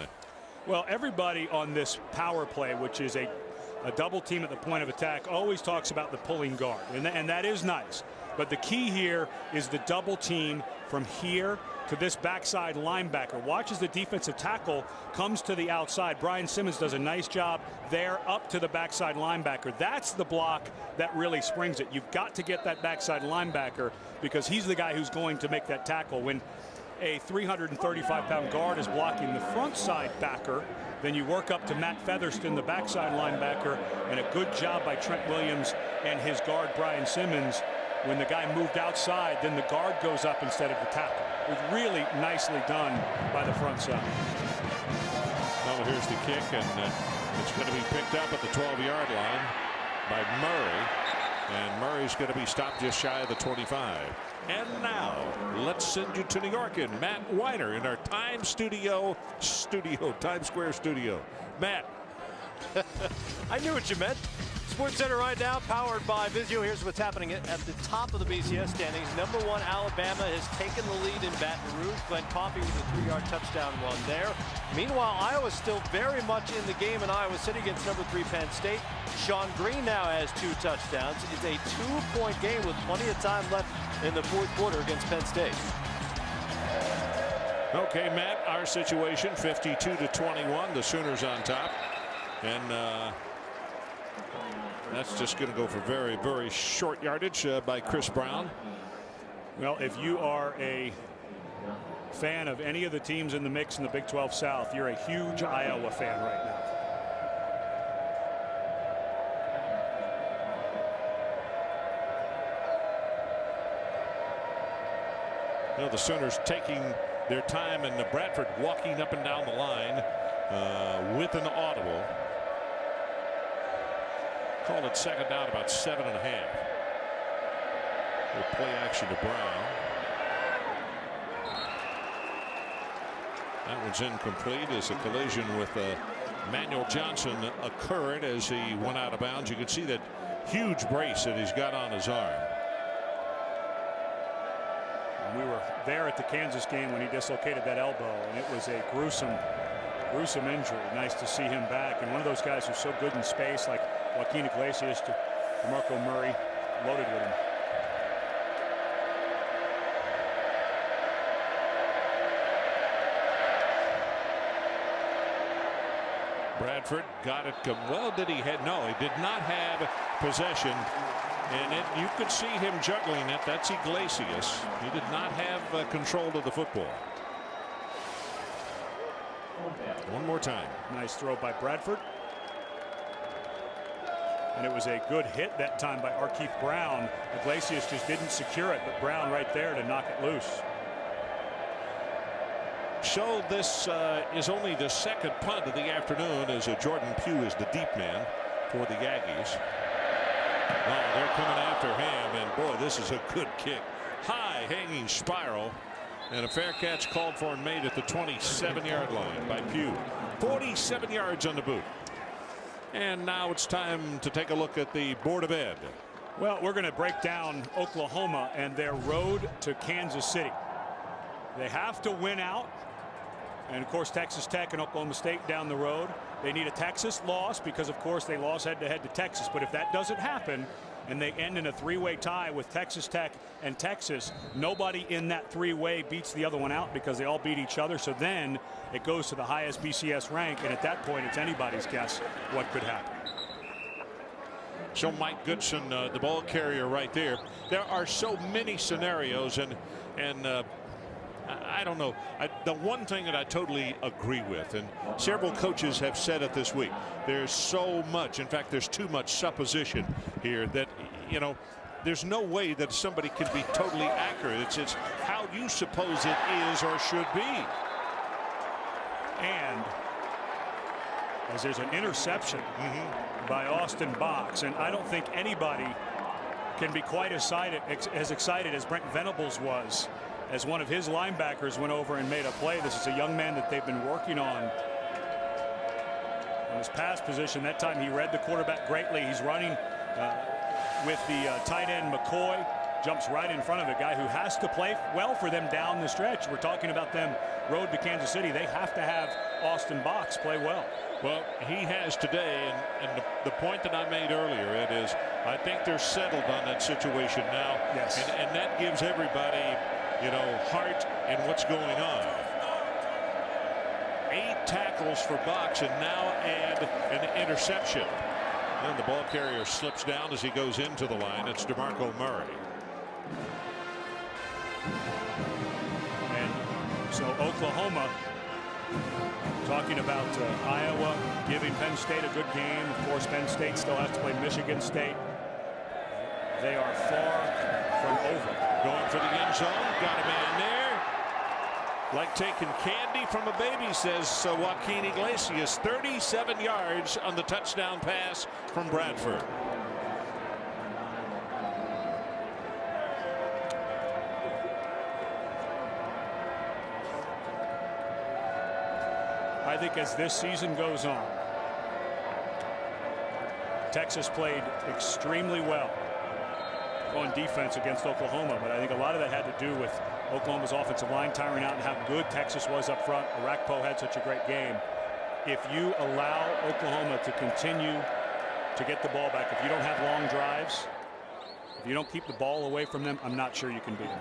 Well, everybody on this power play, which is a double team at the point of attack, always talks about the pulling guard, and that is nice. But the key here is the double team from here to this backside linebacker. Watch as the defensive tackle comes to the outside. Brian Simmons does a nice job there up to the backside linebacker. That's the block that really springs it. You've got to get that backside linebacker because he's the guy who's going to make that tackle. When a 335-pound guard is blocking the front side backer, then you work up to Matt Featherston, the backside linebacker, and a good job by Trent Williams and his guard Brian Simmons. When the guy moved outside, then the guard goes up instead of the tackle. It was really nicely done by the front side. Well, here's the kick, and it's going to be picked up at the 12-yard line by Murray. And Murray's going to be stopped just shy of the 25. And now let's send you to New York and Matt Weiner in our Times Square studio. Matt. I knew what you meant. Sports Center right now, powered by Vizio. Here's what's happening at the top of the BCS standings. Number 1, Alabama has taken the lead in Baton Rouge. Glenn Coffey with a 3-yard touchdown run there. Meanwhile, Iowa's still very much in the game in Iowa City against number 3 Penn State. Sean Green now has 2 touchdowns. It's a 2-point game with plenty of time left in the 4th quarter against Penn State. Okay, Matt, our situation 52-21. The Sooners on top. And that's just going to go for very, very short yardage by Chris Brown. Well, if you are a fan of any of the teams in the mix in the Big 12 South, you're a huge Iowa fan right now. You know, the Sooners taking their time, and Bradford walking up and down the line with an audible. Called it second down, about 7.5. We'll play action to Brown. That one's incomplete as a collision with Manuel Johnson occurred as he went out of bounds. You can see that huge brace that he's got on his arm. We were there at the Kansas game when he dislocated that elbow, and it was a gruesome injury. Nice to see him back, and one of those guys who's so good in space, like Joaquin Iglesias to DeMarco Murray, loaded with him. Bradford got it. Well, did he have? No, he did not have possession. And you could see him juggling it. That's Iglesias. He did not have control of the football. One more time. Nice throw by Bradford. And it was a good hit that time by Arkeith Brown. Iglesias just didn't secure it, but Brown right there to knock it loose. So this is only the second punt of the afternoon, as Jordan Pugh is the deep man for the Aggies. Oh, they're coming after him, and boy, this is a good kick. High hanging spiral, and a fair catch called for and made at the 27-yard line by Pugh. 47 yards on the boot. And now it's time to take a look at the Board of Ed. Well, we're going to break down Oklahoma and their road to Kansas City. They have to win out. And of course, Texas Tech and Oklahoma State down the road. They need a Texas loss because, of course, they lost head-to-head to Texas. But if that doesn't happen and they end in a 3-way tie with Texas Tech and Texas, nobody in that 3-way beats the other one out because they all beat each other. So then it goes to the highest BCS rank, and at that point, it's anybody's guess what could happen. So Mike Goodson, the ball carrier right there. There are so many scenarios, and I don't know. The one thing that I totally agree with, and several coaches have said it this week, there's so much. In fact, there's too much supposition here that, you know, there's no way that somebody can be totally accurate. It's how you suppose it is or should be. And as there's an interception by Austin Box, and I don't think anybody can be quite as excited as Brent Venables was as one of his linebackers went over and made a play. This is a young man that they've been working on his pass position. That time he read the quarterback greatly. He's running with the tight end McCoy, jumps right in front of a guy who has to play well for them down the stretch. We're talking about them road to Kansas City. They have to have Austin Box play well. Well, he has today, and the point that I made earlier, it is I think they're settled on that situation now. Yes. And that gives everybody, you know, heart and what's going on. 8 tackles for Box, and now add an interception. And the ball carrier slips down as he goes into the line. It's DeMarco Murray. And so Oklahoma, talking about Iowa giving Penn State a good game. Of course, Penn State still has to play Michigan State. They are far from over. Going for the end zone. Got a man there. Like taking candy from a baby, says Joaquin Iglesias. 37 yards on the touchdown pass from Bradford. I think as this season goes on, Texas played extremely well on defense against Oklahoma, but I think a lot of that had to do with Oklahoma's offensive line tiring out and how good Texas was up front. Arakpo had such a great game. If you allow Oklahoma to continue to get the ball back, if you don't have long drives, if you don't keep the ball away from them, I'm not sure you can beat them.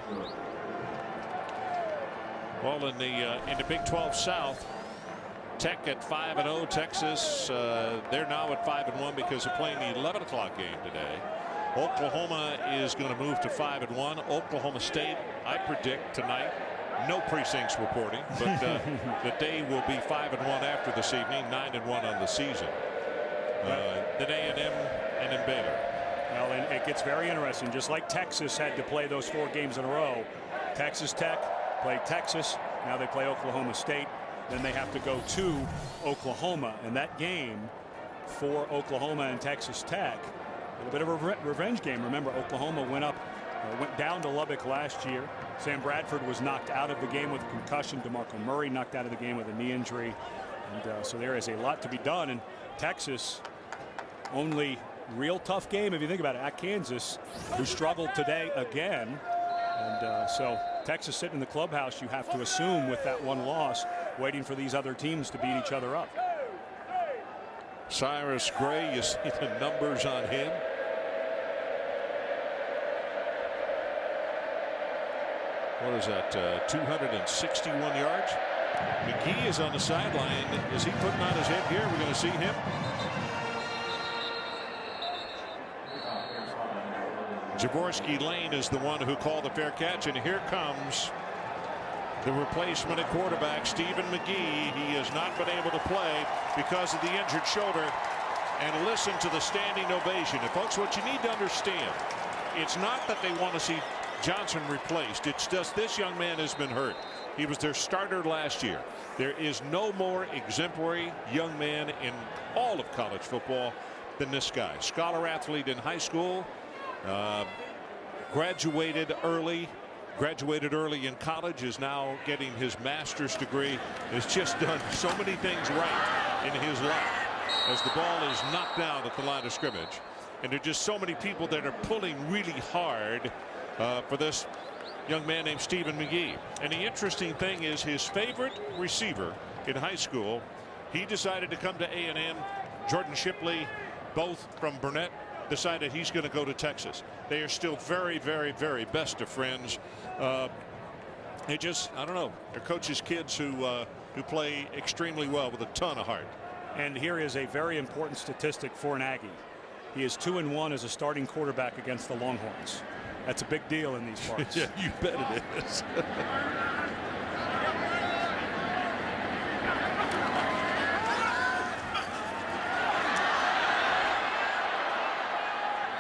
Well, in the Big 12 South, Tech at 5-0. Texas, they're now at 5-1 because they're playing the 11 o'clock game today. Oklahoma is going to move to 5-1. Oklahoma State, I predict tonight, no precincts reporting, but that they will be 5-1 after this evening, 9-1 on the season. Then A&M and then Baylor. Well, and it gets very interesting. Just like Texas had to play those 4 games in a row, Texas Tech played Texas. Now they play Oklahoma State. Then they have to go to Oklahoma. And that game for Oklahoma and Texas Tech, a bit of a revenge game. Remember, Oklahoma went down to Lubbock last year. Sam Bradford was knocked out of the game with a concussion. DeMarco Murray knocked out of the game with a knee injury. And so there is a lot to be done. And Texas, only real tough game, if you think about it, at Kansas, who struggled today again. And so Texas sitting in the clubhouse, you have to assume, with that one loss, waiting for these other teams to beat each other up. Cyrus Gray, you see the numbers on him. What is that, 261 yards? McGee is on the sideline. Is he putting on his head here? We're going to see him. Jaworski Lane is the one who called the fair catch, and here comes the replacement at quarterback, Stephen McGee. He has not been able to play because of the injured shoulder. And listen to the standing ovation. And folks, what you need to understand, it's not that they want to see Johnson replaced. It's just this young man has been hurt. He was their starter last year. There is no more exemplary young man in all of college football than this guy. Scholar athlete in high school, graduated early in college, is now getting his master's degree, has just done so many things right in his life as the ball is knocked down at the line of scrimmage. And there are just so many people that are pulling really hard for this young man named Stephen McGee. And the interesting thing is, his favorite receiver in high school, he decided to come to A&M. Jordan Shipley, both from Burnett, decided he's going to go to Texas. They are still very, very, very best of friends. They just, I don't know, they're coaches' kids who play extremely well with a ton of heart. And here is a very important statistic for an Aggie. He is 2-1 as a starting quarterback against the Longhorns. That's a big deal in these parts. Yeah, you bet it is.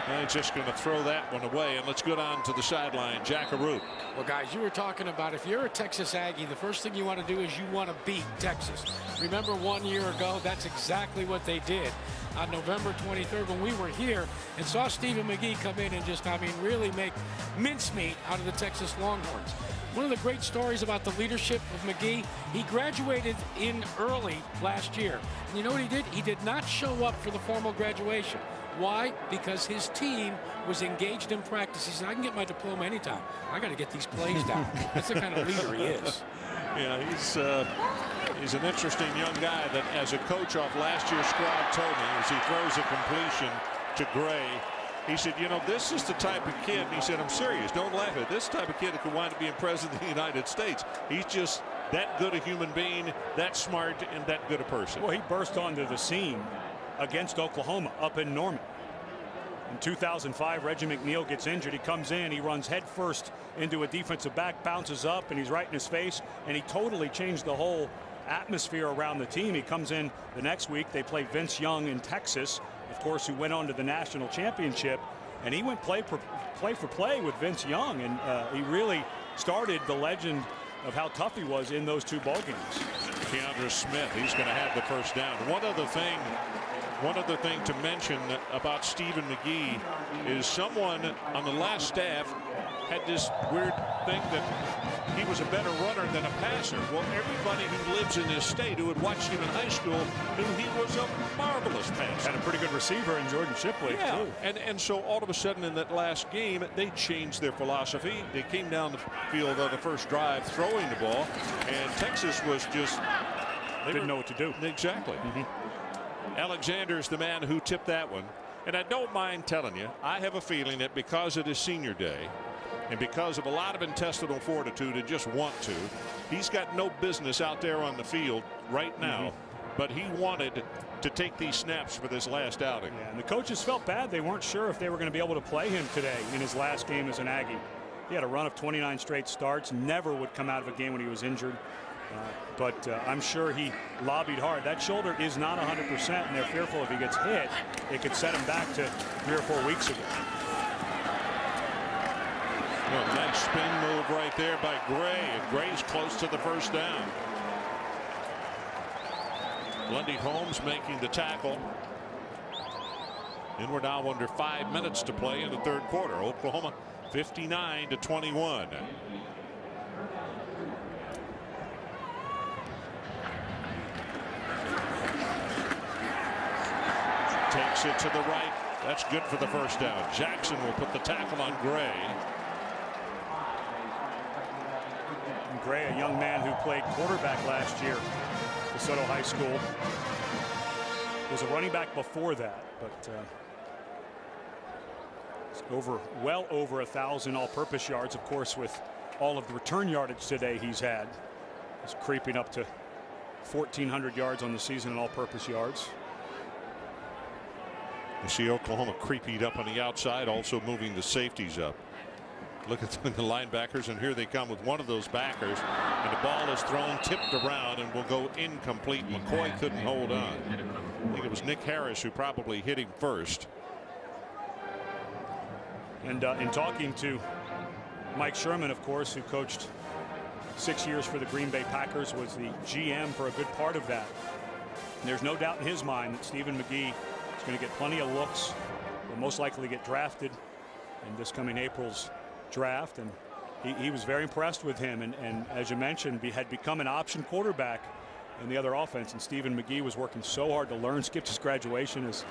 I'm just going to throw that one away, and let's go down to the sideline. Jackaroo. Well, guys, you were talking about, if you're a Texas Aggie, the first thing you want to do is you want to beat Texas. Remember 1 year ago, that's exactly what they did on November 23rd when we were here and saw Stephen McGee come in and just, I mean, really make mincemeat out of the Texas Longhorns. One of the great stories about the leadership of McGee, he graduated in early last year. And you know what he did? He did not show up for the formal graduation. Why? Because his team was engaged in practice. He said, I can get my diploma anytime. I got to get these plays down. That's the kind of leader he is. Yeah, he's an interesting young guy that, as a coach off last year's squad, told me as he throws a completion to Gray, he said, you know, this is the type of kid, and he said, I'm serious, don't laugh at it. This type of kid that could wind up being president of the United States. He's just that good a human being, that smart, and that good a person. Well, he burst onto the scene against Oklahoma up in Norman. In 2005, Reggie McNeil gets injured. He comes in, he runs headfirst into a defensive back, bounces up, and he's right in his face, and he totally changed the whole atmosphere around the team. He comes in the next week. They play Vince Young in Texas, of course, who went on to the national championship, and he went play for play with Vince Young, and he really started the legend of how tough he was in those 2 ball games. Keandre Smith, he's going to have the first down. One other thing to mention about Stephen McGee is someone on the last staff had this weird thing that he was a better runner than a passer. Well, everybody who lives in this state who had watched him in high school knew he was a marvelous passer. And a pretty good receiver in Jordan Shipley, too. And so all of a sudden in that last game, they changed their philosophy. They came down the field on the first drive throwing the ball, and Texas was just... They didn't know what to do. Exactly. Alexander's the man who tipped that one. And I don't mind telling you, I have a feeling that because it is senior day and because of a lot of intestinal fortitude and just want to, he's got no business out there on the field right now. But he wanted to take these snaps for this last outing. Yeah, and the coaches felt bad. They weren't sure if they were going to be able to play him today in his last game as an Aggie. He had a run of 29 straight starts, never would come out of a game when he was injured. But I'm sure he lobbied hard. That shoulder is not 100%, and they're fearful if he gets hit, it could set him back to 3 or 4 weeks ago. Well, nice spin move right there by Gray, and Gray's close to the first down. Lundy Holmes making the tackle. And we're now under 5 minutes to play in the third quarter. Oklahoma 59-21. Takes it to the right. That's good for the first down. Jackson will put the tackle on Gray. And Gray, a young man who played quarterback last year at DeSoto High School, was a running back before that, but well over 1,000 all-purpose yards. Of course, with all of the return yardage today he's had, he's creeping up to 1,400 yards on the season in all-purpose yards. You see Oklahoma creeping up on the outside, also moving the safeties up. Look at the linebackers, and here they come with one of those backers, and the ball is thrown, tipped around, and will go incomplete. McCoy couldn't hold on. I think it was Nick Harris who probably hit him first. And in talking to Mike Sherman, of course, who coached 6 years for the Green Bay Packers, was the GM for a good part of that. And there's no doubt in his mind that Stephen McGee is going to get plenty of looks, will most likely get drafted in this coming April's draft, and he was very impressed with him, and as you mentioned, had become an option quarterback in the other offense, and Stephen McGee was working so hard to learn, skipped his graduation as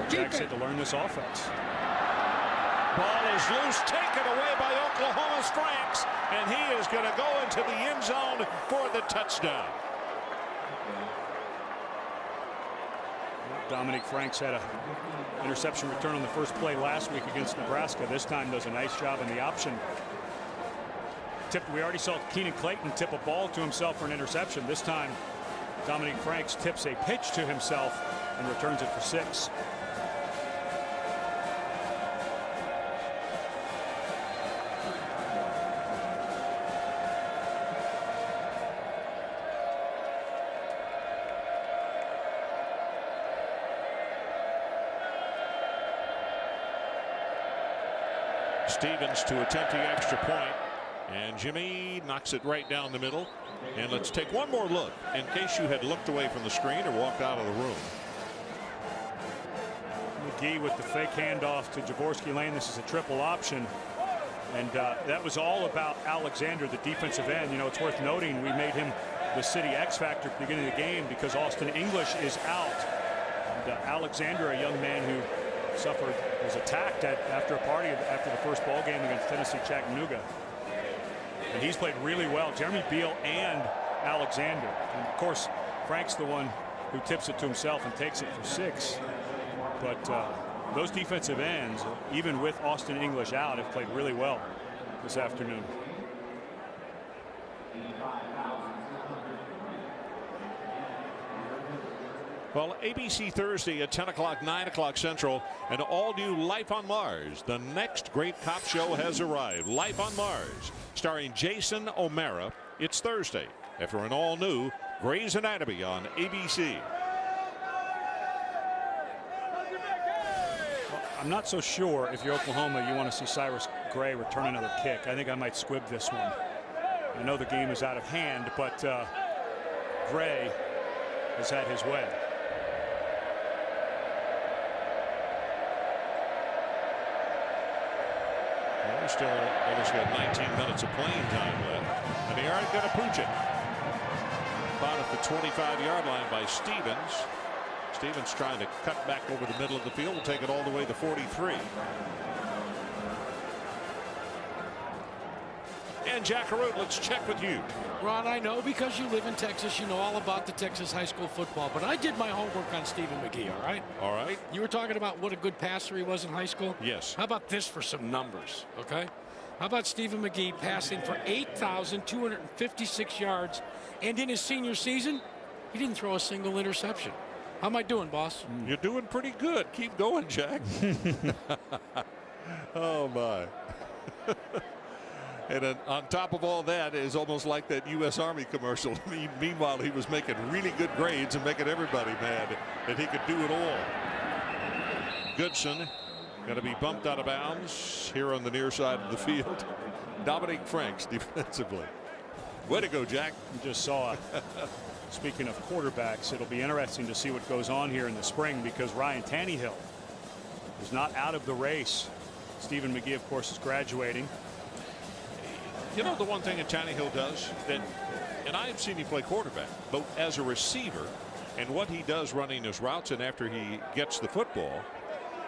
Jack said, to learn this offense. Ball is loose, taken away by Oklahoma's Franks, and he is going to go into the end zone for the touchdown. Dominic Franks had an interception return on the first play last week against Nebraska. This time does a nice job in the option. We already saw Keenan Clayton tip a ball to himself for an interception. This time Dominic Franks tips a pitch to himself and returns it for 6. Stevens to attempt the extra point, and Jimmy knocks it right down the middle. And let's take one more look in case you had looked away from the screen or walked out of the room. McGee with the fake handoff to Jaworski Lane. This is a triple option, and that was all about Alexander, the defensive end. You know, it's worth noting we made him the city X factor at the beginning of the game because Austin English is out, and Alexander, a young man who was attacked after a party after the first ball game against Tennessee Chattanooga, and he's played really well. Jeremy Beal and Alexander, and of course Frank's the one who tips it to himself and takes it for 6. But those defensive ends, even with Austin English out, have played really well this afternoon. Well, ABC Thursday at 10 o'clock, 9 o'clock Central, an all-new Life on Mars. The next great cop show has arrived. Life on Mars, starring Jason O'Mara. It's Thursday after an all-new Grey's Anatomy on ABC. Well, I'm not so sure if you're Oklahoma, you want to see Cyrus Gray return another kick. I think I might squib this one. I know the game is out of hand, but Gray has had his way. Well, he's still almost got 19 minutes of playing time left. And they aren't going to pooch it. Caught at the 25-yard line by Stevens. Stevens trying to cut back over the middle of the field and take it all the way to 43. And Jack Harut, let's check with you. Ron, I know because you live in Texas, you know all about the Texas high school football, but I did my homework on Stephen McGee, all right? All right. You were talking about what a good passer he was in high school? Yes. How about this for some numbers, okay? How about Stephen McGee passing for 8,256 yards, and in his senior season, he didn't throw a single interception. How am I doing, boss? You're doing pretty good. Keep going, Jack. Oh, my. And on top of all that is almost like that U.S. Army commercial. Meanwhile, he was making really good grades and making everybody mad that he could do it all. Goodson going to be bumped out of bounds here on the near side of the field. Dominic Franks defensively. Way to go, Jack. You just saw it. Speaking of quarterbacks, it'll be interesting to see what goes on here in the spring because Ryan Tannehill is not out of the race. Stephen McGee, of course, is graduating. You know the one thing that Tannehill does that, and I have seen him play quarterback, both as a receiver and what he does running his routes, and after he gets the football,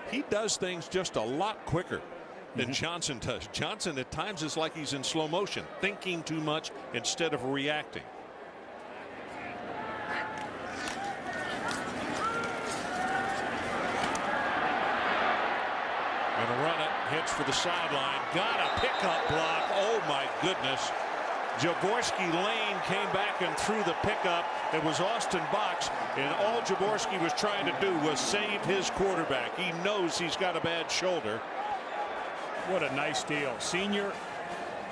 he does things just a lot quicker than Johnson does. Johnson at times is like he's in slow motion, thinking too much instead of reacting. Gonna run it, hits for the sideline, got a pickup block. Oh my goodness. Jaworski Lane came back and threw the pickup. It was Austin Box, and all Jaworski was trying to do was save his quarterback. He knows he's got a bad shoulder. What a nice deal. Senior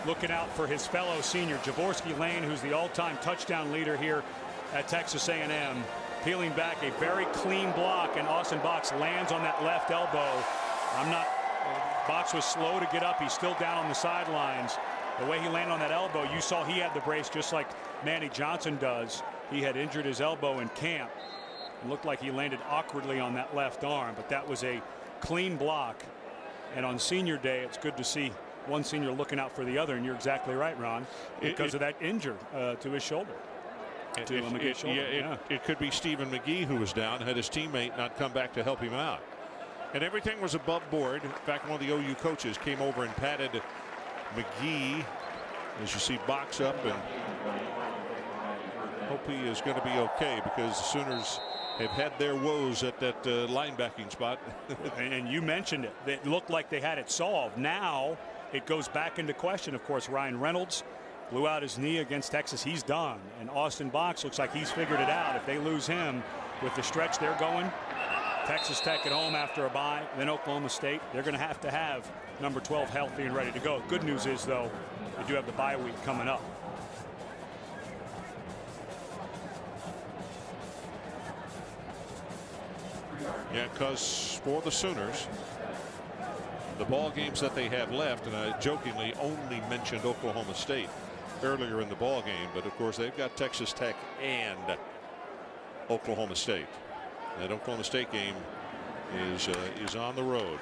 looking out for his fellow senior Jaworski Lane, who's the all-time touchdown leader here at Texas A&M, peeling back a very clean block, and Austin Box lands on that left elbow. Box was slow to get up. He's still down on the sidelines. The way he landed on that elbow, you saw he had the brace just like Manny Johnson does. He had injured his elbow in camp. It looked like he landed awkwardly on that left arm, but that was a clean block. And on senior day, it's good to see one senior looking out for the other. And you're exactly right, Ron, because of that injury to his shoulder. It could be Stephen McGee who was down, had his teammate not come back to help him out. And everything was above board. In fact, one of the OU coaches came over and patted McGee, as you see Box up, and hope he is going to be okay because the Sooners have had their woes at that linebacking spot. And you mentioned it. It looked like they had it solved. Now it goes back into question. Of course, Ryan Reynolds blew out his knee against Texas. He's done. And Austin Box looks like he's figured it out. If they lose him with the stretch they're going, Texas Tech at home after a bye, then Oklahoma State, they're going to have number 12 healthy and ready to go. Good news is, though, they do have the bye week coming up. Yeah, because for the Sooners, the ball games that they have left, and I jokingly only mentioned Oklahoma State earlier in the ball game, but of course they've got Texas Tech and Oklahoma State. That Oklahoma State game is on the road.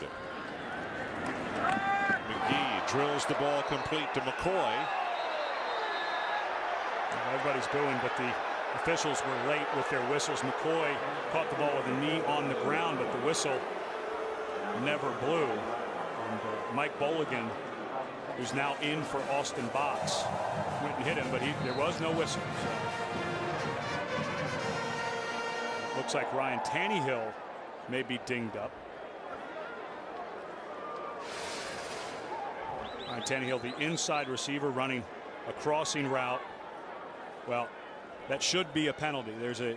McGee drills the ball complete to McCoy. Everybody's booing, but the officials were late with their whistles. McCoy caught the ball with a knee on the ground, but the whistle never blew. And Mike Bolligan, who's now in for Austin Box, went and hit him, but there was no whistle. So. Looks like Ryan Tannehill may be dinged up. Ryan Tannehill, the inside receiver, running a crossing route. Well, that should be a penalty. There's a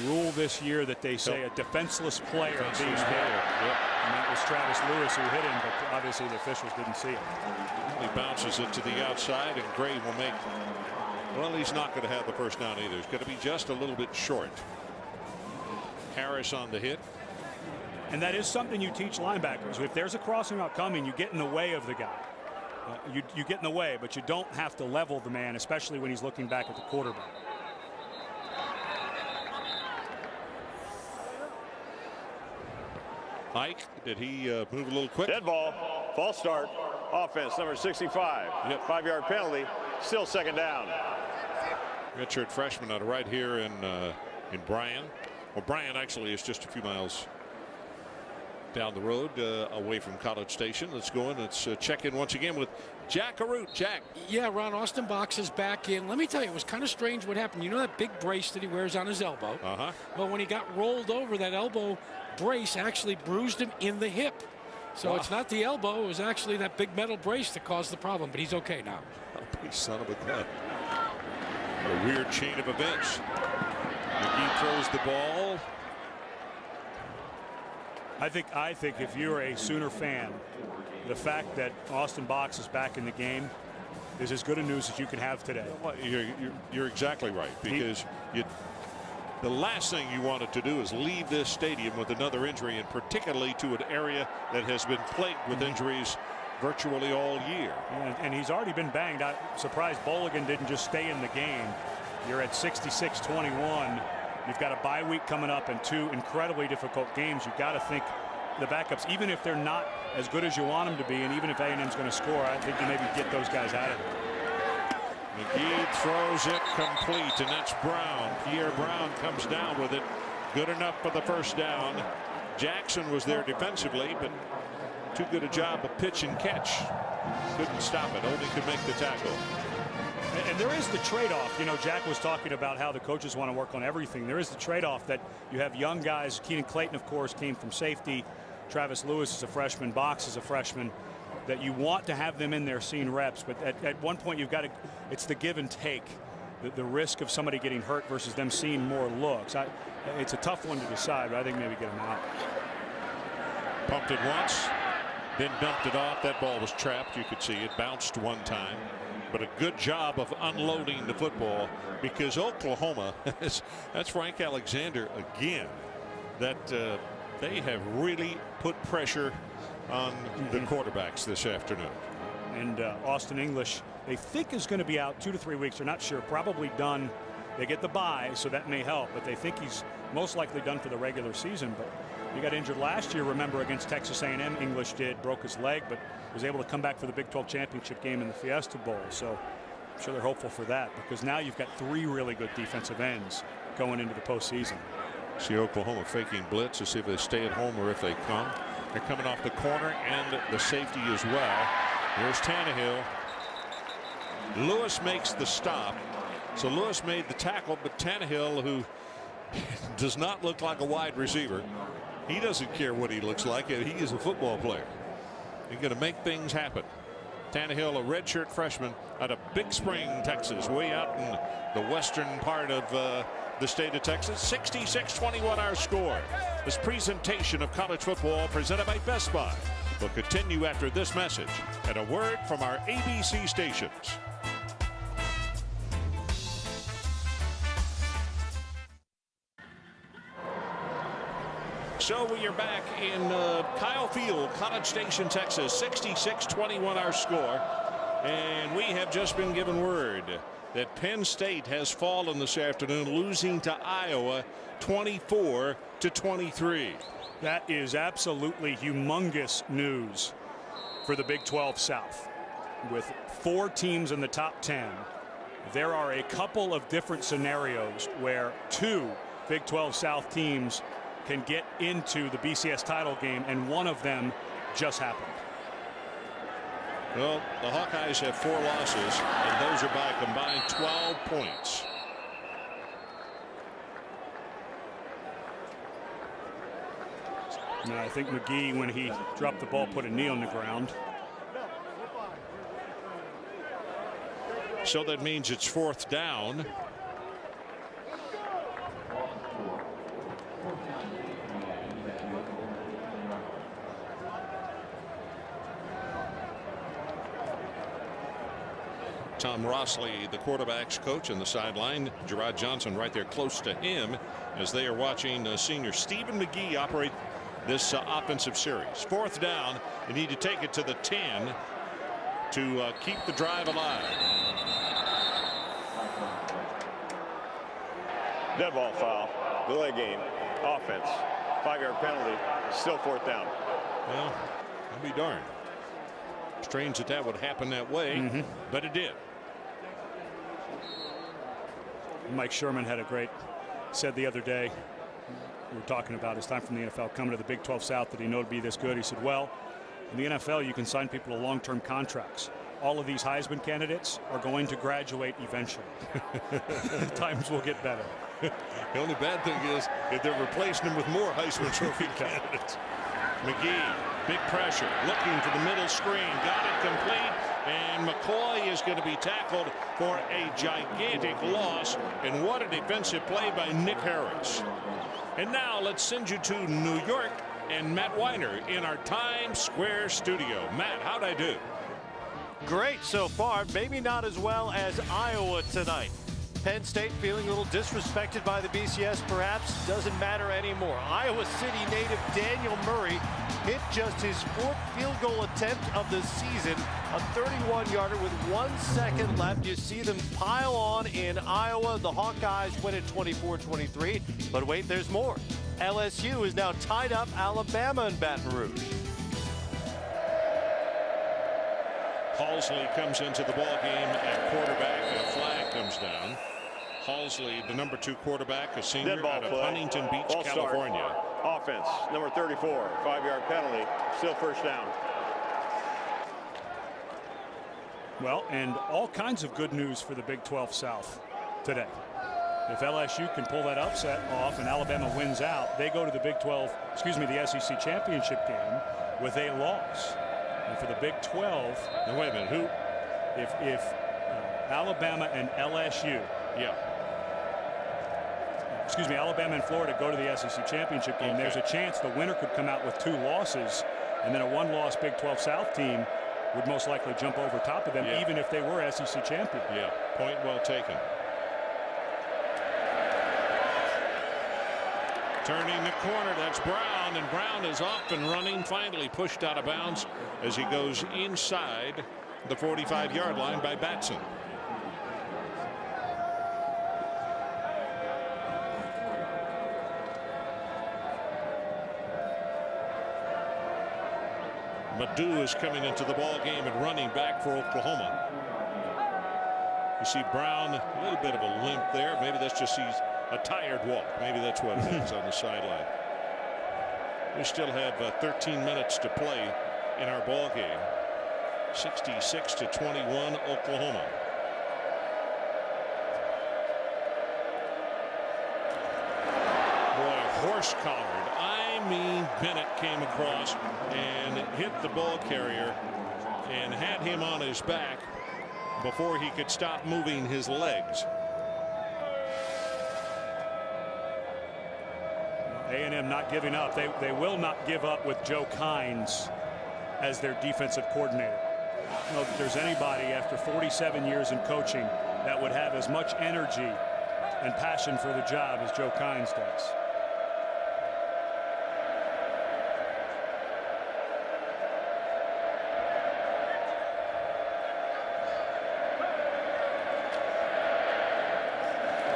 rule this year that they say a defenseless player being hit. Yep. And that was Travis Lewis who hit him, but obviously the officials didn't see it. He bounces it to the outside, and Gray will make. Well, he's not going to have the first down either. He's going to be just a little bit short. Harris on the hit. And that is something you teach linebackers. If there's a crossing route coming, you get in the way of the guy. You get in the way, but you don't have to level the man, especially when he's looking back at the quarterback. Mike, did he move a little quick? Dead ball. False start. Offense, number 65. Yep. 5-yard penalty. Still second down. Redshirt freshman out of right here in Bryan. Well, Bryan actually is just a few miles down the road away from College Station. Let's go in. Let's check in once again with Jack Arute. Jack. Yeah, Ron, Austin Box is back in. Let me tell you, it was kind of strange what happened. You know that big brace that he wears on his elbow? Uh-huh. Well, when he got rolled over, that elbow brace actually bruised him in the hip. So It's not the elbow. It was actually that big metal brace that caused the problem. But he's okay now. Oh, son of a gun. A weird chain of events. McGee throws the ball. I think if you're a Sooner fan, the fact that Austin Box is back in the game is as good a news as you can have today. Well, you're exactly right, because the last thing you wanted to do is leave this stadium with another injury, and particularly to an area that has been plagued with injuries virtually all year. And he's already been banged. I'm surprised Bolligan didn't just stay in the game. You're at 66-21. You've got a bye week coming up and 2 incredibly difficult games. You've got to think the backups, even if they're not as good as you want them to be, and even if A&M's going to score, I think you maybe get those guys out of it. McGee throws it complete, and that's Brown. Pierre Brown comes down with it. Good enough for the first down. Jackson was there defensively, but too good a job of pitch and catch. Couldn't stop it. Only could make the tackle. And there is the trade-off. You know, Jack was talking about how the coaches want to work on everything. There is the trade-off that you have young guys. Keenan Clayton, of course, came from safety. Travis Lewis is a freshman. Box is a freshman. That you want to have them in there seeing reps. But at one point, you've got to, it's the give and take. The risk of somebody getting hurt versus them seeing more looks. It's a tough one to decide, but I think maybe get them out. Pumped it once, then dumped it off. That ball was trapped. You could see it bounced one time. But a good job of unloading the football, because Oklahoma, that's Frank Alexander again, that they have really put pressure on the quarterbacks this afternoon. And Austin English, they think is going to be out 2 to 3 weeks. They're not sure. Probably done. They get the bye, so that may help. But they think he's most likely done for the regular season. But he got injured last year, remember, against Texas A&M. English broke his leg, but was able to come back for the Big 12 championship game in the Fiesta Bowl. So I'm sure they're hopeful for that, because now you've got 3 really good defensive ends going into the postseason. See Oklahoma faking blitz to see if they stay at home or if they come. They're coming off the corner and the safety as well. Here's Tannehill. Lewis makes the stop. So Lewis made the tackle, but Tannehill, who does not look like a wide receiver, he doesn't care what he looks like. He is a football player. He's going to make things happen. Tannehill, a redshirt freshman out of Big Spring, Texas, way out in the western part of the state of Texas. 66-21 our score. This presentation of college football presented by Best Buy will continue after this message and a word from our ABC stations. So we are back in Kyle Field, College Station, Texas. 66-21 our score. And we have just been given word that Penn State has fallen this afternoon, losing to Iowa 24-23. That is absolutely humongous news for the Big 12 South. With 4 teams in the top 10, there are a couple of different scenarios where 2 Big 12 South teams can get into the BCS title game, and one of them just happened. Well, the Hawkeyes have 4 losses, and those are by a combined 12 points. Now, I think McGee, when he dropped the ball, put a knee on the ground. So that means it's 4th down. Tom Rossley, the quarterback's coach, on the sideline. Gerard Johnson right there close to him as they are watching senior Stephen McGee operate this offensive series. 4th down. You need to take it to the 10 to keep the drive alive. Dead ball foul. Delay game. Offense. 5-yard penalty. Still 4th down. Well, I'll be darned. Strange that would happen that way, but it did. Mike Sherman had a great said the other day. We were talking about his time from the NFL coming to the Big 12 South. Did he know to be this good? He said, well, in the NFL, you can sign people to long-term contracts. All of these Heisman candidates are going to graduate eventually. Times will get better. The only bad thing is if they're replacing him with more Heisman Trophy candidates. McGee, big pressure, looking for the middle screen, got it complete, and McCoy is going to be tackled for a gigantic loss. And what a defensive play by Nick Harris. And now let's send you to New York and Matt Weiner in our Times Square studio. Matt, how'd I do? Great so far, maybe not as well as Iowa tonight. Penn State feeling a little disrespected by the BCS, perhaps. Doesn't matter anymore. Iowa City native Daniel Murray hit just his 4th field goal attempt of the season, a 31-yarder with 1 second left. You see them pile on in Iowa. The Hawkeyes win it 24-23. But wait, there's more. LSU is now tied up Alabama in Baton Rouge. Halsley comes into the ball game at quarterback, and a flag comes down. Halsley, the number 2 quarterback, a senior out of Huntington Beach, California. Offense, number 34, 5-yard penalty, still first down. Well, and all kinds of good news for the Big 12 South today. If LSU can pull that upset off and Alabama wins out, they go to the the SEC championship game with a loss. And for the Big 12, now wait a minute, who? If Alabama and LSU, Alabama and Florida go to the SEC championship game, there's a chance the winner could come out with 2 losses, and then a 1-loss Big 12 South team would most likely jump over top of them, even if they were SEC champion. Yeah, point well taken. Turning the corner, that's Brown, and Brown is off and running, finally pushed out of bounds as he goes inside the 45-yard line by Batson. Madu is coming into the ball game and running back for Oklahoma. You see Brown, a little bit of a limp there. Maybe that's just he's a tired walk. Maybe that's what it is on the sideline. We still have 13 minutes to play in our ball game. 66-21 Oklahoma. Boy, horse collared. I mean, Bennett came across and hit the ball carrier and had him on his back before he could stop moving his legs. A&M not giving up. They will not give up with Joe Kynes as their defensive coordinator. I don't know if there's anybody after 47 years in coaching that would have as much energy and passion for the job as Joe Kynes does.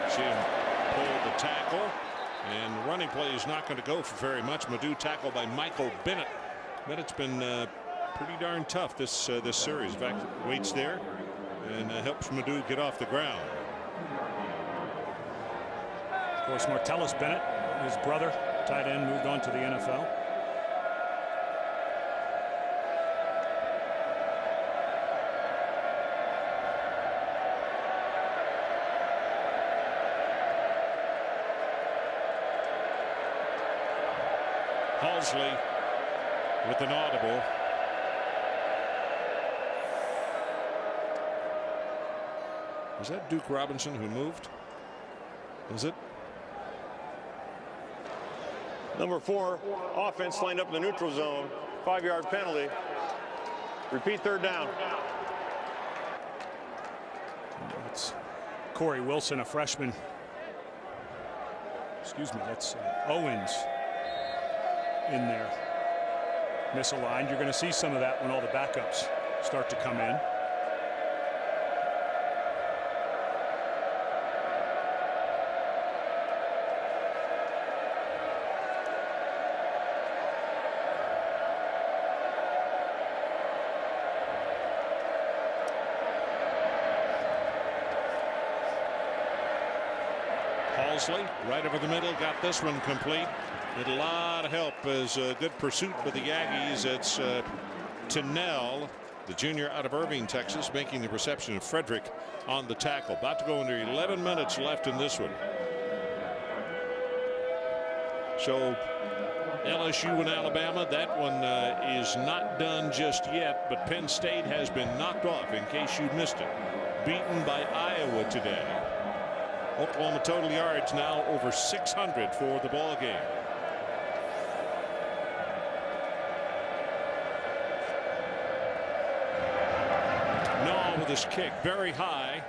See him pull the tackle, and the running play is not going to go for very much. Madu tackled by Michael Bennett. Bennett's been pretty darn tough this series. In fact, waits there and helps Madu get off the ground. Of course, Martellus Bennett, his brother, tight end, moved on to the NFL. Halsley with an audible. Was that Duke Robinson who moved? Is it? Number 4 offense lined up in the neutral zone. 5-yard penalty. Repeat, third down. That's Corey Wilson, a freshman. Excuse me, that's Owens in there. Misaligned. You're going to see some of that when all the backups start to come in. Halsley right over the middle, got this one complete. With a lot of help as a good pursuit by the Aggies. It's Tennell, the junior out of Irving, Texas, making the reception of Frederick on the tackle. About to go under 11 minutes left in this one. So LSU and Alabama, that one is not done just yet, but Penn State has been knocked off, in case you missed it. Beaten by Iowa today. Oklahoma total yards now over 600 for the ball game. With this kick very high,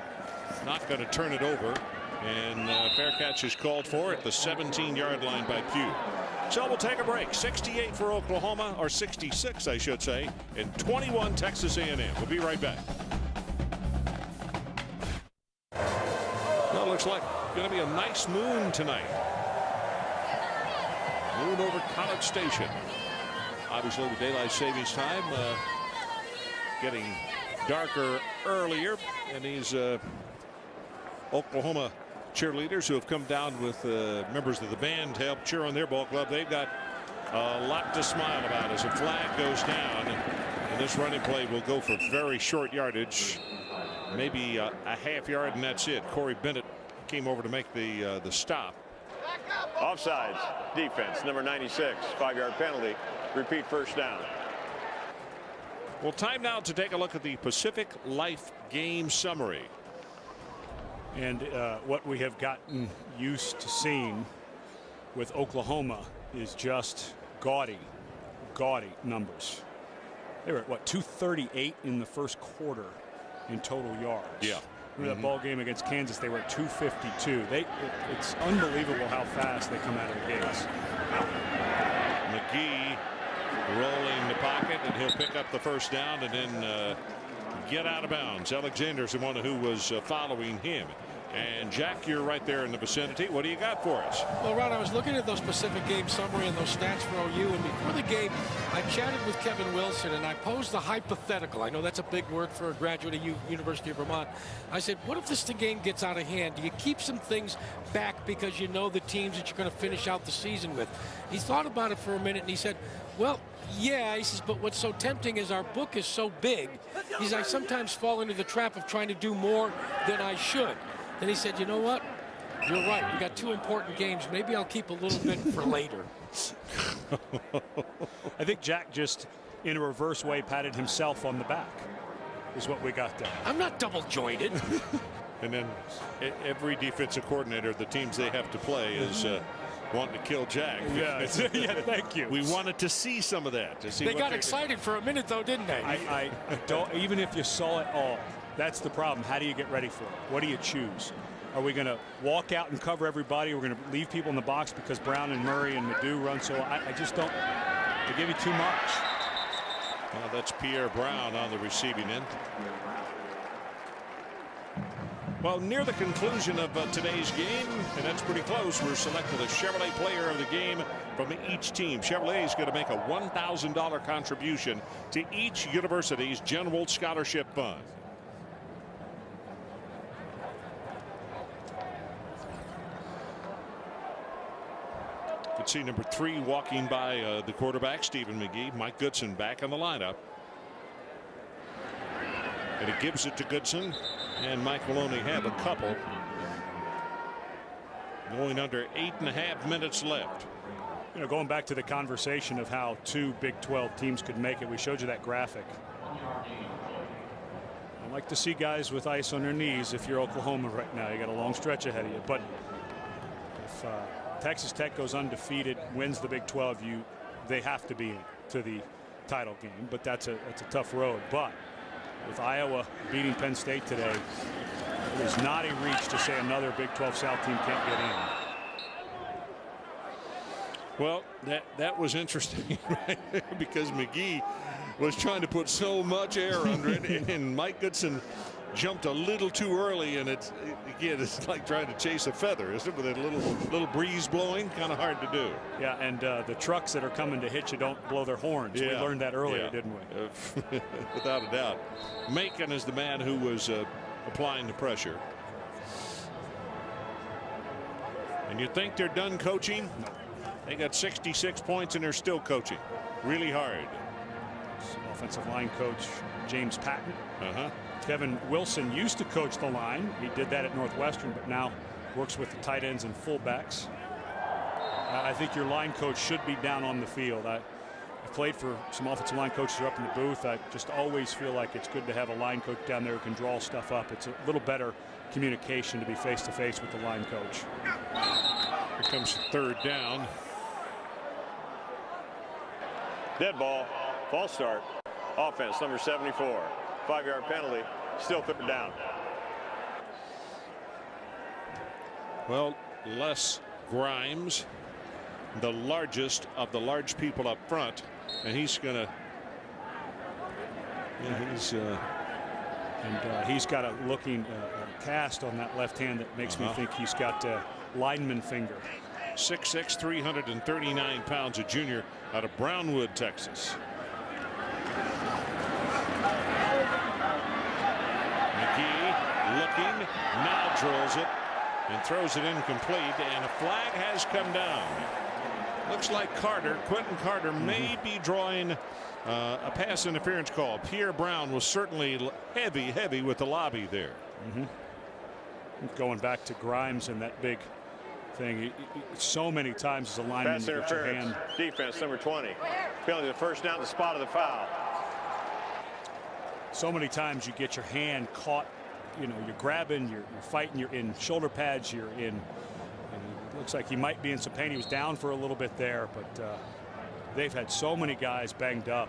not going to turn it over, and fair catch is called for at the 17-yard line by Pugh. So we'll take a break. 68 for Oklahoma, or 66 I should say, and 21 Texas A&M. We'll be right back. Well, looks like going to be a nice moon tonight. Moon over College Station. Obviously with daylight savings time getting darker earlier, and these Oklahoma cheerleaders who have come down with members of the band to help cheer on their ball club, they've got a lot to smile about as a flag goes down, and this running play will go for very short yardage, maybe a half yard, and that's it. Corey Bennett came over to make the stop. Offsides, defense, number 96, 5-yard penalty. Repeat first down. Well, time now to take a look at the Pacific Life game summary. And what we have gotten used to seeing with Oklahoma is just gaudy numbers. They were at what, 238 in the first quarter in total yards. Yeah. Remember that ball game against Kansas, they were at 252. It's unbelievable how fast they come out of the gates. McGee rolling the pocket, and he'll pick up the first down and then get out of bounds. Alexander's the one who was following him. And Jack, you're right there in the vicinity. What do you got for us? Well, Ron, I was looking at those Pacific game summary and those stats for OU, and before the game I chatted with Kevin Wilson and I posed the hypothetical. I know that's a big word for a graduate of University of Vermont. I said, what if this game gets out of hand? Do you keep some things back because you know the teams that you're going to finish out the season with? He thought about it for a minute and he said, well, yeah, he says, but what's so tempting is our book is so big. He says, I sometimes fall into the trap of trying to do more than I should. Then he said, you know what? You're right. We got two important games. Maybe I'll keep a little bit for later. I think Jack just, in a reverse way, patted himself on the back, is what we got there. I'm not double jointed. And then every defensive coordinator, the teams they have to play is wanting to kill Jack. Yeah, yeah, thank you. We wanted to see some of that. To see they got excited for a minute, though, didn't they? I don't, even if you saw it all, that's the problem. How do you get ready for it? What do you choose? Are we going to walk out and cover everybody? We're going to leave people in the box because Brown and Murray and Madu run so I just don't. They give you too much. Well, that's Pierre Brown on the receiving end. Well, near the conclusion of today's game, and that's pretty close, we're selected a Chevrolet player of the game from each team. Chevrolet is going to make a $1,000 contribution to each university's general scholarship fund. You can see number 3 walking by the quarterback, Stephen McGee. Mike Goodson back in the lineup. And he gives it to Goodson, and Mike will only have a couple. Going under 8.5 minutes left. You know, going back to the conversation of how 2 Big 12 teams could make it, we showed you that graphic. I like to see guys with ice on their knees if you're Oklahoma right now. You got a long stretch ahead of you. But if Texas Tech goes undefeated, wins the Big 12, they have to be to the title game. But that's a tough road. But with Iowa beating Penn State today, it is not a reach to say another Big 12 South team can't get in. Well, that was interesting, right? Because McGee was trying to put so much air under it, and Mike Goodson jumped a little too early, and again, it's like trying to chase a feather, isn't it? With a little breeze blowing, kind of hard to do. Yeah, and the trucks that are coming to hit you don't blow their horns. Yeah. We learned that earlier, didn't we? Without a doubt. Macon is the man who was applying the pressure. And you think they're done coaching? They got 66 points and they're still coaching really hard. Offensive line coach James Patton. Kevin Wilson used to coach the line. He did that at Northwestern, but now works with the tight ends and fullbacks. I think your line coach should be down on the field. I played for some offensive line coaches who are up in the booth. I just always feel like it's good to have a line coach down there who can draw stuff up. It's a little better communication to be face-to-face with the line coach. Here comes third down. Dead ball. False start. Offense, number 74. 5-yard penalty. Still third down. Well, Les Grimes, the largest of the large people up front, and he's gonna. Yeah, he's got a looking cast on that left hand that makes me think he's got lineman finger. 6'6", 339 pounds, a junior out of Brownwood, Texas. McGee looking, now drills it and throws it incomplete, and a flag has come down. Looks like Quentin Carter may be drawing a pass interference call. Pierre Brown was certainly heavy with the lobby there. Going back to Grimes and that big thing, so many times as a lineman Pass you get your hand. Defense, number 20. Penalty, the first down, the spot of the foul. So many times you get your hand caught. You know, you're grabbing, you're fighting, you're in shoulder pads, you're in. It looks like he might be in some pain. He was down for a little bit there, but they've had so many guys banged up.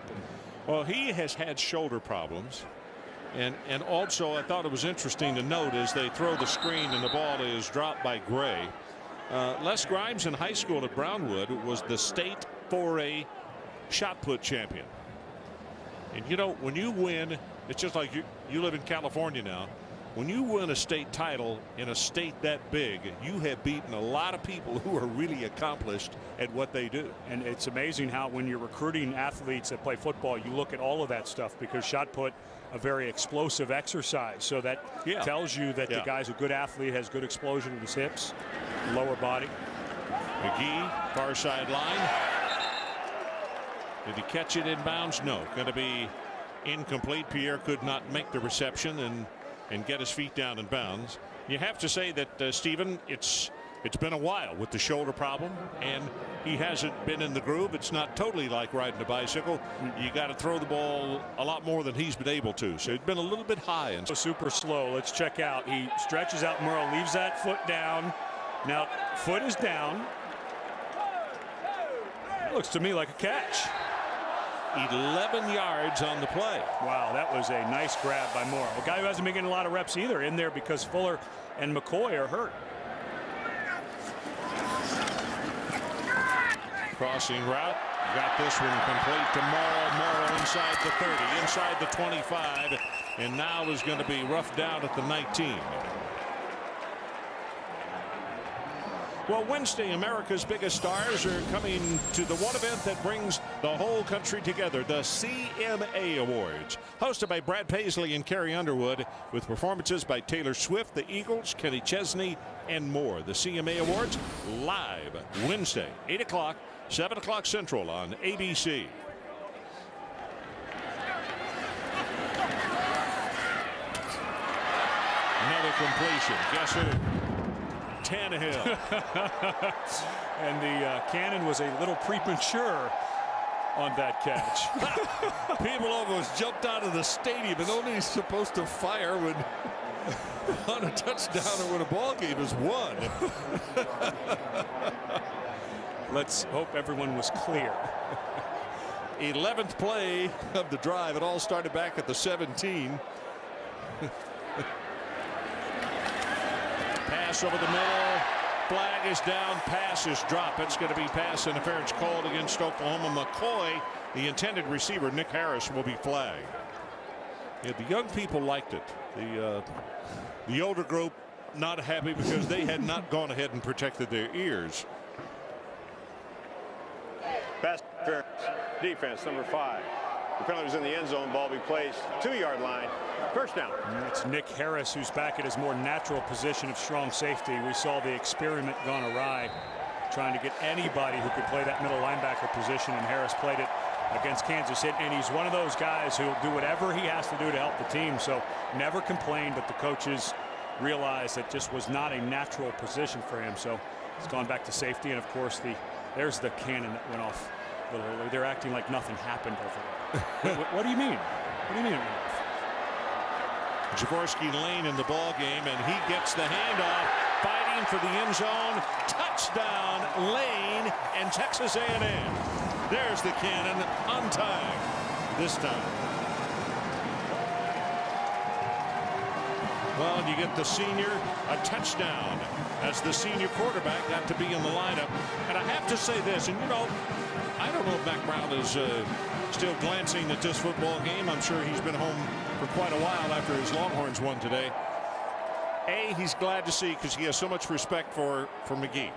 Well, he has had shoulder problems. And also, I thought it was interesting to note as they throw the screen and the ball is dropped by Gray. Les Grimes in high school at Brownwood was the state 4A shot put champion. And you know, when you win, it's just like you live in California now. When you win a state title in a state that big, you have beaten a lot of people who are really accomplished at what they do. And it's amazing how when you're recruiting athletes that play football, you look at all of that stuff, because shot put, a very explosive exercise. So that tells you that the guy's a good athlete, has good explosion in his hips, lower body. McGee, far sideline. Did he catch it in bounds? No. Going to be incomplete. Pierre could not make the reception and get his feet down in bounds. You have to say that, Stephen, it's been a while with the shoulder problem, and he hasn't been in the groove. It's not totally like riding a bicycle. You got to throw the ball a lot more than he's been able to. So it's been a little bit high and super slow. Let's check out. He stretches out Murrow, leaves that foot down. Now foot is down. It looks to me like a catch. 11 yards on the play. Wow, that was a nice grab by Morrow. A guy who hasn't been getting a lot of reps either in there because Fuller and McCoy are hurt. Crossing route. Got this one complete to Morrow. Morrow inside the 30, inside the 25, and now is going to be roughed down at the 19. Well, Wednesday, America's biggest stars are coming to the one event that brings the whole country together, the CMA Awards. Hosted by Brad Paisley and Carrie Underwood, with performances by Taylor Swift, the Eagles, Kenny Chesney, and more. The CMA Awards live Wednesday, 8 o'clock, 7 o'clock Central on ABC. Another completion. Guess who? Tannehill. And the cannon was a little premature on that catch. People almost jumped out of the stadium, and only supposed to fire when on a touchdown or when a ball game is won. Let's hope everyone was clear. 11th play of the drive. It all started back at the 17. Pass over the middle. Flag is down. Pass is dropped. It's going to be pass interference called against Oklahoma. McCoy, the intended receiver, Nick Harris, will be flagged. Yeah, the young people liked it. The older group not happy because they had not gone ahead and protected their ears. Pass interference. Defense, number 5. The penalty was in the end zone. Ball be placed 2-yard line First down. It's Nick Harris who's back at his more natural position of strong safety. We saw the experiment gone awry, trying to get anybody who could play that middle linebacker position, and Harris played it against Kansas City, and he's one of those guys who'll do whatever he has to do to help the team. So never complained, but the coaches realized that just was not a natural position for him. So it's gone back to safety, and of course there's the cannon that went off a little earlier. They're acting like nothing happened over there. what do you mean? What do you mean it went off? Jaworski Lane in the ball game, and he gets the handoff, fighting for the end zone. Touchdown, Lane and Texas A&M. There's the cannon, untied this time. Well, you get the senior a touchdown as the senior quarterback got to be in the lineup. And I have to say this, and you know, I don't know if Mac Brown is still glancing at this football game. I'm sure he's been home for quite a while after his Longhorns won today. He's glad to see, because he has so much respect for McGee.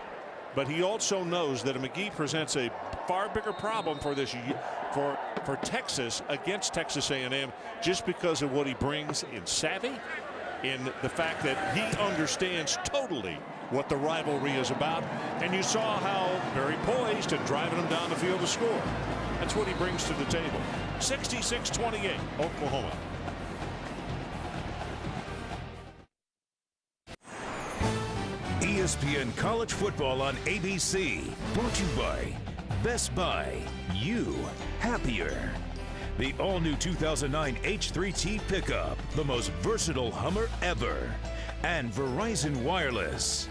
But he also knows that McGee presents a far bigger problem for this for Texas against Texas A&M, just because of what he brings in savvy, in the fact that he understands totally what the rivalry is about. And you saw how very poised and driving them down the field to score. That's what he brings to the table. 66-28, Oklahoma. ESPN College Football on ABC. Brought to you by Best Buy. You happier. The all-new 2009 H3T pickup, the most versatile Hummer ever. And Verizon Wireless.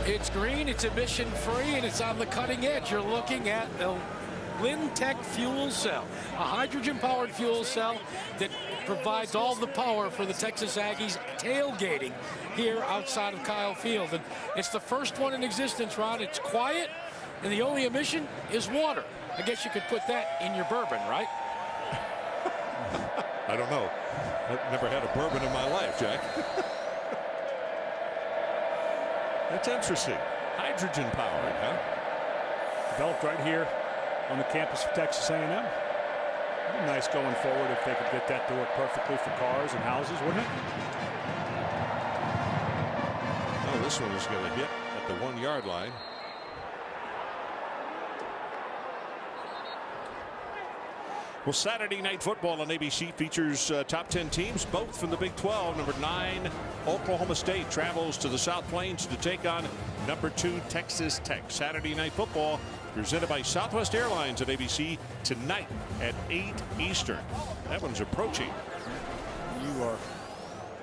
It's green, it's emission-free, and it's on the cutting edge. You're looking at the Lintech fuel cell, a hydrogen-powered fuel cell that provides all the power for the Texas Aggies tailgating here outside of Kyle Field. And it's the first one in existence, Ron. It's quiet, and the only emission is water. I guess you could put that in your bourbon, right? I don't know. I've never had a bourbon in my life, Jack. That's interesting. Hydrogen powered, huh? Developed right here on the campus of Texas A&M. Nice going forward if they could get that to work perfectly for cars and houses, wouldn't it? Oh, this one is going to hit at the 1 yard line. Well, Saturday Night Football on ABC features top 10 teams, both from the Big 12. Number 9, Oklahoma State travels to the South Plains to take on number 2, Texas Tech. Saturday Night Football presented by Southwest Airlines at ABC tonight at 8 Eastern. That one's approaching. You are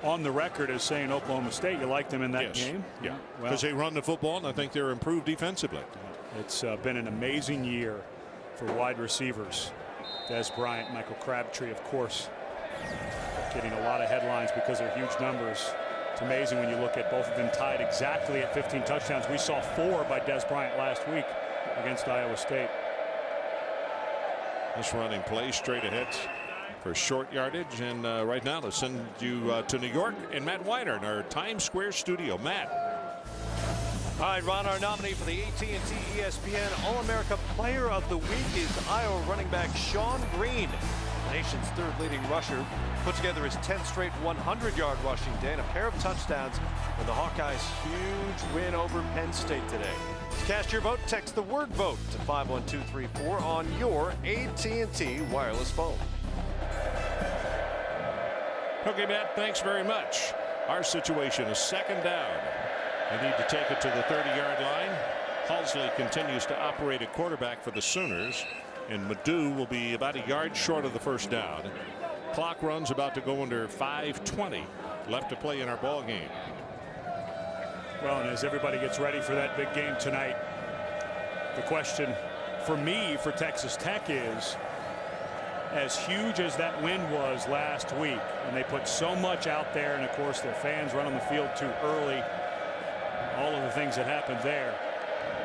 on the record as saying Oklahoma State, you like them in that game? Yeah, Well, because they run the football, and I think they're improved defensively. it's been an amazing year for wide receivers. Des Bryant, Michael Crabtree, of course, getting a lot of headlines because of their huge numbers. It's amazing when you look at both of them tied exactly at 15 touchdowns. We saw 4 by Des Bryant last week against Iowa State. This running play straight ahead for short yardage, and right now let's send you to New York and Matt Weiner in our Times Square studio. Matt. All right, Ron, our nominee for the AT&T ESPN All-America Player of the Week is Iowa running back Sean Green, the nation's 3rd leading rusher. Put together his 10th straight 100-yard rushing day and a pair of touchdowns in the Hawkeyes' huge win over Penn State today. To cast your vote, text the word VOTE to 51234 on your AT&T wireless phone. Okay, Matt, thanks very much. Our situation is 2nd down. They need to take it to the 30-yard line. Halsley continues to operate at quarterback for the Sooners, and Madu will be about a yard short of the first down. Clock runs about to go under 5:20 left to play in our ball game. Well, and as everybody gets ready for that big game tonight, the question for me for Texas Tech is, as huge as that win was last week, and they put so much out there, and of course their fans run on the field too early, all of the things that happened there,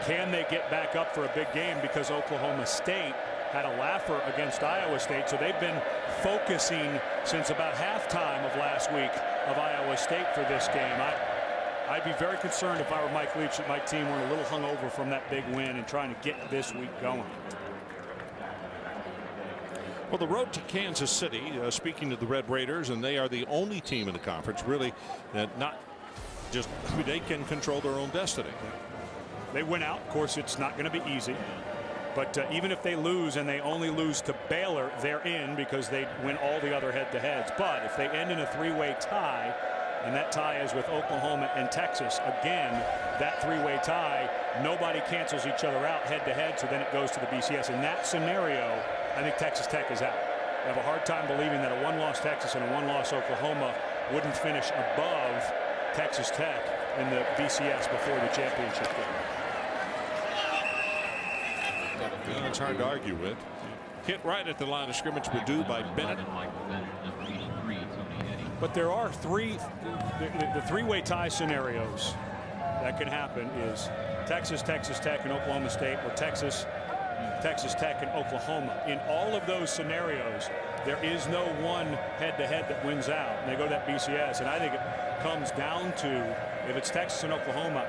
can they get back up for a big game? Because Oklahoma State had a laugher against Iowa State, so they've been focusing since about halftime of last week of Iowa State for this game. I'd be very concerned if I were Mike Leach that my team weren't a little hungover from that big win and trying to get this week going. Well, the road to Kansas City, speaking of the Red Raiders, and they are the only team in the conference really that not just they can control their own destiny. They win out. Of course, it's not going to be easy. But even if they lose and they only lose to Baylor, they're in because they win all the other head-to-heads. But if they end in a three-way tie, and that tie is with Oklahoma and Texas, again, that three-way tie, nobody cancels each other out head-to-head, so then it goes to the BCS. In that scenario, I think Texas Tech is out. I have a hard time believing that a one-loss Texas and a one-loss Oklahoma wouldn't finish above Texas Tech in the BCS before the championship game. It's hard to argue with. Hit right at the line of scrimmage, Purdue by Bennett. But there are the three-way tie scenarios that can happen is Texas, Texas Tech, and Oklahoma State, or Texas, Texas Tech, and Oklahoma. In all of those scenarios, there is no one head-to-head that wins out, and they go to that BCS. And I think it comes down to, if it's Texas and Oklahoma,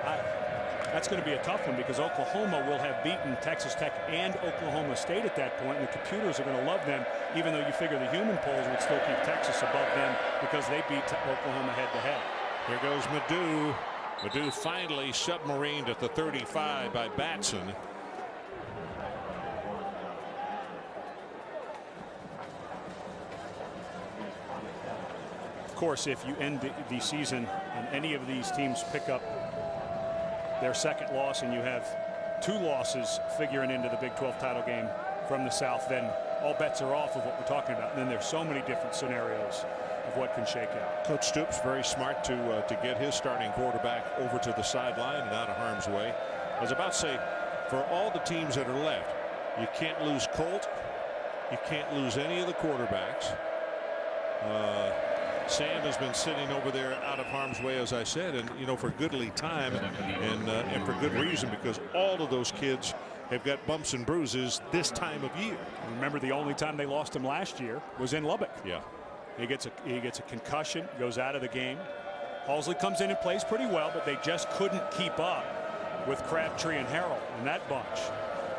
that's going to be a tough one because Oklahoma will have beaten Texas Tech and Oklahoma State at that point, and the computers are going to love them, even though you figure the human polls would still keep Texas above them because they beat Oklahoma head-to-head. Here goes Madu. Madu finally submarined at the 35 by Batson. Of course, if you end the season and any of these teams pick up their second loss and you have two losses figuring into the Big 12 title game from the South, then all bets are off of what we're talking about. And then there's so many different scenarios of what can shake out. Coach Stoops very smart to get his starting quarterback over to the sideline and out of harm's way. I was about to say, for all the teams that are left, you can't lose Colt. You can't lose any of the quarterbacks. Sam has been sitting over there out of harm's way, as I said, and you know, for goodly time and for good reason, because all of those kids have got bumps and bruises this time of year. Remember, the only time they lost him last year was in Lubbock. Yeah. He gets a concussion, goes out of the game. Halsley comes in and plays pretty well, but they just couldn't keep up with Crabtree and Harrell and that bunch.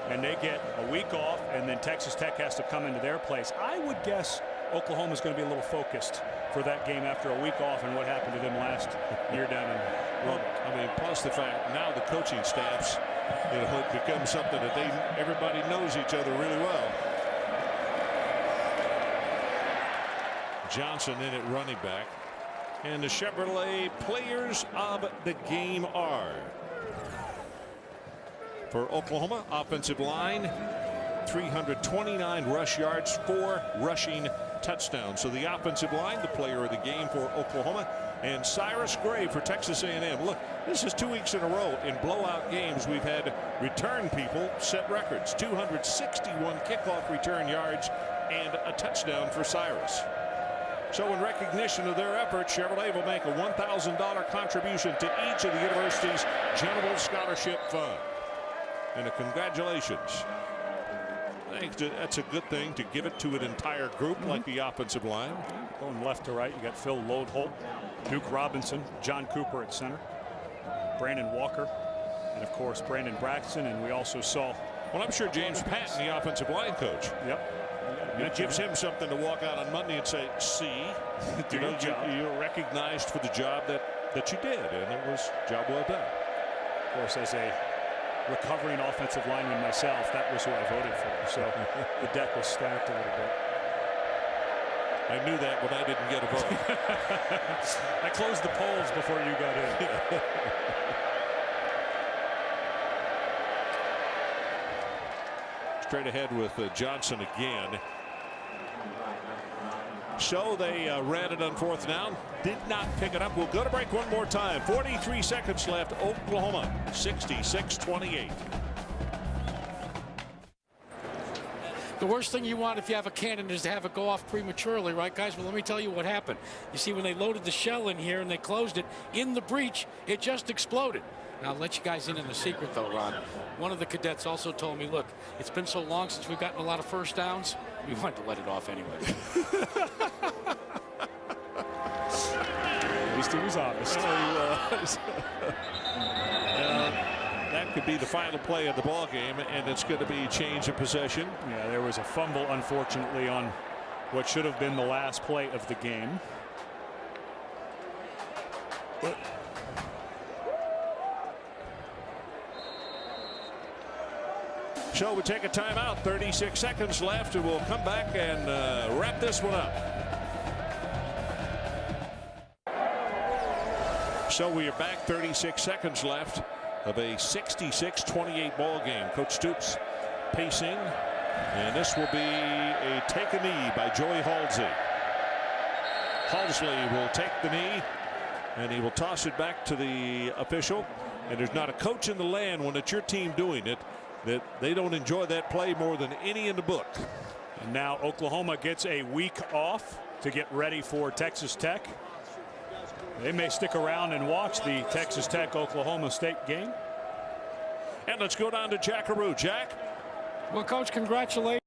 And they get a week off, and then Texas Tech has to come into their place. I would guess Oklahoma's going to be a little focused for that game after a week off and what happened to them last year down in Lubbock. I mean, plus the fact now the coaching staffs, you know, it becomes something that everybody knows each other really well. Johnson in at running back, and the Chevrolet players of the game are: for Oklahoma, offensive line, 329 rush yards, 4 rushing touchdowns. So the offensive line, the player of the game for Oklahoma, and Cyrus Gray for Texas A&M. Look, this is 2 weeks in a row in blowout games. We've had return people set records: 261 kickoff return yards and a touchdown for Cyrus. So in recognition of their efforts, Chevrolet will make a $1,000 contribution to each of the university's General Scholarship Fund. And a congratulations. I think that's a good thing to give it to an entire group like the offensive line. Going left to right, you got Phil Lodeholt, Duke Robinson, John Cooper at center, Brandon Walker, and of course Brandon Braxton. And we also saw, well, I'm sure James Patton, the offensive line coach. Yep. It gives him something to walk out on Monday and say, see, you know, you're recognized for the job that you did, and it was job well done. Of course, as a recovering offensive lineman myself, that was who I voted for. So the deck was stacked a little bit. I knew that when I didn't get a vote. I closed the polls before you got in. Straight ahead with Johnson again. So they ran it on 4th down, did not pick it up. We'll go to break one more time. 43 seconds left. Oklahoma 66-28. The worst thing you want if you have a cannon is to have it go off prematurely, right, guys? Well, let me tell you what happened. You see, when they loaded the shell in here and they closed it in the breech, it just exploded. Now, I'll let you guys in on the secret, though, Ron. One of the cadets also told me, look, it's been so long since we've gotten a lot of first downs, we wanted to let it off anyway. At least he was honest. that could be the final play of the ball game, and it's going to be change of possession. Yeah, there was a fumble, unfortunately, on what should have been the last play of the game. So we take a timeout, 36 seconds left, and we'll come back and wrap this one up. So we are back, 36 seconds left of a 66-28 ball game. Coach Stoops pacing, and this will be a take a knee by Joey Halsey. Halsey will take the knee, and he will toss it back to the official. And there's not a coach in the land when it's your team doing it that they don't enjoy that play more than any in the book. And now Oklahoma gets a week off to get ready for Texas Tech. They may stick around and watch the Texas Tech Oklahoma State game. And let's go down to Jackaroo. Jack. Well, Coach, congratulations.